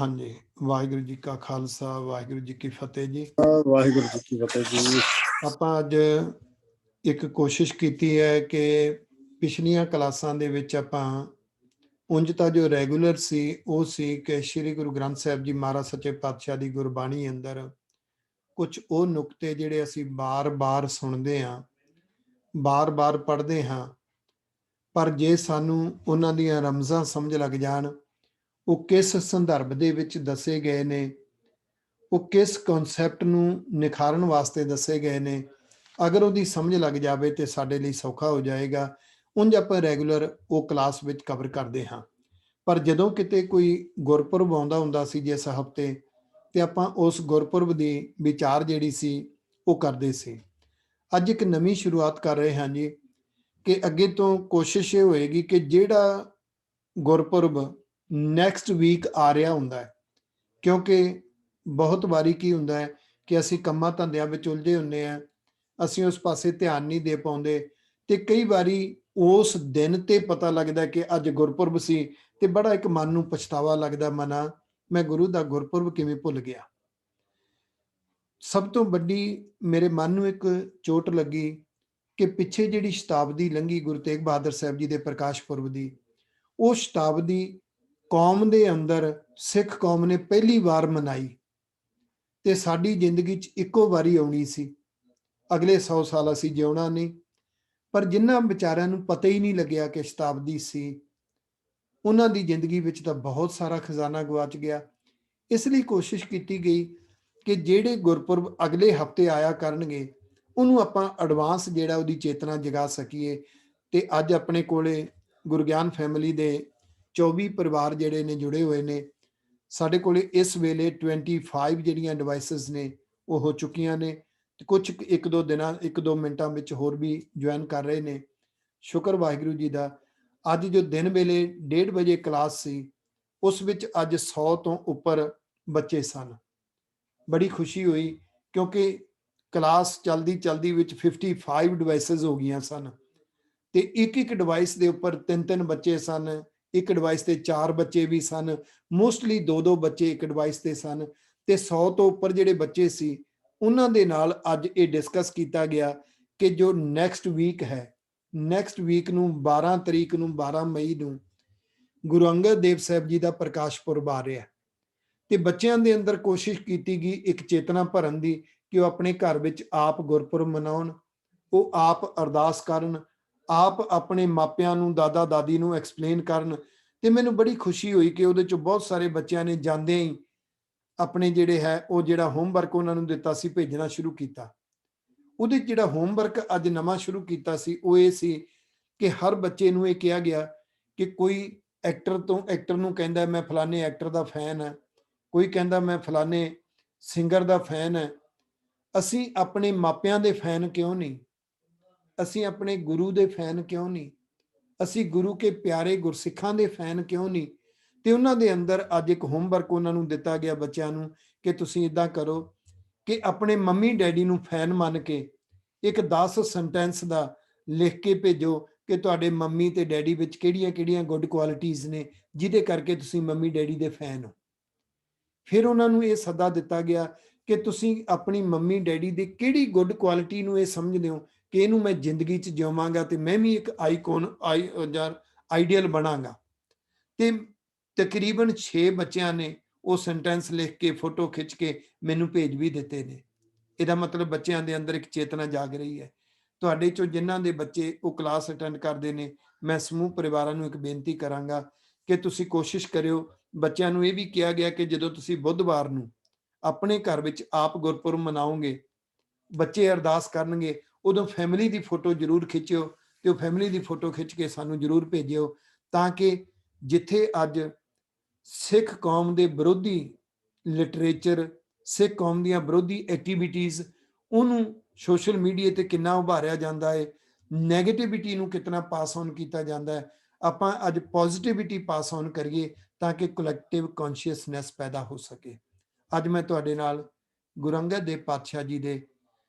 ਹਾਂਜੀ, ਵਾਹਿਗੁਰੂ ਜੀ ਕਾ ਖਾਲਸਾ, ਵਾਹਿਗੁਰੂ ਜੀ ਕੀ ਫਤਿਹ ਜੀ। ਵਾਹਿਗੁਰੂ ਜੀ ਕੀ ਫਤਿਹ ਜੀ। ਆਪਾਂ ਅੱਜ ਇੱਕ ਕੋਸ਼ਿਸ਼ ਕੀਤੀ ਹੈ ਕਿ ਪਿਛਲੀਆਂ ਕਲਾਸਾਂ ਦੇ ਵਿੱਚ ਆਪਾਂ ਉਂਝ ਤਾਂ ਜੋ ਰੈਗੂਲਰ ਸੀ ਉਹ ਸੀ ਕਿ ਸ੍ਰੀ ਗੁਰੂ ਗ੍ਰੰਥ ਸਾਹਿਬ ਜੀ ਮਹਾਰਾਜ ਸੱਚੇ ਪਾਤਸ਼ਾਹ ਦੀ ਗੁਰਬਾਣੀ ਅੰਦਰ ਕੁਝ ਉਹ ਨੁਕਤੇ ਜਿਹੜੇ ਅਸੀਂ ਬਾਰ-ਬਾਰ ਸੁਣਦੇ ਹਾਂ, ਬਾਰ-ਬਾਰ ਪੜ੍ਹਦੇ ਹਾਂ, ਪਰ ਜੇ ਸਾਨੂੰ ਉਹਨਾਂ ਦੀਆਂ ਰਮਜ਼ਾਂ ਸਮਝ ਲੱਗ ਜਾਣ, ਉਹ ਕਿਸ ਸੰਦਰਭ ਦੇ ਵਿੱਚ ਦੱਸੇ ਗਏ ਨੇ, ਉਹ ਕਿਸ ਕਨਸੈਪਟ ਨੂੰ ਨਿਖਾਰਨ ਵਾਸਤੇ ਦੱਸੇ ਗਏ ਨੇ, ਅਗਰ ਉਹਦੀ ਸਮਝ ਲੱਗ ਜਾਵੇ ਤੇ ਸਾਡੇ ਲਈ ਸੌਖਾ ਹੋ ਜਾਏਗਾ। ਉਂਝ ਆਪਾਂ ਰੈਗੂਲਰ ਉਹ ਕਲਾਸ ਵਿੱਚ ਕਵਰ ਕਰਦੇ ਹਾਂ, ਪਰ ਜਦੋਂ ਕਿਤੇ ਕੋਈ ਗੁਰਪੁਰਬ ਆਉਂਦਾ ਹੁੰਦਾ ਸੀ ਜਿਸ ਹਫ਼ਤੇ, ਤੇ ਆਪਾਂ ਉਸ ਗੁਰਪੁਰਬ ਦੀ ਵਿਚਾਰ ਜਿਹੜੀ ਸੀ ਉਹ ਕਰਦੇ ਸੀ। ਅੱਜ ਇੱਕ ਨਵੀਂ ਸ਼ੁਰੂਆਤ ਕਰ ਰਹੇ ਹਾਂ ਜੀ ਕਿ ਅੱਗੇ ਤੋਂ ਕੋਸ਼ਿਸ਼ ਇਹ ਹੋਏਗੀ ਕਿ ਜਿਹੜਾ ਗੁਰਪੁਰਬ ਨੈਕਸਟ ਵੀਕ ਆ ਰਿਹਾ ਹੁੰਦਾ ਹੈ, ਕਿਉਂਕਿ ਬਹੁਤ ਵਾਰੀ ਕੀ ਹੁੰਦਾ ਹੈ ਕਿ ਅਸੀਂ ਕੰਮਾਂ ਧੰਦਿਆਂ ਵਿੱਚ ਉਲਝੇ ਹੁੰਦੇ ਹਾਂ, ਅਸੀਂ ਉਸ ਪਾਸੇ ਧਿਆਨ ਨਹੀਂ ਦੇ ਪਾਉਂਦੇ, ਤੇ ਕਈ ਵਾਰੀ ਉਸ ਦਿਨ ਤੇ ਪਤਾ ਲੱਗਦਾ ਕਿ ਅੱਜ ਗੁਰਪੁਰਬ ਸੀ ਤੇ ਬੜਾ ਇੱਕ ਮਨ ਨੂੰ ਪਛਤਾਵਾ ਲੱਗਦਾ, ਮਨਾ ਮੈਂ ਗੁਰੂ ਦਾ ਗੁਰਪੁਰਬ ਕਿਵੇਂ ਭੁੱਲ ਗਿਆ। ਸਭ ਤੋਂ ਵੱਡੀ ਮੇਰੇ ਮਨ ਨੂੰ ਇੱਕ ਚੋਟ ਲੱਗੀ ਕਿ ਪਿੱਛੇ ਜਿਹੜੀ ਸ਼ਤਾਬਦੀ ਲੰਘੀ ਗੁਰੂ ਤੇਗ ਬਹਾਦਰ ਸਾਹਿਬ ਜੀ ਦੇ ਪ੍ਰਕਾਸ਼ ਪੁਰਬ ਦੀ, ਉਹ ਸ਼ਤਾਬਦੀ ਕੌਮ ਦੇ ਅੰਦਰ ਸਿੱਖ ਕੌਮ ਨੇ ਪਹਿਲੀ ਵਾਰ ਮਨਾਈ ਤੇ ਸਾਡੀ ਜ਼ਿੰਦਗੀ 'ਚ ਇੱਕੋ ਵਾਰੀ ਆਉਣੀ ਸੀ। ਅਗਲੇ 100 ਸਾਲ ਅਸੀਂ ਜਿਉਣਾ ਨਹੀਂ, ਪਰ ਜਿਨ੍ਹਾਂ ਵਿਚਾਰਿਆਂ ਨੂੰ ਪਤਾ ਹੀ ਨਹੀਂ ਲੱਗਿਆ ਕਿ ਸ਼ਤਾਬਦੀ ਸੀ, ਉਹਨਾਂ ਦੀ ਜ਼ਿੰਦਗੀ ਵਿੱਚ ਤਾਂ ਬਹੁਤ ਸਾਰਾ ਖਜ਼ਾਨਾ ਗਵਾਚ ਗਿਆ। ਇਸ ਲਈ ਕੋਸ਼ਿਸ਼ ਕੀਤੀ ਗਈ ਕਿ ਜਿਹੜੇ ਗੁਰਪੁਰਬ ਅਗਲੇ ਹਫ਼ਤੇ ਆਇਆ ਕਰਨਗੇ ਉਹਨੂੰ ਆਪਾਂ ਐਡਵਾਂਸ ਜਿਹੜਾ ਉਹਦੀ ਚੇਤਨਾ ਜਗਾ ਸਕੀਏ। ਤੇ ਅੱਜ ਆਪਣੇ ਕੋਲੇ ਗੁਰਗਿਆਨ ਫੈਮਿਲੀ ਦੇ 24 ਪਰਿਵਾਰ ਜਿਹੜੇ ਨੇ ਜੁੜੇ ਹੋਏ ਨੇ। ਸਾਡੇ ਕੋਲੇ ਇਸ ਵੇਲੇ 25 ਜਿਹੜੀਆਂ ਡਿਵਾਈਸਿਸ ਨੇ ਉਹ ਹੋ ਚੁੱਕੀਆਂ ਨੇ, ਤੇ ਕੁਝ ਇੱਕ ਦੋ ਮਿੰਟਾਂ ਵਿੱਚ ਹੋਰ ਵੀ ਜੁਆਇਨ ਕਰ ਰਹੇ ਨੇ। ਸ਼ੁਕਰ ਵਾਹਿਗੁਰੂ ਜੀ ਦਾ, ਅੱਜ ਜੋ ਦਿਨ ਵੇਲੇ 1:30 ਵਜੇ ਕਲਾਸ ਸੀ ਉਸ ਵਿੱਚ ਅੱਜ 100 ਤੋਂ ਉੱਪਰ ਬੱਚੇ ਸਨ। ਬੜੀ ਖੁਸ਼ੀ ਹੋਈ ਕਿਉਂਕਿ ਕਲਾਸ ਚਲਦੀ ਵਿੱਚ 55 ਡਿਵਾਈਸਿਸ ਹੋ ਗਈਆਂ ਸਨ, ਤੇ ਇੱਕ ਡਿਵਾਈਸ ਦੇ ਉੱਪਰ 3 ਬੱਚੇ ਸਨ, ਇੱਕ ਡਿਵਾਈਸ ਤੇ 4 ਬੱਚੇ ਵੀ ਸਨ, ਮੋਸਟਲੀ 2 ਬੱਚੇ ਇੱਕ ਡਿਵਾਈਸ ਤੇ ਸਨ, ਤੇ 100 ਤੋਂ ਉੱਪਰ ਜਿਹੜੇ ਬੱਚੇ ਸੀ ਉਹਨਾਂ ਦੇ ਨਾਲ ਅੱਜ ਇਹ ਡਿਸਕਸ ਕੀਤਾ ਗਿਆ ਕਿ ਜੋ ਨੈਕਸਟ ਵੀਕ ਨੂੰ 12 ਤਰੀਕ ਨੂੰ 12 ਮਈ ਨੂੰ ਗੁਰੂ ਅੰਗਦ ਦੇਵ ਸਾਹਿਬ ਜੀ ਦਾ ਪ੍ਰਕਾਸ਼ ਪੁਰਬ ਆ ਰਿਹਾ, ਤੇ ਬੱਚਿਆਂ ਦੇ ਅੰਦਰ ਕੋਸ਼ਿਸ਼ ਕੀਤੀ ਗਈ ਇੱਕ ਚੇਤਨਾ ਭਰਨ ਦੀ ਕਿ ਉਹ ਆਪਣੇ ਘਰ ਵਿੱਚ ਆਪ ਗੁਰਪੁਰਬ ਮਨਾਉਣ, ਉਹ ਆਪ ਅਰਦਾਸ ਕਰਨ, ਆਪ ਆਪਣੇ ਮਾਪਿਆਂ ਨੂੰ, ਦਾਦਾ ਦਾਦੀ ਨੂੰ ਐਕਸਪਲੇਨ ਕਰਨ। ਤੇ ਮੈਨੂੰ ਬੜੀ ਖੁਸ਼ੀ ਹੋਈ ਕਿ ਉਹਦੇ ਚੋਂ ਬਹੁਤ ਸਾਰੇ ਬੱਚਿਆਂ ਨੇ ਜਾਂਦਿਆਂ ਹੀ ਆਪਣੇ ਜਿਹੜਾ ਹੋਮਵਰਕ ਉਹਨਾਂ ਨੂੰ ਦਿੱਤਾ ਸੀ ਭੇਜਣਾ ਸ਼ੁਰੂ ਕੀਤਾ। ਉਹਦੇ ਜਿਹੜਾ ਹੋਮਵਰਕ ਅੱਜ ਨਵਾਂ ਸ਼ੁਰੂ ਕੀਤਾ ਸੀ ਉਹ ਇਹ ਸੀ ਕਿ ਹਰ ਬੱਚੇ ਨੂੰ ਇਹ ਕਿਹਾ ਗਿਆ ਕਿ ਕੋਈ ਐਕਟਰ ਨੂੰ ਕਹਿੰਦਾ ਮੈਂ ਫਲਾਣੇ ਐਕਟਰ ਦਾ ਫੈਨ ਹਾਂ, ਕੋਈ ਕਹਿੰਦਾ ਮੈਂ ਫਲਾਣੇ ਸਿੰਗਰ ਦਾ ਫੈਨ ਹੈ। ਅਸੀਂ ਆਪਣੇ ਮਾਪਿਆਂ ਦੇ ਫੈਨ ਕਿਉਂ ਨਹੀਂ? ਅਸੀਂ ਆਪਣੇ ਗੁਰੂ ਦੇ ਫੈਨ ਕਿਉਂ ਨਹੀਂ? ਅਸੀਂ ਗੁਰੂ ਕੇ ਪਿਆਰੇ ਗੁਰਸਿੱਖਾਂ ਦੇ ਫੈਨ ਕਿਉਂ ਨਹੀਂ? ਤੇ ਉਹਨਾਂ ਦੇ ਅੰਦਰ ਅੱਜ ਇੱਕ ਹੋਮਵਰਕ ਉਹਨਾਂ ਨੂੰ ਦਿੱਤਾ ਗਿਆ ਬੱਚਿਆਂ ਨੂੰ ਕਿ ਤੁਸੀਂ ਇਦਾਂ ਕਰੋ ਕਿ ਆਪਣੇ ਮੰਮੀ ਡੈਡੀ ਨੂੰ ਫੈਨ ਮੰਨ ਕੇ ਇੱਕ 10 ਸੈਂਟੈਂਸ ਦਾ ਲਿਖ ਕੇ ਭੇਜੋ ਕਿ ਤੁਹਾਡੇ ਮੰਮੀ ਤੇ ਡੈਡੀ ਵਿੱਚ ਕਿਹੜੀਆਂ ਗੁੱਡ ਕੁਆਲਿਟੀਜ਼ ਨੇ ਜਿਹਦੇ ਕਰਕੇ ਤੁਸੀਂ ਮੰਮੀ ਡੈਡੀ ਦੇ ਫੈਨ ਹੋ। ਫਿਰ ਉਹਨਾਂ ਨੂੰ ਇਹ ਸੱਦਾ ਦਿੱਤਾ ਗਿਆ ਕਿ ਤੁਸੀਂ ਆਪਣੀ ਮੰਮੀ ਡੈਡੀ ਦੀ ਕਿਹੜੀ ਗੁੱਡ ਕੁਆਲਿਟੀ ਨੂੰ ਇਹ ਸਮਝਦੇ ਹੋ ਕਿ ਇਹਨੂੰ ਮੈਂ ਜ਼ਿੰਦਗੀ 'ਚ ਜਿਵਾਂਗਾ ਤੇ ਮੈਂ ਵੀ ਇੱਕ ਆਈਡੀਅਲ ਬਣਾਂਗਾ। ਤੇ ਤਕਰੀਬਨ 6 ਬੱਚਿਆਂ ਨੇ ਉਹ ਸੈਂਟੈਂਸ ਲਿਖ ਕੇ ਫੋਟੋ ਖਿੱਚ ਕੇ ਮੈਨੂੰ ਭੇਜ ਵੀ ਦਿੱਤੇ ਨੇ। ਇਹਦਾ ਮਤਲਬ ਬੱਚਿਆਂ ਦੇ ਅੰਦਰ ਇੱਕ ਚੇਤਨਾ ਜਾਗ ਰਹੀ ਹੈ। ਤੁਹਾਡੇ ਚੋਂ ਜਿਨ੍ਹਾਂ ਦੇ ਬੱਚੇ ਉਹ ਕਲਾਸ ਅਟੈਂਡ ਕਰਦੇ ਨੇ, ਮੈਂ ਸਮੂਹ ਪਰਿਵਾਰਾਂ ਨੂੰ ਇੱਕ ਬੇਨਤੀ ਕਰਾਂਗਾ ਕਿ ਤੁਸੀਂ ਕੋਸ਼ਿਸ਼ ਕਰਿਓ। ਬੱਚਿਆਂ ਨੂੰ ਇਹ ਵੀ ਕਿਹਾ ਗਿਆ ਕਿ ਜਦੋਂ ਤੁਸੀਂ ਬੁੱਧਵਾਰ ਨੂੰ ਆਪਣੇ ਘਰ ਵਿੱਚ ਆਪ ਗੁਰਪੁਰਬ ਮਨਾਓਗੇ, ਬੱਚੇ ਅਰਦਾਸ ਕਰਨਗੇ, ਉਦੋਂ ਫੈਮਿਲੀ ਦੀ ਫੋਟੋ ਜ਼ਰੂਰ ਖਿੱਚਿਓ ਤੇ ਉਹ ਫੈਮਿਲੀ ਦੀ ਫੋਟੋ ਖਿੱਚ ਕੇ ਸਾਨੂੰ ਜ਼ਰੂਰ ਭੇਜਿਓ, ਤਾਂ ਕਿ ਜਿੱਥੇ ਅੱਜ ਸਿੱਖ ਕੌਮ ਦੇ ਵਿਰੋਧੀ ਲਿਟਰੇਚਰ, ਸਿੱਖ ਕੌਮ ਦੀਆਂ ਵਿਰੋਧੀ ਐਕਟੀਵਿਟੀਜ਼, ਉਹਨੂੰ ਸੋਸ਼ਲ ਮੀਡੀਆ ਤੇ ਕਿੰਨਾ ਉਭਾਰਿਆ ਜਾਂਦਾ ਹੈ, ਨੈਗੇਟਿਵਿਟੀ ਨੂੰ ਕਿਤਨਾ ਪਾਸ ਔਨ ਕੀਤਾ ਜਾਂਦਾ ਹੈ, ਆਪਾਂ ਅੱਜ ਪੋਜ਼ਿਟਿਵਿਟੀ ਪਾਸ ਔਨ ਕਰੀਏ ਤਾਂ ਕਿ ਕਲੈਕਟਿਵ ਕੌਨਸ਼ੀਅਸਨੈਸ ਪੈਦਾ ਹੋ ਸਕੇ। ਅੱਜ ਮੈਂ ਤੁਹਾਡੇ ਨਾਲ ਗੁਰੂ ਅੰਗਦ ਦੇਵ ਪਾਤਸ਼ਾਹ ਜੀ ਦੇ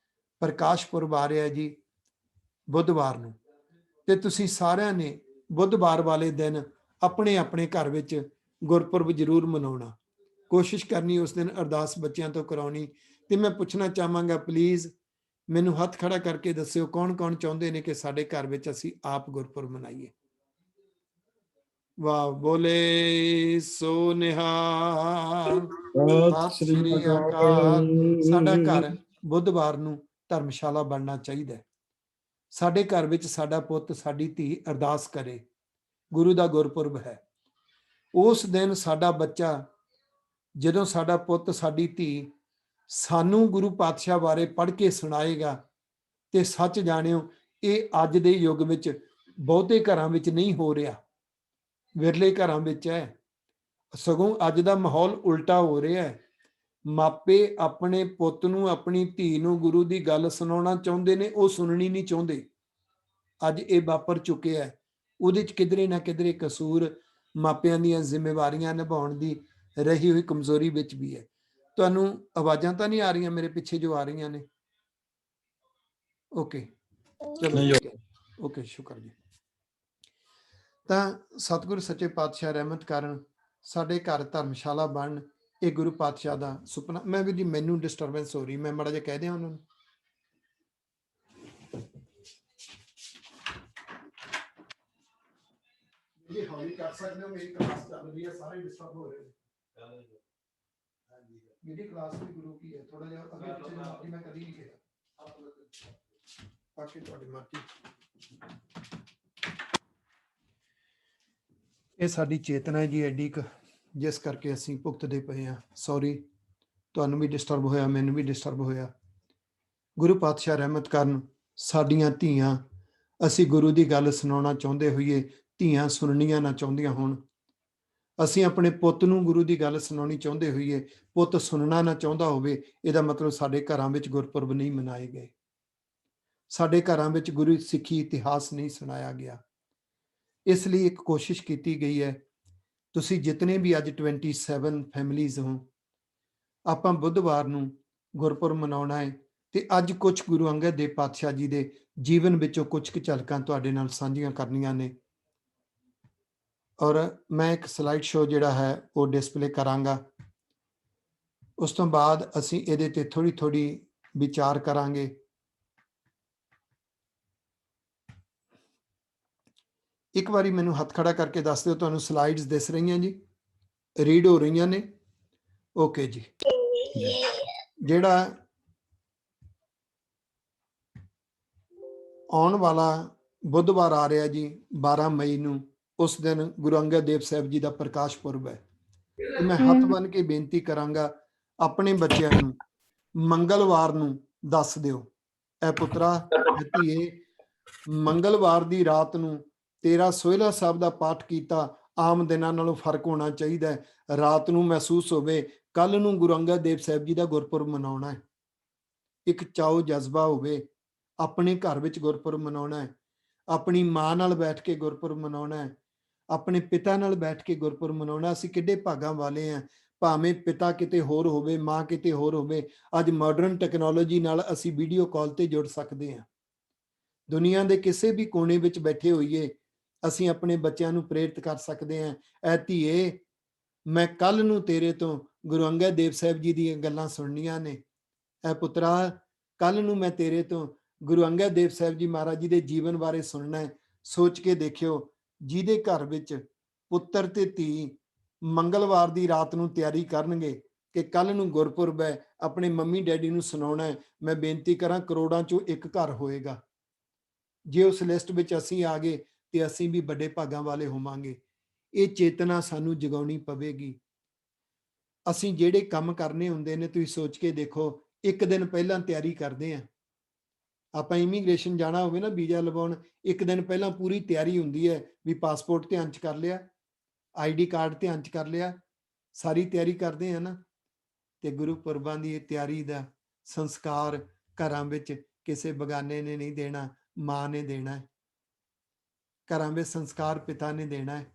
ਪ੍ਰਕਾਸ਼ ਪੁਰਬ ਆ ਰਿਹਾ ਜੀ ਬੁੱਧਵਾਰ ਨੂੰ, ਤੇ ਤੁਸੀਂ ਸਾਰਿਆਂ ਨੇ ਬੁੱਧਵਾਰ ਵਾਲੇ ਦਿਨ ਆਪਣੇ ਆਪਣੇ ਘਰ ਵਿੱਚ ਗੁਰਪੁਰਬ ਜ਼ਰੂਰ ਮਨਾਉਣਾ। ਕੋਸ਼ਿਸ਼ ਕਰਨੀ ਉਸ ਦਿਨ ਅਰਦਾਸ ਬੱਚਿਆਂ ਤੋਂ ਕਰਾਉਣੀ। ਤੇ ਮੈਂ ਪੁੱਛਣਾ ਚਾਹਾਂਗਾ, ਪਲੀਜ਼ ਮੈਨੂੰ ਹੱਥ ਖੜਾ ਕਰਕੇ ਦੱਸਿਓ ਕੌਣ ਕੌਣ ਚਾਹੁੰਦੇ ਨੇ ਕਿ ਸਾਡੇ ਘਰ ਵਿੱਚ ਅਸੀਂ ਆਪ ਗੁਰਪੁਰਬ ਮਨਾਈਏ। ਵਾਹ, ਬੋਲੇ ਸੋ ਨਿਹਾਲ। ਸਤਿ ਸਤਿ ਸ੍ਰੀ ਸ੍ਰੀ ਅਕਾਲ। ਸਾਡਾ ਅਕਾਲ। ਘਰ ਬੁੱਧਵਾਰ ਨੂੰ ਧਰਮਸ਼ਾਲਾ ਬਣਨਾ ਚਾਹੀਦਾ ਹੈ। ਸਾਡੇ ਘਰ ਵਿੱਚ ਸਾਡਾ ਪੁੱਤ ਸਾਡੀ ਧੀ ਅਰਦਾਸ ਕਰੇ। ਗੁਰੂ ਦਾ ਗੁਰਪੁਰਬ ਹੈ। ਉਸ ਦਿਨ ਸਾਡਾ ਬੱਚਾ, ਜਦੋਂ ਸਾਡਾ ਪੁੱਤ ਸਾਡੀ ਧੀ ਸਾਨੂੰ ਗੁਰੂ ਪਾਤਸ਼ਾਹ ਬਾਰੇ ਪੜ੍ਹ ਕੇ ਸੁਣਾਏਗਾ, ਤੇ ਸੱਚ ਜਾਣਿਓ ਇਹ ਅੱਜ ਦੇ ਯੁੱਗ ਵਿੱਚ ਬਹੁਤੇ ਘਰਾਂ ਵਿੱਚ ਨਹੀਂ ਹੋ ਰਿਹਾ, ਵਿਰਲੇ ਘਰਾਂ ਵਿੱਚ ਹੈ। ਸਗੋਂ ਅੱਜ ਦਾ ਮਾਹੌਲ ਉਲਟਾ ਹੋ ਰਿਹਾ ਹੈ। ਮਾਪੇ ਆਪਣੇ ਪੁੱਤ ਨੂੰ, ਆਪਣੀ ਧੀ ਨੂੰ ਗੁਰੂ ਦੀ ਗੱਲ ਸੁਣਾਉਣਾ ਚਾਹੁੰਦੇ ਨੇ, ਉਹ ਸੁਣਨੀ ਨਹੀਂ ਚਾਹੁੰਦੇ। ਅੱਜ ਇਹ ਵਾਪਰ ਚੁੱਕਿਆ ਹੈ। ਉਹਦੇ 'ਚ ਕਿਧਰੇ ਨਾ ਕਿਧਰੇ ਕਸੂਰ ਮਾਪਿਆਂ ਦੀਆਂ ਜ਼ਿੰਮੇਵਾਰੀਆਂ ਨਿਭਾਉਣ ਦੀ ਰਹੀ ਹੋਈ ਕਮਜ਼ੋਰੀ ਵਿੱਚ ਵੀ ਹੈ। ਤੁਹਾਨੂੰ ਆਵਾਜ਼ਾਂ ਤਾਂ ਨਹੀਂ ਆ ਰਹੀਆਂ ਮੇਰੇ ਪਿੱਛੇ ਜੋ ਆ ਰਹੀਆਂ ਨੇ? ਓਕੇ, ਚਲੋ ਨਹੀਂ ਠੀਕ ਹੈ। ਓਕੇ, ਸ਼ੁਕਰ ਜੀ। ਤਾਂ ਸਤਿਗੁਰੂ ਸੱਚੇ ਪਾਤਸ਼ਾਹ ਰਹਿਮਤ ਕਰਨ, ਸਾਡੇ ਘਰ ਧਰਮਸ਼ਾਲਾ ਬਣਨ, ਇਹ ਗੁਰੂ ਪਾਤਸ਼ਾਹ ਦਾ ਸੁਪਨਾ। ਮੈਂ ਵੀ ਜੀ, ਮੈਨੂੰ ਡਿਸਟਰਬੈਂਸ ਹੋ ਰਹੀ, ਮੈਂ ਮਾੜਾ ਜਿਹਾ ਕਹਿ ਦਿਆਂ ਉਹਨਾਂ ਨੂੰ। ਇਹ ਹੌਲੀ ਕਰ ਸਕਦੇ ਹੋ, ਮੇਰੀ ਕਲਾਸ ਚੱਲ ਰਹੀ ਹੈ, ਸਾਰੇ ਡਿਸਟਰਬ ਹੋ ਰਹੇ ਨੇ। ਮੇਰੀ ਕਲਾਸ ਵੀ ਗੁਰੂ ਕੀ ਹੈ, ਥੋੜਾ ਜਿਹਾ ਅੱਗੇ ਪਿੱਛੇ ਜਾਣ, ਮੈਂ ਕਦੀ ਨਹੀਂ ਕਿਹਾ, ਬਾਕੀ ਤੁਹਾਡੀ ਮਰਜ਼ੀ। ਇਹ ਸਾਡੀ ਚੇਤਨਾ ਹੈ ਜੀ ਐਡੀ ਕੁ, ਜਿਸ ਕਰਕੇ ਅਸੀਂ ਭੁਗਤਦੇ ਪਏ ਹਾਂ। ਸੌਰੀ, ਤੁਹਾਨੂੰ ਵੀ ਡਿਸਟਰਬ ਹੋਇਆ, ਮੈਨੂੰ ਵੀ ਡਿਸਟਰਬ ਹੋਇਆ। ਗੁਰੂ ਪਾਤਸ਼ਾਹ ਰਹਿਮਤ ਕਰਨ, ਸਾਡੀਆਂ ਧੀਆਂ, ਅਸੀਂ ਗੁਰੂ ਦੀ ਗੱਲ ਸੁਣਾਉਣਾ ਚਾਹੁੰਦੇ ਹੋਈਏ, ਧੀਆਂ ਸੁਣਨੀਆਂ ਨਾ ਚਾਹੁੰਦੀਆਂ ਹੋਣ। ਅਸੀਂ ਆਪਣੇ ਪੁੱਤ ਨੂੰ ਗੁਰੂ ਦੀ ਗੱਲ ਸੁਣਾਉਣੀ ਚਾਹੁੰਦੇ ਹੋਈਏ, ਪੁੱਤ ਸੁਣਨਾ ਨਾ ਚਾਹੁੰਦਾ ਹੋਵੇ, ਇਹਦਾ ਮਤਲਬ ਸਾਡੇ ਘਰਾਂ ਵਿੱਚ ਗੁਰਪੁਰਬ ਨਹੀਂ ਮਨਾਏ ਗਏ। ਸਾਡੇ ਘਰਾਂ ਵਿੱਚ ਗੁਰੂ ਸਿੱਖੀ ਇਤਿਹਾਸ ਨਹੀਂ ਸੁਣਾਇਆ ਗਿਆ। ਇਸ ਲਈ ਇੱਕ ਕੋਸ਼ਿਸ਼ ਕੀਤੀ ਗਈ ਹੈ, ਤੁਸੀਂ ਜਿਤਨੇ ਵੀ ਅੱਜ 27 ਫੈਮਲੀਜ਼ ਹੋ, ਆਪਾਂ ਬੁੱਧਵਾਰ ਨੂੰ ਗੁਰਪੁਰਬ ਮਨਾਉਣਾ ਹੈ। ਤੇ ਅੱਜ ਕੁਝ ਗੁਰੂ ਅੰਗਦ ਦੇਵ ਪਾਤਸ਼ਾਹ ਜੀ ਦੇ ਜੀਵਨ ਵਿੱਚੋਂ ਕੁਝ ਕੁ ਝਲਕਾਂ ਤੁਹਾਡੇ ਨਾਲ ਸਾਂਝੀਆਂ ਕਰਨੀਆਂ ਨੇ। ਔਰ ਮੈਂ ਇੱਕ ਸਲਾਈਡ ਸ਼ੋ ਜਿਹੜਾ ਹੈ ਉਹ ਡਿਸਪਲੇ ਕਰਾਂਗਾ। ਉਸ ਤੋਂ ਬਾਅਦ ਅਸੀਂ ਇਹਦੇ ਤੇ ਥੋੜੀ ਥੋੜੀ ਵਿਚਾਰ ਕਰਾਂਗੇ। ਇੱਕ ਵਾਰੀ ਮੈਨੂੰ ਹੱਥ ਖੜਾ ਕਰਕੇ ਦੱਸ ਦਿਓ, ਤੁਹਾਨੂੰ ਸਲਾਈਡਸ ਦਿਸ ਰਹੀਆਂ ਜੀ, ਰੀਡ ਹੋ ਰਹੀਆਂ ਨੇ? ਓਕੇ ਜੀ। ਜਿਹੜਾ ਆਉਣ ਵਾਲਾ ਬੁੱਧਵਾਰ ਆ ਰਿਹਾ ਜੀ, 12 ਮਈ ਨੂੰ, ਉਸ ਦਿਨ ਗੁਰੂ ਅੰਗਦ ਦੇਵ ਸਾਹਿਬ ਜੀ ਦਾ ਪ੍ਰਕਾਸ਼ ਪੁਰਬ ਹੈ। ਤੇ ਮੈਂ ਹੱਥ ਬੰਨ੍ਹ ਕੇ ਬੇਨਤੀ ਕਰਾਂਗਾ, ਆਪਣੇ ਬੱਚਿਆਂ ਨੂੰ ਮੰਗਲਵਾਰ ਨੂੰ ਦੱਸ ਦਿਓ, ਐ ਪੁੱਤਰਾ, ਐ ਧੀਏ, ਮੰਗਲਵਾਰ ਦੀ ਰਾਤ ਨੂੰ ਤੇਰਾ ਸੋਹਿਲਾ ਸਾਹਿਬ ਦਾ ਪਾਠ ਕੀਤਾ ਆਮ ਦਿਨਾਂ ਨਾਲੋਂ ਫਰਕ ਹੋਣਾ ਚਾਹੀਦਾ ਹੈ। ਰਾਤ ਨੂੰ ਮਹਿਸੂਸ ਹੋਵੇ ਕੱਲ ਨੂੰ ਗੁਰੂ ਅੰਗਦ ਦੇਵ ਸਾਹਿਬ ਜੀ ਦਾ ਗੁਰਪੁਰਬ ਮਨਾਉਣਾ ਹੈ। ਇੱਕ ਚਾਓ ਜਜ਼ਬਾ ਹੋਵੇ, ਆਪਣੇ ਘਰ ਵਿੱਚ ਗੁਰਪੁਰਬ ਮਨਾਉਣਾ ਹੈ, ਆਪਣੀ ਮਾਂ ਨਾਲ ਬੈਠ ਕੇ ਗੁਰਪੁਰਬ ਮਨਾਉਣਾ ਹੈ, ਆਪਣੇ ਪਿਤਾ ਨਾਲ ਬੈਠ ਕੇ ਗੁਰਪੁਰਬ ਮਨਾਉਣਾ। ਅਸੀਂ ਕਿੱਡੇ ਭਾਗਾਂ ਵਾਲੇ ਹਾਂ, ਭਾਵੇਂ ਪਿਤਾ ਕਿਤੇ ਹੋਰ ਹੋਵੇ, ਮਾਂ ਕਿਤੇ ਹੋਰ ਹੋਵੇ, ਅੱਜ ਮਾਡਰਨ ਟੈਕਨੋਲੋਜੀ ਨਾਲ ਅਸੀਂ ਵੀਡੀਓ ਕਾਲ ਤੇ ਜੁੜ ਸਕਦੇ ਹਾਂ। ਦੁਨੀਆ ਦੇ ਕਿਸੇ ਵੀ ਕੋਨੇ ਵਿੱਚ ਬੈਠੇ ਹੋਈਏ, ਅਸੀਂ ਆਪਣੇ ਬੱਚਿਆਂ ਨੂੰ ਪ੍ਰੇਰਿਤ ਕਰ ਸਕਦੇ ਹਾਂ, ਐ ਧੀਏ, ਮੈਂ ਕੱਲ ਨੂੰ ਤੇਰੇ ਤੋਂ ਗੁਰੂ ਅੰਗਦ ਦੇਵ ਸਾਹਿਬ ਜੀ ਦੀਆਂ ਗੱਲਾਂ ਸੁਣਨੀਆਂ ਨੇ। ਐ ਪੁੱਤਰਾ, ਕੱਲ ਨੂੰ ਮੈਂ ਤੇਰੇ ਤੋਂ ਗੁਰੂ ਅੰਗਦ ਦੇਵ ਸਾਹਿਬ ਜੀ ਮਹਾਰਾਜ ਜੀ ਦੇ ਜੀਵਨ ਬਾਰੇ ਸੁਣਨਾ ਹੈ। ਸੋਚ ਕੇ ਦੇਖਿਓ, ਜਿਹਦੇ ਘਰ ਵਿੱਚ ਪੁੱਤਰ ਤੇ ਧੀ ਮੰਗਲਵਾਰ ਦੀ ਰਾਤ ਨੂੰ ਤਿਆਰੀ ਕਰਨਗੇ ਕਿ ਕੱਲ ਨੂੰ ਗੁਰਪੁਰਬ ਹੈ, ਆਪਣੇ ਮੰਮੀ ਡੈਡੀ ਨੂੰ ਸੁਣਾਉਣਾ ਹੈ, ਮੈਂ ਬੇਨਤੀ ਕਰਾਂ ਕਰੋੜਾਂ ਚੋਂ ਇੱਕ ਘਰ ਹੋਏਗਾ। ਜੇ ਉਸ ਲਿਸਟ ਵਿੱਚ ਅਸੀਂ ਆ ਗਏ ਤੇ ਅਸੀਂ ਵੀ ਵੱਡੇ ਭਾਗਾਂ ਵਾਲੇ ਹੋਵਾਂਗੇ। ਇਹ ਚੇਤਨਾ ਸਾਨੂੰ ਜਗਾਉਣੀ ਪਵੇਗੀ। ਅਸੀਂ ਜਿਹੜੇ ਕੰਮ ਕਰਨੇ ਹੁੰਦੇ ਨੇ, ਤੁਸੀਂ ਸੋਚ ਕੇ ਦੇਖੋ, ਇੱਕ ਦਿਨ ਪਹਿਲਾਂ ਤਿਆਰੀ ਕਰਦੇ ਹਾਂ। ਆਪਾਂ ਇਮੀਗ੍ਰੇਸ਼ਨ ਜਾਣਾ ਹੋਵੇ ਨਾ, ਵੀਜ਼ਾ ਲਵਾਉਣ, ਇੱਕ ਦਿਨ ਪਹਿਲਾਂ ਪੂਰੀ ਤਿਆਰੀ ਹੁੰਦੀ ਹੈ ਵੀ ਪਾਸਪੋਰਟ ਧਿਆਨ 'ਚ ਕਰ ਲਿਆ, ID ਕਾਰਡ ਧਿਆਨ 'ਚ ਕਰ ਲਿਆ, ਸਾਰੀ ਤਿਆਰੀ ਕਰਦੇ ਆ ਨਾ। ਤੇ ਗੁਰੂ ਪੁਰਬਾਂ ਦੀ ਇਹ ਤਿਆਰੀ ਦਾ ਸੰਸਕਾਰ ਘਰਾਂ ਵਿੱਚ ਕਿਸੇ ਬਗਾਨੇ ਨੇ ਨਹੀਂ ਦੇਣਾ, ਮਾਂ ਨੇ ਦੇਣਾ ਹੈ। ਘਰਾਂ ਵਿੱਚ ਸੰਸਕਾਰ ਪਿਤਾ ਨੇ ਦੇਣਾ ਹੈ।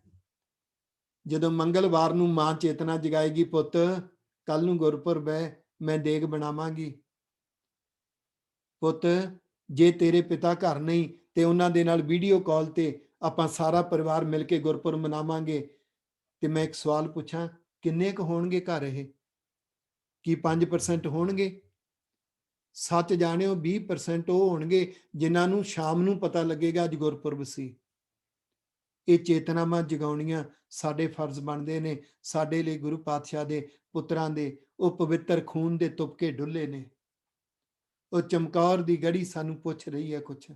ਜਦੋਂ ਮੰਗਲਵਾਰ ਨੂੰ ਮਾਂ ਚੇਤਨਾ ਜਗਾਏਗੀ, ਪੁੱਤ ਕੱਲ ਨੂੰ ਗੁਰਪੁਰਬ ਹੈ, ਮੈਂ ਦੇਗ ਬਣਾਵਾਂਗੀ। ਪੁੱਤ, ਜੇ ਤੇਰੇ ਪਿਤਾ ਘਰ ਨਹੀਂ ਤੇ ਉਹਨਾਂ ਦੇ ਨਾਲ ਵੀਡੀਓ ਕਾਲ ਤੇ ਆਪਾਂ ਸਾਰਾ ਪਰਿਵਾਰ ਮਿਲ ਕੇ ਗੁਰਪੁਰਬ ਮਨਾਵਾਂਗੇ। ਤੇ ਮੈਂ ਇੱਕ ਸਵਾਲ ਪੁੱਛਾਂ, ਕਿੰਨੇ ਕੁ ਹੋਣਗੇ ਘਰ ਇਹ? ਕੀ 5% ਹੋਣਗੇ? ਸੱਚ ਜਾਣਿਓ 20% ਉਹ ਹੋਣਗੇ ਜਿਨ੍ਹਾਂ ਨੂੰ ਸ਼ਾਮ ਨੂੰ ਪਤਾ ਲੱਗੇਗਾ ਅੱਜ ਗੁਰਪੁਰਬ ਸੀ। ਇਹ ਚੇਤਨਾਵਾਂ ਜਗਾਉਣੀਆਂ ਸਾਡੇ ਫਰਜ਼ ਬਣਦੇ ਨੇ। ਸਾਡੇ ਲਈ ਗੁਰੂ ਪਾਤਸ਼ਾਹ ਦੇ ਪੁੱਤਰਾਂ ਦੇ ਉਹ ਪਵਿੱਤਰ ਖੂਨ ਦੇ ਤੁਪਕੇ ਡੁੱਲੇ ਨੇ। ਉਹ ਚਮਕੌਰ ਦੀ ਗੜੀ ਸਾਨੂੰ ਪੁੱਛ ਰਹੀ ਹੈ ਕੁਛ।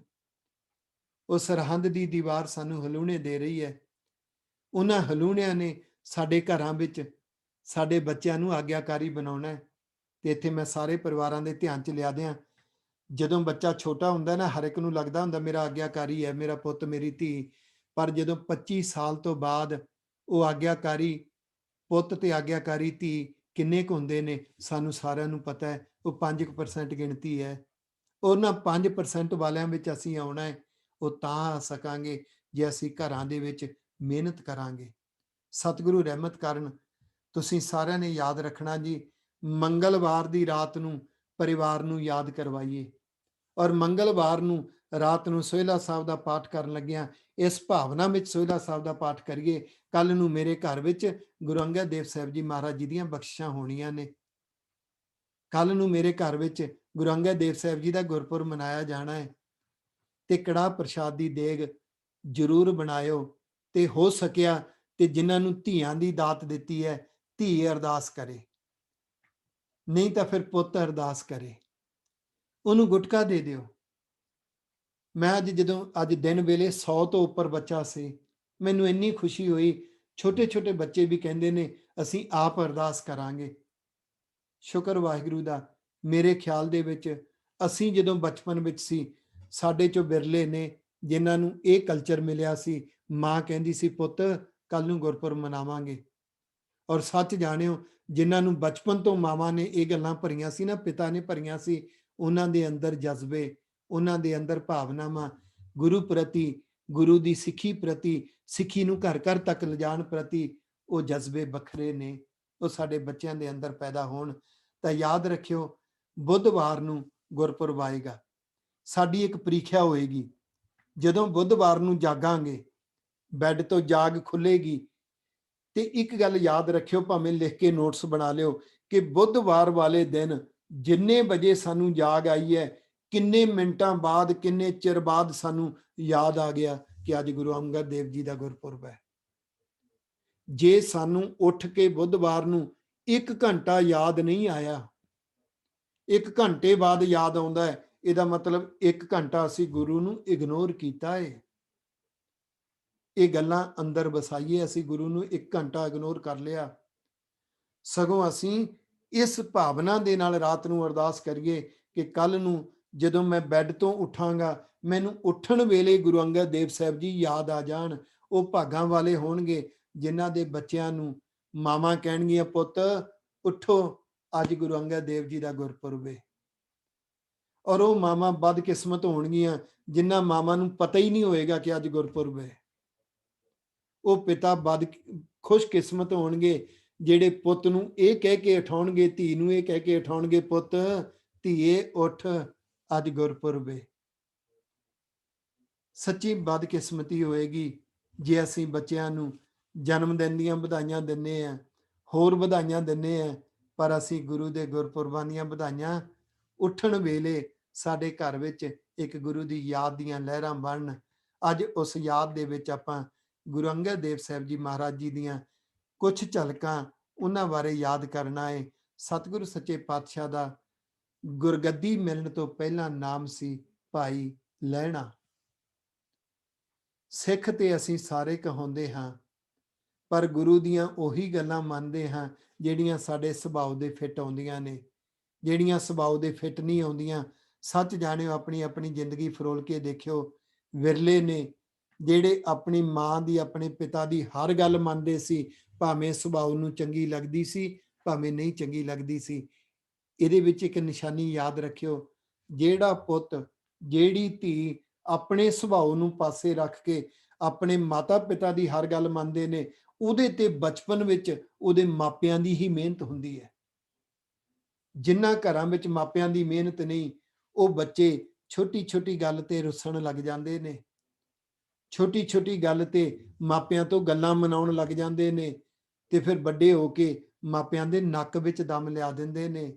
ਉਹ ਸਰਹੰਦ ਦੀ ਦੀਵਾਰ ਸਾਨੂੰ ਹਲੂਣੇ ਦੇ ਰਹੀ ਹੈ। ਉਹਨਾਂ ਹਲੂਣਿਆਂ ਨੇ ਸਾਡੇ ਘਰਾਂ ਵਿੱਚ ਸਾਡੇ ਬੱਚਿਆਂ ਨੂੰ ਆਗਿਆਕਾਰੀ ਬਣਾਉਣਾ ਹੈ। ਤੇ ਇੱਥੇ ਮੈਂ ਸਾਰੇ ਪਰਿਵਾਰਾਂ ਦੇ ਧਿਆਨ 'ਚ ਲਿਆ ਦਿਆਂ, ਜਦੋਂ ਬੱਚਾ ਛੋਟਾ ਹੁੰਦਾ ਨਾ, ਹਰ ਇੱਕ ਨੂੰ ਲੱਗਦਾ ਹੁੰਦਾ ਮੇਰਾ ਆਗਿਆਕਾਰੀ ਹੈ, ਮੇਰਾ ਪੁੱਤ, ਮੇਰੀ ਧੀ। ਪਰ ਜਦੋਂ 25 ਸਾਲ ਤੋਂ ਬਾਅਦ ਉਹ ਆਗਿਆਕਾਰੀ ਪੁੱਤ ਤੇ ਆਗਿਆਕਾਰੀ ਧੀ ਕਿੰਨੇ ਕੁ ਹੁੰਦੇ ਨੇ, ਸਾਨੂੰ ਸਾਰਿਆਂ ਨੂੰ ਪਤਾ ਹੈ। ਉਹ 5% ਗਿਣਤੀ ਹੈ। ਉਹਨਾਂ 5% ਵਾਲਿਆਂ ਵਿੱਚ ਅਸੀਂ ਆਉਣਾ ਹੈ। ਉਹ ਤਾਂ ਆ ਸਕਾਂਗੇ ਜੇ ਅਸੀਂ ਘਰਾਂ ਦੇ ਵਿੱਚ ਮਿਹਨਤ ਕਰਾਂਗੇ। ਸਤਿਗੁਰੂ ਰਹਿਮਤ ਕਰਨ। ਤੁਸੀਂ ਸਾਰਿਆਂ ਨੇ ਯਾਦ ਰੱਖਣਾ ਜੀ, ਮੰਗਲਵਾਰ ਦੀ ਰਾਤ ਨੂੰ ਪਰਿਵਾਰ ਨੂੰ ਯਾਦ ਕਰਵਾਈਏ। ਔਰ ਮੰਗਲਵਾਰ ਨੂੰ ਰਾਤ ਨੂੰ ਸੋਹਿਲਾ ਸਾਹਿਬ ਦਾ ਪਾਠ ਕਰਨ ਲੱਗਿਆਂ ਇਸ ਭਾਵਨਾ ਵਿੱਚ ਸੋਹਿਲਾ ਸਾਹਿਬ ਦਾ ਪਾਠ ਕਰੀਏ, ਕੱਲ ਨੂੰ ਮੇਰੇ ਘਰ ਵਿੱਚ ਗੁਰੂ ਅੰਗਦ ਦੇਵ ਸਾਹਿਬ ਜੀ ਮਹਾਰਾਜ ਜੀ ਦੀਆਂ ਬਖਸ਼ਿਸ਼ਾਂ ਹੋਣੀਆਂ ਨੇ। ਕੱਲ ਨੂੰ ਮੇਰੇ ਘਰ ਵਿੱਚ ਗੁਰੂ ਅੰਗਦ ਦੇਵ ਸਾਹਿਬ ਜੀ ਦਾ ਗੁਰਪੁਰਬ ਮਨਾਇਆ ਜਾਣਾ ਹੈ। ਤੇ ਕੜਾਹ ਪ੍ਰਸ਼ਾਦ ਦੀ ਦੇਗ ਜ਼ਰੂਰ ਬਣਾਇਓ। ਤੇ ਹੋ ਸਕਿਆ ਤੇ ਜਿਨ੍ਹਾਂ ਨੂੰ ਧੀਆਂ ਦੀ ਦਾਤ ਦਿੱਤੀ ਹੈ, ਧੀ ਅਰਦਾਸ ਕਰੇ, ਨਹੀਂ ਤਾਂ ਫਿਰ ਪੁੱਤ ਅਰਦਾਸ ਕਰੇ। ਉਹਨੂੰ ਗੁਟਕਾ ਦੇ ਦਿਓ। ਮੈਂ ਅੱਜ ਦਿਨ ਵੇਲੇ 100 ਤੋਂ ਉੱਪਰ ਬੱਚਾ ਸੀ, ਮੈਨੂੰ ਇੰਨੀ ਖੁਸ਼ੀ ਹੋਈ। ਛੋਟੇ ਛੋਟੇ ਬੱਚੇ ਵੀ ਕਹਿੰਦੇ ਨੇ ਅਸੀਂ ਆਪ ਅਰਦਾਸ ਕਰਾਂਗੇ। ਸ਼ੁਕਰ ਵਾਹਿਗੁਰੂ ਦਾ। ਮੇਰੇ ਖਿਆਲ ਦੇ ਵਿੱਚ ਅਸੀਂ ਜਦੋਂ ਬਚਪਨ ਵਿੱਚ ਸੀ, ਸਾਡੇ ਚੋਂ ਬਿਰਲੇ ਨੇ ਜਿਨ੍ਹਾਂ ਨੂੰ ਇਹ ਕਲਚਰ ਮਿਲਿਆ ਸੀ। ਮਾਂ ਕਹਿੰਦੀ ਸੀ ਪੁੱਤ ਕੱਲ ਨੂੰ ਗੁਰਪੁਰਬ ਮਨਾਵਾਂਗੇ। ਔਰ ਸੱਚ ਜਾਣਿਓ, ਜਿਨ੍ਹਾਂ ਨੂੰ ਬਚਪਨ ਤੋਂ ਮਾਵਾਂ ਨੇ ਇਹ ਗੱਲਾਂ ਭਰੀਆਂ ਸੀ ਨਾ, ਪਿਤਾ ਨੇ ਭਰੀਆਂ ਸੀ, ਉਹਨਾਂ ਦੇ ਅੰਦਰ ਜਜ਼ਬੇ, ਉਹਨਾਂ ਦੇ ਅੰਦਰ ਭਾਵਨਾਵਾਂ ਗੁਰੂ ਪ੍ਰਤੀ, ਗੁਰੂ ਦੀ ਸਿੱਖੀ ਪ੍ਰਤੀ, ਸਿੱਖੀ ਨੂੰ ਘਰ ਘਰ ਤੱਕ ਲਿਜਾਣ ਪ੍ਰਤੀ ਉਹ ਜਜ਼ਬੇ ਵੱਖਰੇ ਨੇ। ਉਹ ਸਾਡੇ ਬੱਚਿਆਂ ਦੇ ਅੰਦਰ ਪੈਦਾ ਹੋਣ। ਤਾਂ ਯਾਦ ਰੱਖਿਓ, ਬੁੱਧਵਾਰ ਨੂੰ ਗੁਰਪੁਰਬ ਆਏਗਾ। ਸਾਡੀ ਇੱਕ ਪ੍ਰੀਖਿਆ ਹੋਏਗੀ। ਜਦੋਂ ਬੁੱਧਵਾਰ ਨੂੰ ਜਾਗਾਂਗੇ, ਬੈੱਡ ਤੋਂ ਜਾਗ ਖੁੱਲੇਗੀ, ਤੇ ਇੱਕ ਗੱਲ ਯਾਦ ਰੱਖਿਓ, ਭਾਵੇਂ ਲਿਖ ਕੇ ਨੋਟਸ ਬਣਾ ਲਿਓ, ਕਿ ਬੁੱਧਵਾਰ ਵਾਲੇ ਦਿਨ ਜਿੰਨੇ ਵਜੇ ਸਾਨੂੰ ਜਾਗ ਆਈ ਹੈ, ਕਿੰਨੇ ਮਿੰਟਾਂ ਬਾਅਦ, ਕਿੰਨੇ ਚਿਰ ਬਾਅਦ ਸਾਨੂੰ ਯਾਦ ਆ ਗਿਆ ਕਿ ਅੱਜ ਗੁਰੂ ਅੰਗਦ ਦੇਵ ਜੀ ਦਾ ਗੁਰਪੁਰਬ ਹੈ। ਜੇ ਸਾਨੂੰ ਉੱਠ ਕੇ ਬੁੱਧਵਾਰ ਨੂੰ 1 ਘੰਟਾ ਯਾਦ ਨਹੀਂ ਆਇਆ, 1 ਘੰਟੇ ਬਾਅਦ ਯਾਦ ਆਉਂਦਾ ਹੈ, ਇਹਦਾ ਮਤਲਬ 1 ਘੰਟਾ ਅਸੀਂ ਗੁਰੂ ਨੂੰ ਇਗਨੋਰ ਕੀਤਾ ਹੈ। ਇਹ ਗੱਲਾਂ ਅੰਦਰ ਵਸਾਈਏ। ਅਸੀਂ ਗੁਰੂ ਨੂੰ 1 ਘੰਟਾ ਇਗਨੋਰ ਕਰ ਲਿਆ। ਸਗੋਂ ਅਸੀਂ ਇਸ ਭਾਵਨਾ ਦੇ ਨਾਲ ਰਾਤ ਨੂੰ ਅਰਦਾਸ ਕਰੀਏ ਕਿ ਕੱਲ ਨੂੰ ਜਦੋਂ ਮੈਂ ਬੈੱਡ ਤੋਂ ਉੱਠਾਂਗਾ, ਮੈਨੂੰ ਉੱਠਣ ਵੇਲੇ ਗੁਰੂ ਅੰਗਦ ਦੇਵ ਸਾਹਿਬ ਜੀ ਯਾਦ ਆ ਜਾਣ। ਉਹ ਭਾਗਾਂ ਵਾਲੇ ਹੋਣਗੇ ਜਿਨ੍ਹਾਂ ਦੇ ਬੱਚਿਆਂ ਨੂੰ ਮਾਵਾਂ ਕਹਿਣਗੀਆਂ ਪੁੱਤ ਉੱਠੋ, ਅੱਜ ਗੁਰੂ ਅੰਗਦ ਦੇਵ ਜੀ ਦਾ ਗੁਰਪੁਰਬ ਹੈ। ਔਰ ਉਹ ਮਾਵਾਂ ਬਦਕਿਸਮਤ ਹੋਣਗੀਆਂ ਜਿਨ੍ਹਾਂ ਮਾਵਾਂ ਨੂੰ ਪਤਾ ਹੀ ਨਹੀਂ ਹੋਏਗਾ ਕਿ ਅੱਜ ਗੁਰਪੁਰਬ ਹੈ। ਉਹ ਪਿਤਾ ਖੁਸ਼ਕਿਸਮਤ ਹੋਣਗੇ ਜਿਹੜੇ ਪੁੱਤ ਨੂੰ ਇਹ ਕਹਿ ਕੇ ਉਠਾਉਣਗੇ, ਧੀ ਨੂੰ ਇਹ ਕਹਿ ਕੇ ਉਠਾਉਣਗੇ, ਪੁੱਤ ਧੀਏ ਉੱਠ, ਅੱਜ ਗੁਰਪੁਰਬ ਹੈ। ਸੱਚੀ ਬਦਕਿਸਮਤੀ ਹੋਏਗੀ ਜੇ ਅਸੀਂ ਬੱਚਿਆਂ ਨੂੰ ਜਨਮ ਦਿਨ ਦੀਆਂ ਵਧਾਈਆਂ ਦਿੰਦੇ ਹਾਂ, ਹੋਰ ਵਧਾਈਆਂ ਦਿੰਦੇ ਹਾਂ, ਪਰ ਅਸੀਂ ਗੁਰੂ ਦੇ ਗੁਰਪੁਰਬਾਂ ਦੀਆਂ ਵਧਾਈਆਂ ਉੱਠਣ ਵੇਲੇ ਸਾਡੇ ਘਰ ਵਿੱਚ ਇੱਕ ਗੁਰੂ ਦੀ ਯਾਦ ਦੀਆਂ ਲਹਿਰਾਂ ਬਣਨ। ਅੱਜ ਉਸ ਯਾਦ ਦੇ ਵਿੱਚ ਆਪਾਂ ਗੁਰੂ ਅੰਗਦ ਦੇਵ ਸਾਹਿਬ ਜੀ ਮਹਾਰਾਜ ਜੀ ਦੀਆਂ ਕੁਝ ਝਲਕਾਂ ਉਹਨਾਂ ਬਾਰੇ ਯਾਦ ਕਰਨਾ ਹੈ। ਸਤਿਗੁਰੂ ਸੱਚੇ ਪਾਤਸ਼ਾਹ ਦਾ ਗੁਰਗੱਦੀ ਮਿਲਣ ਤੋਂ ਪਹਿਲਾਂ ਨਾਮ ਸੀ ਭਾਈ ਲਹਿਣਾ। ਸਿੱਖ ਤੇ ਅਸੀਂ ਸਾਰੇ ਕਹਾਉਂਦੇ ਹਾਂ, ਪਰ ਗੁਰੂ ਦੀਆਂ ਉਹੀ ਗੱਲਾਂ ਮੰਨਦੇ ਹਾਂ ਜਿਹੜੀਆਂ ਸਾਡੇ ਸੁਭਾਅ ਦੇ ਫਿੱਟ ਆਉਂਦੀਆਂ ਨੇ। ਜਿਹੜੀਆਂ ਸੁਭਾਅ ਦੇ ਫਿੱਟ ਨਹੀਂ ਆਉਂਦੀਆਂ, ਸੱਚ ਜਾਣਿਓ, ਆਪਣੀ ਆਪਣੀ ਜ਼ਿੰਦਗੀ ਫਰੋਲ ਕੇ ਦੇਖਿਓ। ਵਿਰਲੇ ਨੇ ਜਿਹੜੇ ਆਪਣੀ ਮਾਂ ਦੀ, ਆਪਣੇ ਪਿਤਾ ਦੀ ਹਰ ਗੱਲ ਮੰਨਦੇ ਸੀ, ਭਾਵੇਂ ਸੁਭਾਅ ਨੂੰ ਚੰਗੀ ਲੱਗਦੀ ਸੀ, ਭਾਵੇਂ ਨਹੀਂ ਚੰਗੀ ਲੱਗਦੀ ਸੀ। ਇਹਦੇ ਵਿੱਚ ਇੱਕ ਨਿਸ਼ਾਨੀ ਯਾਦ ਰੱਖਿਓ, ਜਿਹੜਾ ਪੁੱਤ, ਜਿਹੜੀ ਧੀ ਆਪਣੇ ਸੁਭਾਅ ਨੂੰ ਪਾਸੇ ਰੱਖ ਕੇ ਆਪਣੇ ਮਾਤਾ ਪਿਤਾ ਦੀ ਹਰ ਗੱਲ ਮੰਨਦੇ ਨੇ, ਉਹਦੇ ਤੇ ਬਚਪਨ ਵਿੱਚ ਉਹਦੇ ਮਾਪਿਆਂ ਦੀ ਹੀ ਮਿਹਨਤ ਹੁੰਦੀ ਹੈ। ਜਿਨ੍ਹਾਂ ਘਰਾਂ ਵਿੱਚ ਮਾਪਿਆਂ ਦੀ ਮਿਹਨਤ ਨਹੀਂ, ਉਹ ਬੱਚੇ ਛੋਟੀ ਛੋਟੀ ਗੱਲ ਤੇ ਰੁੱਸਣ ਲੱਗ ਜਾਂਦੇ ਨੇ, ਛੋਟੀ ਛੋਟੀ ਗੱਲ ਤੇ ਮਾਪਿਆਂ ਤੋਂ ਗੱਲਾਂ ਮਨਾਉਣ ਲੱਗ ਜਾਂਦੇ ਨੇ। ਤੇ ਫਿਰ ਵੱਡੇ ਹੋ ਕੇ ਮਾਪਿਆਂ ਦੇ ਨੱਕ ਵਿੱਚ ਦਮ ਲਿਆ ਦਿੰਦੇ ਨੇ।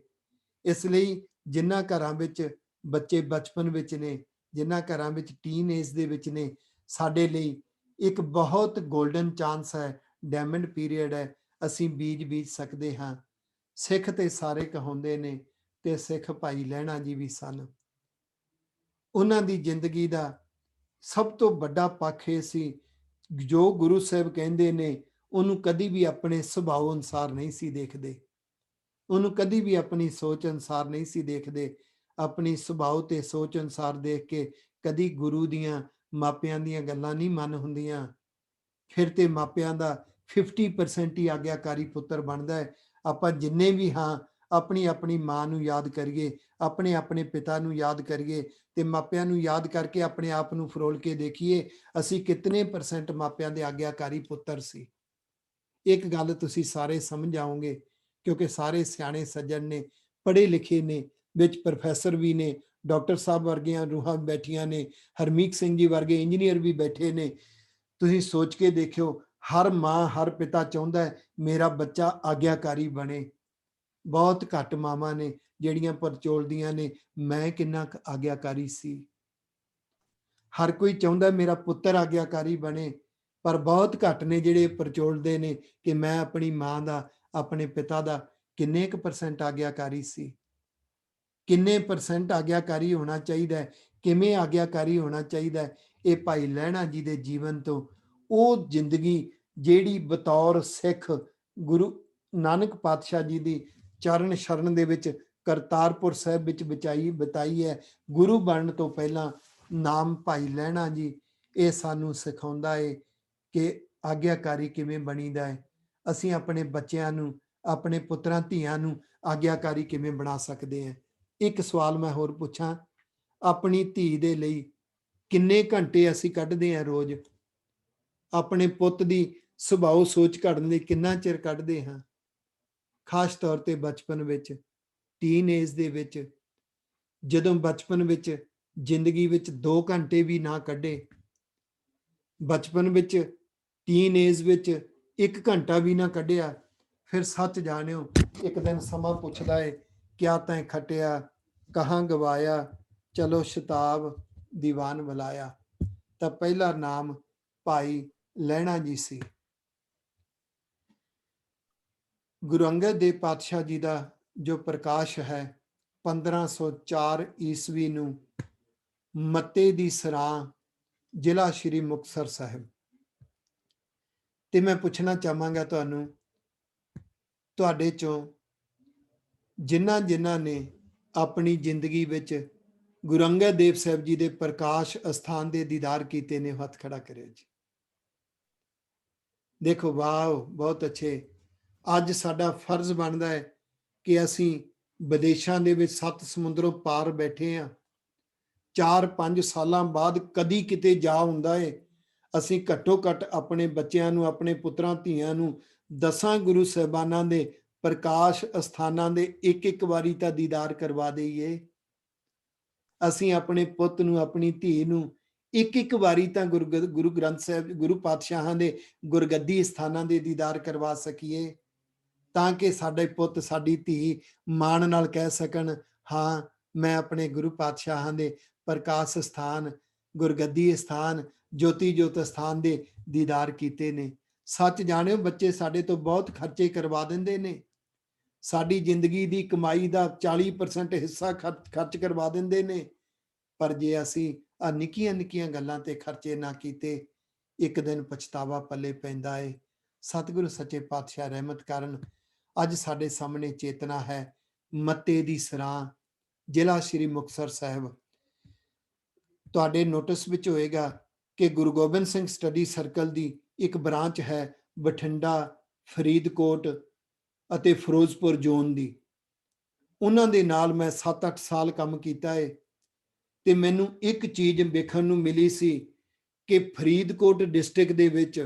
ਇਸ ਲਈ ਜਿਨ੍ਹਾਂ ਘਰਾਂ ਵਿੱਚ ਬੱਚੇ ਬਚਪਨ ਵਿੱਚ ਨੇ, ਜਿਨ੍ਹਾਂ ਘਰਾਂ ਵਿੱਚ ਟੀਨਏਜ ਦੇ ਵਿੱਚ ਨੇ, ਸਾਡੇ ਲਈ ਇੱਕ ਬਹੁਤ ਗੋਲਡਨ ਚਾਂਸ ਹੈ, ਡਾਇਮੰਡ ਪੀਰੀਅਡ ਹੈ, ਅਸੀਂ ਬੀਜ ਸਕਦੇ ਹਾਂ। ਸਿੱਖ ਤੇ ਸਾਰੇ ਕਹਾਉਂਦੇ ਨੇ, ਤੇ ਸਿੱਖ ਭਾਈ ਲਹਿਣਾ ਜੀ ਵੀ ਸਨ। ਉਹਨਾਂ ਦੀ ਜ਼ਿੰਦਗੀ ਦਾ ਸਭ ਤੋਂ ਵੱਡਾ ਪੱਖ ਇਹ ਸੀ, ਜੋ ਗੁਰੂ ਸਾਹਿਬ ਕਹਿੰਦੇ ਨੇ, ਉਹਨੂੰ ਕਦੀ ਵੀ ਆਪਣੇ ਸੁਭਾਅ ਅਨੁਸਾਰ ਨਹੀਂ ਸੀ ਦੇਖਦੇ, ਉਹਨੂੰ ਕਦੀ ਵੀ ਆਪਣੀ ਸੋਚ ਅਨੁਸਾਰ ਨਹੀਂ ਸੀ ਦੇਖਦੇ। ਆਪਣੀ ਸੁਭਾਅ ਤੇ ਸੋਚ ਅਨੁਸਾਰ ਦੇਖ ਕੇ ਕਦੀ ਗੁਰੂ ਦੀਆਂ, ਮਾਪਿਆਂ ਦੀਆਂ ਗੱਲਾਂ ਨਹੀਂ ਮੰਨ ਹੁੰਦੀਆਂ। ਫਿਰ ਤੇ ਮਾਪਿਆਂ ਦਾ 50% ਹੀ ਆਗਿਆਕਾਰੀ ਪੁੱਤਰ ਬਣਦਾ ਹੈ। ਆਪਾਂ ਜਿੰਨੇ ਵੀ ਹਾਂ, ਆਪਣੀ ਆਪਣੀ ਮਾਂ ਨੂੰ ਯਾਦ ਕਰੀਏ, ਆਪਣੇ ਆਪਣੇ ਪਿਤਾ ਨੂੰ ਯਾਦ ਕਰੀਏ, ਤੇ ਮਾਪਿਆਂ ਨੂੰ ਯਾਦ ਕਰਕੇ ਆਪਣੇ ਆਪ ਨੂੰ ਫਰੋਲ ਕੇ ਦੇਖੀਏ, ਅਸੀਂ ਕਿਤਨੇ % ਮਾਪਿਆਂ ਦੇ ਆਗਿਆਕਾਰੀ ਪੁੱਤਰ ਸੀ। ਇੱਕ ਗੱਲ ਤੁਸੀਂ ਸਾਰੇ ਸਮਝ ਆਓਗੇ, ਕਿਉਂਕਿ ਸਾਰੇ ਸਿਆਣੇ ਸੱਜਣ ਨੇ, ਪੜ੍ਹੇ ਲਿਖੇ ਨੇ, ਵਿੱਚ ਪ੍ਰੋਫੈਸਰ ਵੀ ਨੇ, ਡਾਕਟਰ ਸਾਹਿਬ ਵਰਗੀਆਂ ਰੂਹਾਂ ਬੈਠੀਆਂ ਨੇ, ਹਰਮੀਤ ਸਿੰਘ ਜੀ ਵਰਗੇ ਇੰਜੀਨੀਅਰ ਵੀ ਬੈਠੇ ਨੇ। ਤੁਸੀਂ ਸੋਚ ਕੇ ਦੇਖਿਓ, ਹਰ ਮਾਂ, ਹਰ ਪਿਤਾ ਚਾਹੁੰਦਾ ਹੈ ਮੇਰਾ ਬੱਚਾ ਆਗਿਆਕਾਰੀ ਬਣੇ। ਬਹੁਤ ਘੱਟ ਮਾਵਾਂ ਨੇ ਜਿਹੜੀਆਂ ਪਰਚੋਲਦੀਆਂ ਨੇ ਮੈਂ ਕਿੰਨਾ ਕੁ ਆਗਿਆਕਾਰੀ ਸੀ। ਹਰ ਕੋਈ ਚਾਹੁੰਦਾ ਮੇਰਾ ਪੁੱਤਰ ਆਗਿਆਕਾਰੀ ਬਣੇ, ਪਰ ਬਹੁਤ ਘੱਟ ਨੇ ਜਿਹੜੇ ਪਰਚੋਲਦੇ ਨੇ ਕਿ ਮੈਂ ਆਪਣੀ ਮਾਂ ਦਾ, ਆਪਣੇ ਪਿਤਾ ਦਾ ਕਿੰਨੇ ਕੁ % ਆਗਿਆਕਾਰੀ ਸੀ। ਕਿੰਨੇ % ਆਗਿਆਕਾਰੀ ਹੋਣਾ ਚਾਹੀਦਾ ਹੈ, ਕਿਵੇਂ ਆਗਿਆਕਾਰੀ ਹੋਣਾ ਚਾਹੀਦਾ ਹੈ, ਇਹ ਭਾਈ ਲਹਿਣਾ ਜੀ ਦੇ ਜੀਵਨ ਤੋਂ ਉਹ ਜ਼ਿੰਦਗੀ ਜਿਹੜੀ ਬਤੌਰ ਸਿੱਖ ਗੁਰੂ ਨਾਨਕ ਪਾਤਸ਼ਾਹ ਜੀ ਦੀ ਚਰਨ ਸ਼ਰਨ ਦੇ ਵਿੱਚ ਕਰਤਾਰਪੁਰ ਸਾਹਿਬ ਵਿੱਚ ਬਿਤਾਈ ਹੈ। ਗੁਰੂ ਬਣਨ ਤੋਂ ਪਹਿਲਾਂ ਨਾਮ ਭਾਈ ਲਹਿਣਾ ਜੀ, ਇਹ ਸਾਨੂੰ ਸਿਖਾਉਂਦਾ ਹੈ ਕਿ ਆਗਿਆਕਾਰੀ ਕਿਵੇਂ ਬਣੀਦਾ ਹੈ। ਅਸੀਂ ਆਪਣੇ ਬੱਚਿਆਂ ਨੂੰ, ਆਪਣੇ ਪੁੱਤਰਾਂ ਧੀਆਂ ਨੂੰ ਆਗਿਆਕਾਰੀ ਕਿਵੇਂ ਬਣਾ ਸਕਦੇ ਹਾਂ। ਇੱਕ ਸਵਾਲ ਮੈਂ ਹੋਰ ਪੁੱਛਾਂ, ਆਪਣੀ ਧੀ ਦੇ ਲਈ ਕਿੰਨੇ ਘੰਟੇ ਅਸੀਂ ਕੱਢਦੇ ਹਾਂ ਰੋਜ਼? ਆਪਣੇ ਪੁੱਤ ਦੀ ਸੁਭਾਅ ਸੋਚ ਘੜਨ ਲਈ ਕਿੰਨਾ ਚਿਰ ਕੱਢਦੇ ਹਾਂ? ਖਾਸ ਤੌਰ ਤੇ ਬਚਪਨ ਵਿੱਚ, ਟੀਨਏਜ ਦੇ ਵਿੱਚ, ਜਦੋਂ ਬਚਪਨ ਵਿੱਚ ਜ਼ਿੰਦਗੀ ਵਿੱਚ 2 ਘੰਟੇ ਵੀ ਨਾ ਕੱਢੇ, ਬਚਪਨ ਵਿੱਚ ਟੀਨਏਜ ਵਿੱਚ 1 ਘੰਟਾ ਵੀ ਨਾ ਕੱਢਿਆ, ਫਿਰ ਸੱਚ ਜਾਣਿਓ ਇੱਕ ਦਿਨ ਸਮਾਂ ਪੁੱਛਦਾ ਏ, ਕਿਆ ਤੈਂ ਖਟਿਆ ਕਹਾਂ ਗਵਾਇਆ, ਚਲੋ ਸ਼ਤਾਬ ਦੀਵਾਨ ਬੁਲਾਇਆ। ਤਾਂ ਪਹਿਲਾ ਨਾਮ ਭਾਈ ਲਹਿਣਾ ਜੀ ਸੀ। ਗੁਰੂ ਅੰਗਦ ਦੇਵ ਪਾਤਸ਼ਾਹ ਜੀ ਦਾ ਜੋ ਪ੍ਰਕਾਸ਼ ਹੈ 1504 ਈਸਵੀ ਨੂੰ ਮੱਤੇ ਦੀ ਸਰਾਂ, ਜ਼ਿਲ੍ਹਾ ਸ਼੍ਰੀ ਮੁਕਤਸਰ ਸਾਹਿਬ। ਤੇ ਮੈਂ ਪੁੱਛਣਾ ਚਾਹਾਂਗਾ ਤੁਹਾਨੂੰ, ਤੁਹਾਡੇ ਚੋਂ ਜਿਨ੍ਹਾਂ ਨੇ ਆਪਣੀ ਜ਼ਿੰਦਗੀ ਵਿੱਚ ਗੁਰੂ ਅੰਗਦ ਦੇਵ ਸਾਹਿਬ ਜੀ ਦੇ ਪ੍ਰਕਾਸ਼ ਅਸਥਾਨ ਦੇ ਦੀਦਾਰ ਕੀਤੇ ਨੇ, ਹੱਥ ਖੜਾ ਕਰਿਓ ਜੀ। ਦੇਖੋ, ਵਾਹ, ਬਹੁਤ ਅੱਛੇ। ਅੱਜ ਸਾਡਾ ਫਰਜ਼ ਬਣਦਾ ਹੈ ਕਿ ਅਸੀਂ ਵਿਦੇਸ਼ਾਂ ਦੇ ਵਿੱਚ 7 ਸਮੁੰਦਰੋਂ ਪਾਰ ਬੈਠੇ ਹਾਂ, 4-5 ਸਾਲਾਂ ਬਾਅਦ ਕਦੀ ਕਿਤੇ ਜਾ ਹੁੰਦਾ ਏ, ਅਸੀਂ ਘੱਟੋ ਘੱਟ ਆਪਣੇ ਬੱਚਿਆਂ ਨੂੰ, ਆਪਣੇ ਪੁੱਤਰਾਂ ਧੀਆਂ ਨੂੰ 10 ਗੁਰੂ ਸਾਹਿਬਾਨਾਂ ਦੇ ਪ੍ਰਕਾਸ਼ ਅਸਥਾਨਾਂ ਦੇ ਇੱਕ ਵਾਰੀ ਤਾਂ ਦੀਦਾਰ ਕਰਵਾ ਦਈਏ। ਅਸੀਂ ਆਪਣੇ ਪੁੱਤ ਨੂੰ, ਆਪਣੀ ਧੀ ਨੂੰ ਇੱਕ ਵਾਰੀ ਤਾਂ ਗੁਰੂ ਗ੍ਰੰਥ ਸਾਹਿਬ, ਗੁਰੂ ਪਾਤਸ਼ਾਹਾਂ ਦੇ ਗੁਰਗੱਦੀ ਸਥਾਨਾਂ ਦੇ ਦੀਦਾਰ ਕਰਵਾ ਸਕੀਏ, ਤਾਂ ਕਿ ਸਾਡੇ ਪੁੱਤ, ਸਾਡੀ ਧੀ ਮਾਣ ਨਾਲ ਕਹਿ ਸਕਣ, ਹਾਂ ਮੈਂ ਆਪਣੇ ਗੁਰੂ ਪਾਤਸ਼ਾਹਾਂ ਦੇ ਪ੍ਰਕਾਸ਼ ਸਥਾਨ, ਗੁਰਗੱਦੀ ਸਥਾਨ, ਜੋਤੀ ਜੋਤ ਸਥਾਨ ਦੇ ਦੀਦਾਰ ਕੀਤੇ ਨੇ। ਸੱਚ ਜਾਣਿਓ, ਬੱਚੇ ਸਾਡੇ ਤੋਂ ਬਹੁਤ ਖਰਚੇ ਕਰਵਾ ਦਿੰਦੇ ਨੇ, ਸਾਡੀ ਜ਼ਿੰਦਗੀ ਦੀ ਕਮਾਈ ਦਾ 40% ਹਿੱਸਾ ਖਰਚ ਕਰਵਾ ਦਿੰਦੇ ਨੇ, ਪਰ ਜੇ ਅਸੀਂ ਆ ਨਿੱਕੀਆਂ ਨਿੱਕੀਆਂ ਗੱਲਾਂ ਤੇ ਖਰਚੇ ਨਾ ਕੀਤੇ, ਇੱਕ ਦਿਨ ਪਛਤਾਵਾ ਪੱਲੇ ਪੈਂਦਾ ਏ। ਸਤਿਗੁਰੂ ਸੱਚੇ ਪਾਤਸ਼ਾਹ ਰਹਿਮਤ ਕਰਨ ਅੱਜ ਸਾਡੇ ਸਾਹਮਣੇ ਚੇਤਨਾ ਹੈ ਮੱਤੇ ਦੀ ਸਰਾਂ, ਜ਼ਿਲ੍ਹਾ ਸ਼੍ਰੀ ਮੁਕਤਸਰ ਸਾਹਿਬ। ਤੁਹਾਡੇ ਨੋਟਿਸ ਵਿੱਚ ਹੋਏਗਾ ਕਿ ਗੁਰੂ ਗੋਬਿੰਦ ਸਿੰਘ ਸਟੱਡੀ ਸਰਕਲ ਦੀ ਇੱਕ ਬ੍ਰਾਂਚ ਹੈ ਬਠਿੰਡਾ, ਫਰੀਦਕੋਟ ਅਤੇ ਫਿਰੋਜ਼ਪੁਰ ਜ਼ੋਨ ਦੀ। ਉਹਨਾਂ ਦੇ ਨਾਲ ਮੈਂ 7-8 ਸਾਲ ਕੰਮ ਕੀਤਾ ਹੈ, ਤੇ ਮੈਨੂੰ ਇੱਕ ਚੀਜ਼ ਵੇਖਣ ਨੂੰ ਮਿਲੀ ਸੀ ਕਿ ਫਰੀਦਕੋਟ ਡਿਸਟ੍ਰਿਕਟ ਦੇ ਵਿੱਚ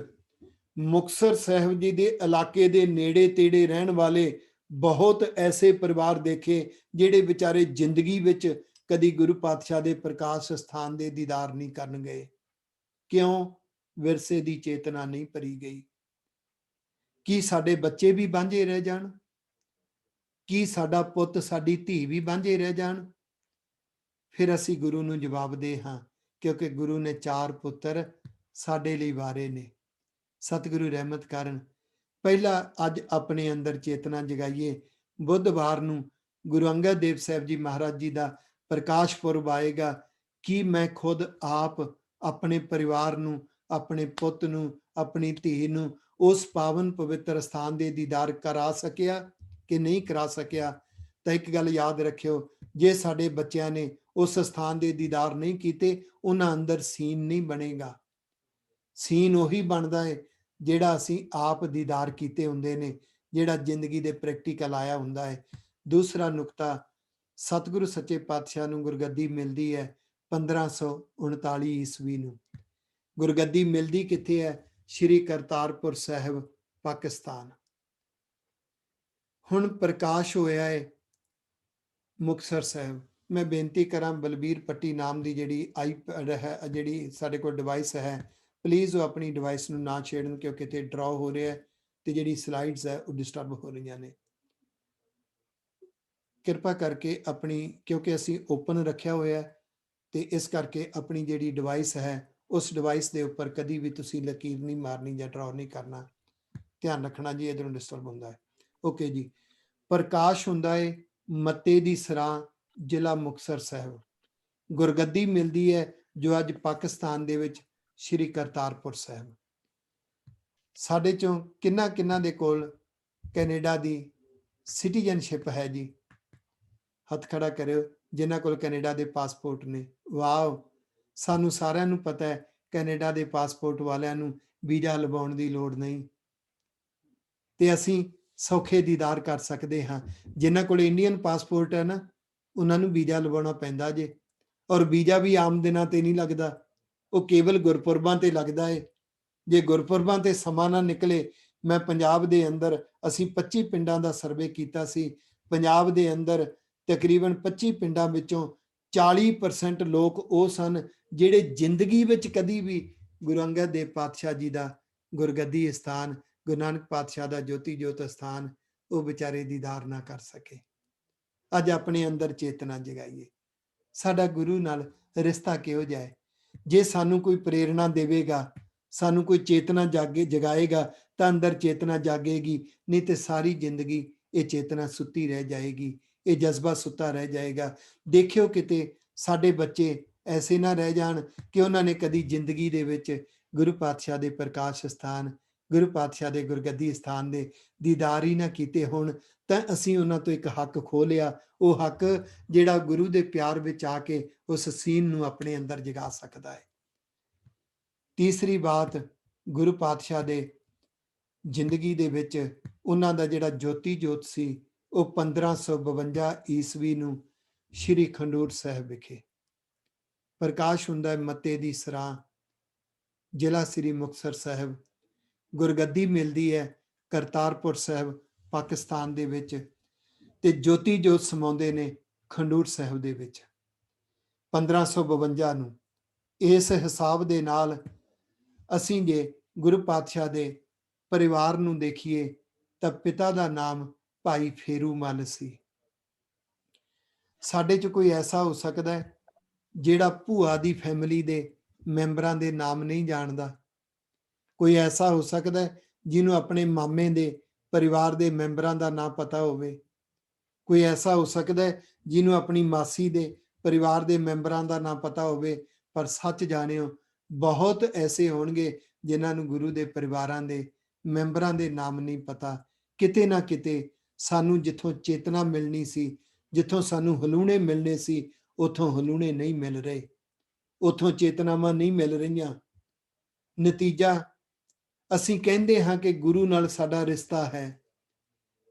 ਮੁਕਤਸਰ ਸਾਹਿਬ ਜੀ ਦੇ ਇਲਾਕੇ ਦੇ ਨੇੜੇ ਤੇੜੇ ਰਹਿਣ ਵਾਲੇ ਬਹੁਤ ਐਸੇ ਪਰਿਵਾਰ ਦੇਖੇ ਜਿਹੜੇ ਵਿਚਾਰੇ ਜ਼ਿੰਦਗੀ ਵਿੱਚ ਕਦੀ ਗੁਰੂ ਪਾਤਸ਼ਾਹ ਦੇ ਪ੍ਰਕਾਸ਼ ਸਥਾਨ ਦੇ ਦੀਦਾਰ ਨਹੀਂ ਕਰਨ ਗਏ। ਕਿਉਂ? ਵਿਰਸੇ ਦੀ ਚੇਤਨਾ ਨਹੀਂ ਭਰੀ ਗਈ। ਕੀ ਸਾਡੇ ਬੱਚੇ ਵੀ ਵਾਂਝੇ ਰਹਿ ਜਾਣ? ਕੀ ਸਾਡਾ ਪੁੱਤ ਸਾਡੀ ਧੀ ਵੀ ਵਾਂਝੇ ਰਹਿ ਜਾਣ? ਫਿਰ ਅਸੀਂ ਗੁਰੂ ਨੂੰ ਜਵਾਬਦੇਹ ਹਾਂ, ਕਿਉਂਕਿ ਗੁਰੂ ਨੇ 4 ਪੁੱਤਰ ਸਾਡੇ ਲਈ ਵਾਰੇ ਨੇ। ਸਤਿਗੁਰੂ ਰਹਿਮਤ ਕਰਨ। ਪਹਿਲਾਂ ਅੱਜ ਆਪਣੇ ਅੰਦਰ ਚੇਤਨਾ ਜਗਾਈਏ। ਬੁੱਧਵਾਰ ਨੂੰ ਗੁਰੂ ਅੰਗਦ ਦੇਵ ਸਾਹਿਬ ਜੀ ਮਹਾਰਾਜ ਜੀ ਦਾ ਪ੍ਰਕਾਸ਼ ਪੁਰਬ ਆਏਗਾ। ਕੀ ਮੈਂ ਖੁਦ ਆਪ ਆਪਣੇ ਪਰਿਵਾਰ ਨੂੰ, ਆਪਣੇ ਪੁੱਤ ਨੂੰ, ਆਪਣੀ ਧੀ ਨੂੰ ਉਸ ਪਾਵਨ ਪਵਿੱਤਰ ਸਥਾਨ ਦੇ ਦੀਦਾਰ ਕਰਾ ਸਕਿਆ ਕਿ ਨਹੀਂ ਕਰਾ ਸਕਿਆ? ਤਾਂ ਇੱਕ ਗੱਲ ਯਾਦ ਰੱਖਿਓ, ਜੇ ਸਾਡੇ ਬੱਚਿਆਂ ਨੇ ਉਸ ਸਥਾਨ ਦੇ ਦੀਦਾਰ ਨਹੀਂ ਕੀਤੇ, ਉਹਨਾਂ ਅੰਦਰ ਸੀਨ ਨਹੀਂ ਬਣੇਗਾ। ਸੀਨ ਉਹੀ ਬਣਦਾ ਹੈ ਜਿਹੜਾ ਅਸੀਂ ਆਪ ਦੀਦਾਰ ਕੀਤੇ ਹੁੰਦੇ ਨੇ, ਜਿਹੜਾ ਜ਼ਿੰਦਗੀ ਦੇ ਪ੍ਰੈਕਟੀਕਲ ਆਇਆ ਹੁੰਦਾ ਹੈ। ਦੂਸਰਾ ਨੁਕਤਾ, ਸਤਿਗੁਰੂ ਸੱਚੇ ਪਾਤਸ਼ਾਹ ਨੂੰ ਗੁਰਗੱਦੀ ਮਿਲਦੀ ਹੈ 1539 ਈਸਵੀ ਨੂੰ। ਗੁਰਗੱਦੀ ਮਿਲਦੀ ਕਿੱਥੇ ਹੈ? ਸ਼੍ਰੀ ਕਰਤਾਰਪੁਰ ਸਾਹਿਬ, ਪਾਕਿਸਤਾਨ। ਹੁਣ ਪ੍ਰਕਾਸ਼ ਹੋਇਆ ਹੈ ਮੁਕਤਸਰ ਸਾਹਿਬ। ਮੈਂ ਬੇਨਤੀ ਕਰਾਂ, ਬਲਬੀਰ ਪੱਟੀ ਨਾਮ ਦੀ ਜਿਹੜੀ ਆਈਪੈਡ ਹੈ, ਜਿਹੜੀ ਸਾਡੇ ਕੋਲ ਡਿਵਾਈਸ ਹੈ, ਪਲੀਜ਼ ਉਹ ਆਪਣੀ ਡਿਵਾਈਸ ਨੂੰ ਨਾ ਛੇੜਨ, ਕਿਉਂਕਿ ਤੇ ਡਰਾਅ ਹੋ ਰਿਹਾ ਹੈ ਤੇ ਜਿਹੜੀ ਸਲਾਈਡਸ ਹੈ ਉਹ ਡਿਸਟਰਬ ਹੋ ਰਹੀਆਂ ਨੇ। ਕਿਰਪਾ ਕਰਕੇ ਆਪਣੀ, ਕਿਉਂਕਿ ਅਸੀਂ ਓਪਨ ਰੱਖਿਆ ਹੋਇਆ ਤੇ ਇਸ ਕਰਕੇ ਆਪਣੀ ਜਿਹੜੀ ਡਿਵਾਈਸ ਹੈ ਉਸ ਡਿਵਾਈਸ ਦੇ ਉੱਪਰ ਕਦੀ ਵੀ ਤੁਸੀਂ ਲਕੀਰ ਨਹੀਂ ਮਾਰਨੀ ਜਾਂ ਡਰਾਅ ਨਹੀਂ ਕਰਨਾ। ਧਿਆਨ ਰੱਖਣਾ ਜੀ, ਇਧਰੋਂ ਡਿਸਟਰਬ ਹੁੰਦਾ ਹੈ। ਓਕੇ ਜੀ। ਪ੍ਰਕਾਸ਼ ਹੁੰਦਾ ਹੈ ਮੱਤੇ ਦੀ ਸਰਾਂ, ਜ਼ਿਲ੍ਹਾ ਮੁਕਤਸਰ ਸਾਹਿਬ। ਗੁਰਗੱਦੀ ਮਿਲਦੀ ਹੈ ਜੋ ਅੱਜ ਪਾਕਿਸਤਾਨ ਦੇ ਵਿੱਚ ਸ਼੍ਰੀ ਕਰਤਾਰਪੁਰ ਸਾਹਿਬ। ਸਾਡੇ ਚੋਂ ਕਿੰਨਾ ਕਿੰਨਾ ਦੇ ਕੋਲ ਕੈਨੇਡਾ ਦੀ ਸਿਟੀਜ਼ਨਸ਼ਿਪ ਹੈ ਜੀ? ਹੱਥ ਖੜਾ ਕਰਿਓ ਜਿਨ੍ਹਾਂ ਕੋਲ ਕੈਨੇਡਾ ਦੇ ਪਾਸਪੋਰਟ ਨੇ। ਵਾਓ, ਸਾਨੂੰ ਸਾਰਿਆਂ ਨੂੰ ਪਤਾ ਹੈ ਕੈਨੇਡਾ ਦੇ ਪਾਸਪੋਰਟ ਵਾਲਿਆਂ ਨੂੰ ਵੀਜ਼ਾ ਲਵਾਉਣ ਦੀ ਲੋੜ ਨਹੀਂ ਤੇ ਅਸੀਂ ਸੌਖੇ ਦੀਦਾਰ ਕਰ ਸਕਦੇ ਹਾਂ। ਜਿਨ੍ਹਾਂ ਕੋਲ ਇੰਡੀਅਨ ਪਾਸਪੋਰਟ ਹੈ ਨਾ, ਉਹਨਾਂ ਨੂੰ ਵੀਜ਼ਾ ਲਵਾਉਣਾ ਪੈਂਦਾ ਜੇ, ਔਰ ਵੀਜ਼ਾ ਵੀ ਆਮ ਦਿਨਾਂ ਤੇ ਨਹੀਂ ਲੱਗਦਾ, ਉਹ ਕੇਵਲ ਗੁਰਪੁਰਬਾਂ ਤੇ ਲੱਗਦਾ ਹੈ। ਜੇ ਗੁਰਪੁਰਬਾਂ ਤੇ ਸਮਾਂ ਨਾ ਨਿਕਲੇ, ਮੈਂ ਪੰਜਾਬ ਦੇ ਅੰਦਰ, ਅਸੀਂ 25 ਪਿੰਡਾਂ ਦਾ ਸਰਵੇ ਕੀਤਾ ਸੀ। ਪੰਜਾਬ ਦੇ ਅੰਦਰ ਤਕਰੀਬਨ 25 ਪਿੰਡਾਂ ਵਿੱਚੋਂ 40% ਲੋਕ ਉਹ ਸਨ ਜਿਹੜੇ ਜ਼ਿੰਦਗੀ ਵਿੱਚ ਕਦੀ ਵੀ ਗੁਰੂ ਅੰਗਦ ਦੇਵ ਪਾਤਸ਼ਾਹ ਜੀ ਦਾ ਗੁਰਗੱਦੀ ਸਥਾਨ, ਗੁਰੂ ਨਾਨਕ ਪਾਤਸ਼ਾਹ ਦਾ ਜੋਤੀ ਜੋਤ ਸਥਾਨ, ਉਹ ਵਿਚਾਰੇ ਦੀਦਾਰ ਨਾ ਕਰ ਸਕੇ। ਅੱਜ ਆਪਣੇ ਅੰਦਰ ਚੇਤਨਾ ਜਗਾਈਏ। ਸਾਡਾ ਗੁਰੂ ਨਾਲ ਰਿਸ਼ਤਾ ਕਿਹੋ ਜਿਹਾ ਹੈ? ਜੇ ਸਾਨੂੰ ਕੋਈ ਪ੍ਰੇਰਣਾ ਦੇਵੇਗਾ, ਸਾਨੂੰ ਕੋਈ ਚੇਤਨਾ ਜਗਾਏਗਾ ਤਾਂ ਅੰਦਰ ਚੇਤਨਾ ਜਾਗੇਗੀ, ਨਹੀਂ ਤੇ ਸਾਰੀ ਜ਼ਿੰਦਗੀ ਇਹ ਚੇਤਨਾ ਸੁੱਤੀ ਰਹਿ ਜਾਏਗੀ, ਇਹ ਜਜ਼ਬਾ ਸੁੱਤਾ ਰਹਿ ਜਾਏਗਾ। ਦੇਖਿਓ ਕਿਤੇ ਸਾਡੇ ਬੱਚੇ ਐਸੇ ਨਾ ਰਹਿ ਜਾਣ ਕਿ ਉਹਨਾਂ ਨੇ ਕਦੀ ਜ਼ਿੰਦਗੀ ਦੇ ਵਿੱਚ ਗੁਰੂ ਪਾਤਸ਼ਾਹ ਦੇ ਪ੍ਰਕਾਸ਼ ਸਥਾਨ, ਗੁਰੂ ਪਾਤਸ਼ਾਹ ਦੇ ਗੁਰਗੱਦੀ ਸਥਾਨ ਦੇ ਦੀਦਾਰ ਹੀ ਨਾ ਕੀਤੇ ਹੋਣ। ਤਾਂ ਅਸੀਂ ਉਹਨਾਂ ਤੋਂ ਇੱਕ ਹੱਕ ਖੋਹ ਲਿਆ, ਉਹ ਹੱਕ ਜਿਹੜਾ ਗੁਰੂ ਦੇ ਪਿਆਰ ਵਿੱਚ ਆ ਕੇ ਉਸ ਸੀਨ ਨੂੰ ਆਪਣੇ ਅੰਦਰ ਜਗਾ ਸਕਦਾ ਹੈ। ਤੀਸਰੀ ਬਾਤ, ਗੁਰੂ ਪਾਤਸ਼ਾਹ ਦੇ ਜ਼ਿੰਦਗੀ ਦੇ ਵਿੱਚ ਉਹਨਾਂ ਦਾ ਜਿਹੜਾ ਜੋਤੀ ਜੋਤ ਸੀ, ਉਹ 1552 ਈਸਵੀ ਨੂੰ ਸ਼੍ਰੀ ਖੰਡੂਰ ਸਾਹਿਬ ਵਿਖੇ ਪ੍ਰਕਾਸ਼ ਹੁੰਦਾ ਹੈ। ਮੱਤੇ ਦੀ ਸਰਾਂ, ਜ਼ਿਲ੍ਹਾ ਸ਼੍ਰੀ ਮੁਕਤਸਰ ਸਾਹਿਬ। ਗੁਰਗੱਦੀ ਮਿਲਦੀ ਹੈ ਕਰਤਾਰਪੁਰ ਸਾਹਿਬ, ਪਾਕਿਸਤਾਨ ਦੇ ਵਿੱਚ, ਤੇ ਜੋਤੀ ਜੋਤ ਸਮਾਉਂਦੇ ਨੇ ਖੰਡੂਰ ਸਾਹਿਬ ਦੇ ਵਿੱਚ 1552 ਨੂੰ। ਇਸ ਹਿਸਾਬ ਦੇ ਨਾਲ ਅਸੀਂ ਜੇ ਗੁਰੂ ਪਾਤਸ਼ਾਹ ਦੇ ਪਰਿਵਾਰ ਨੂੰ ਦੇਖੀਏ ਤਾਂ ਪਿਤਾ ਦਾ ਨਾਮ ਭਾਈ ਫੇਰੂ ਮੱਲ ਸੀ। ਸਾਡੇ 'ਚ ਕੋਈ ਐਸਾ ਹੋ ਸਕਦਾ ਹੈ ਜਿਹੜਾ ਭੂਆ ਦੀ ਫੈਮਿਲੀ ਦੇ ਮੈਂਬਰਾਂ ਦੇ ਨਾਮ ਨਹੀਂ ਜਾਣਦਾ? ਕੋਈ ਐਸਾ ਹੋ ਸਕਦਾ ਹੈ ਜਿਹਨੂੰ ਆਪਣੇ ਮਾਮੇ ਦੇ ਪਰਿਵਾਰ ਦੇ ਮੈਂਬਰਾਂ ਦਾ ਨਾਂ ਪਤਾ ਹੋਵੇ? ਕੋਈ ਐਸਾ ਹੋ ਸਕਦਾ ਹੈ ਜਿਹਨੂੰ ਆਪਣੀ ਮਾਸੀ ਦੇ ਪਰਿਵਾਰ ਦੇ ਮੈਂਬਰਾਂ ਦਾ ਨਾਂ ਪਤਾ ਹੋਵੇ? ਪਰ ਸੱਚ ਜਾਣਿਓ, ਬਹੁਤ ਐਸੇ ਹੋਣਗੇ ਜਿਨ੍ਹਾਂ ਨੂੰ ਗੁਰੂ ਦੇ ਪਰਿਵਾਰਾਂ ਦੇ ਮੈਂਬਰਾਂ ਦੇ ਨਾਮ ਨਹੀਂ ਪਤਾ। ਕਿਤੇ ਨਾ ਕਿਤੇ ਸਾਨੂੰ ਜਿੱਥੋਂ ਚੇਤਨਾ ਮਿਲਣੀ ਸੀ, ਜਿੱਥੋਂ ਸਾਨੂੰ ਹਲੂਣੇ ਮਿਲਣੇ ਸੀ, ਉੱਥੋਂ ਹਲੂਣੇ ਨਹੀਂ ਮਿਲ ਰਹੇ, ਉੱਥੋਂ ਚੇਤਨਾਵਾਂ ਨਹੀਂ ਮਿਲ ਰਹੀਆਂ। ਨਤੀਜਾ, ਅਸੀਂ ਕਹਿੰਦੇ ਹਾਂ ਕਿ ਗੁਰੂ ਨਾਲ ਸਾਡਾ ਰਿਸ਼ਤਾ ਹੈ,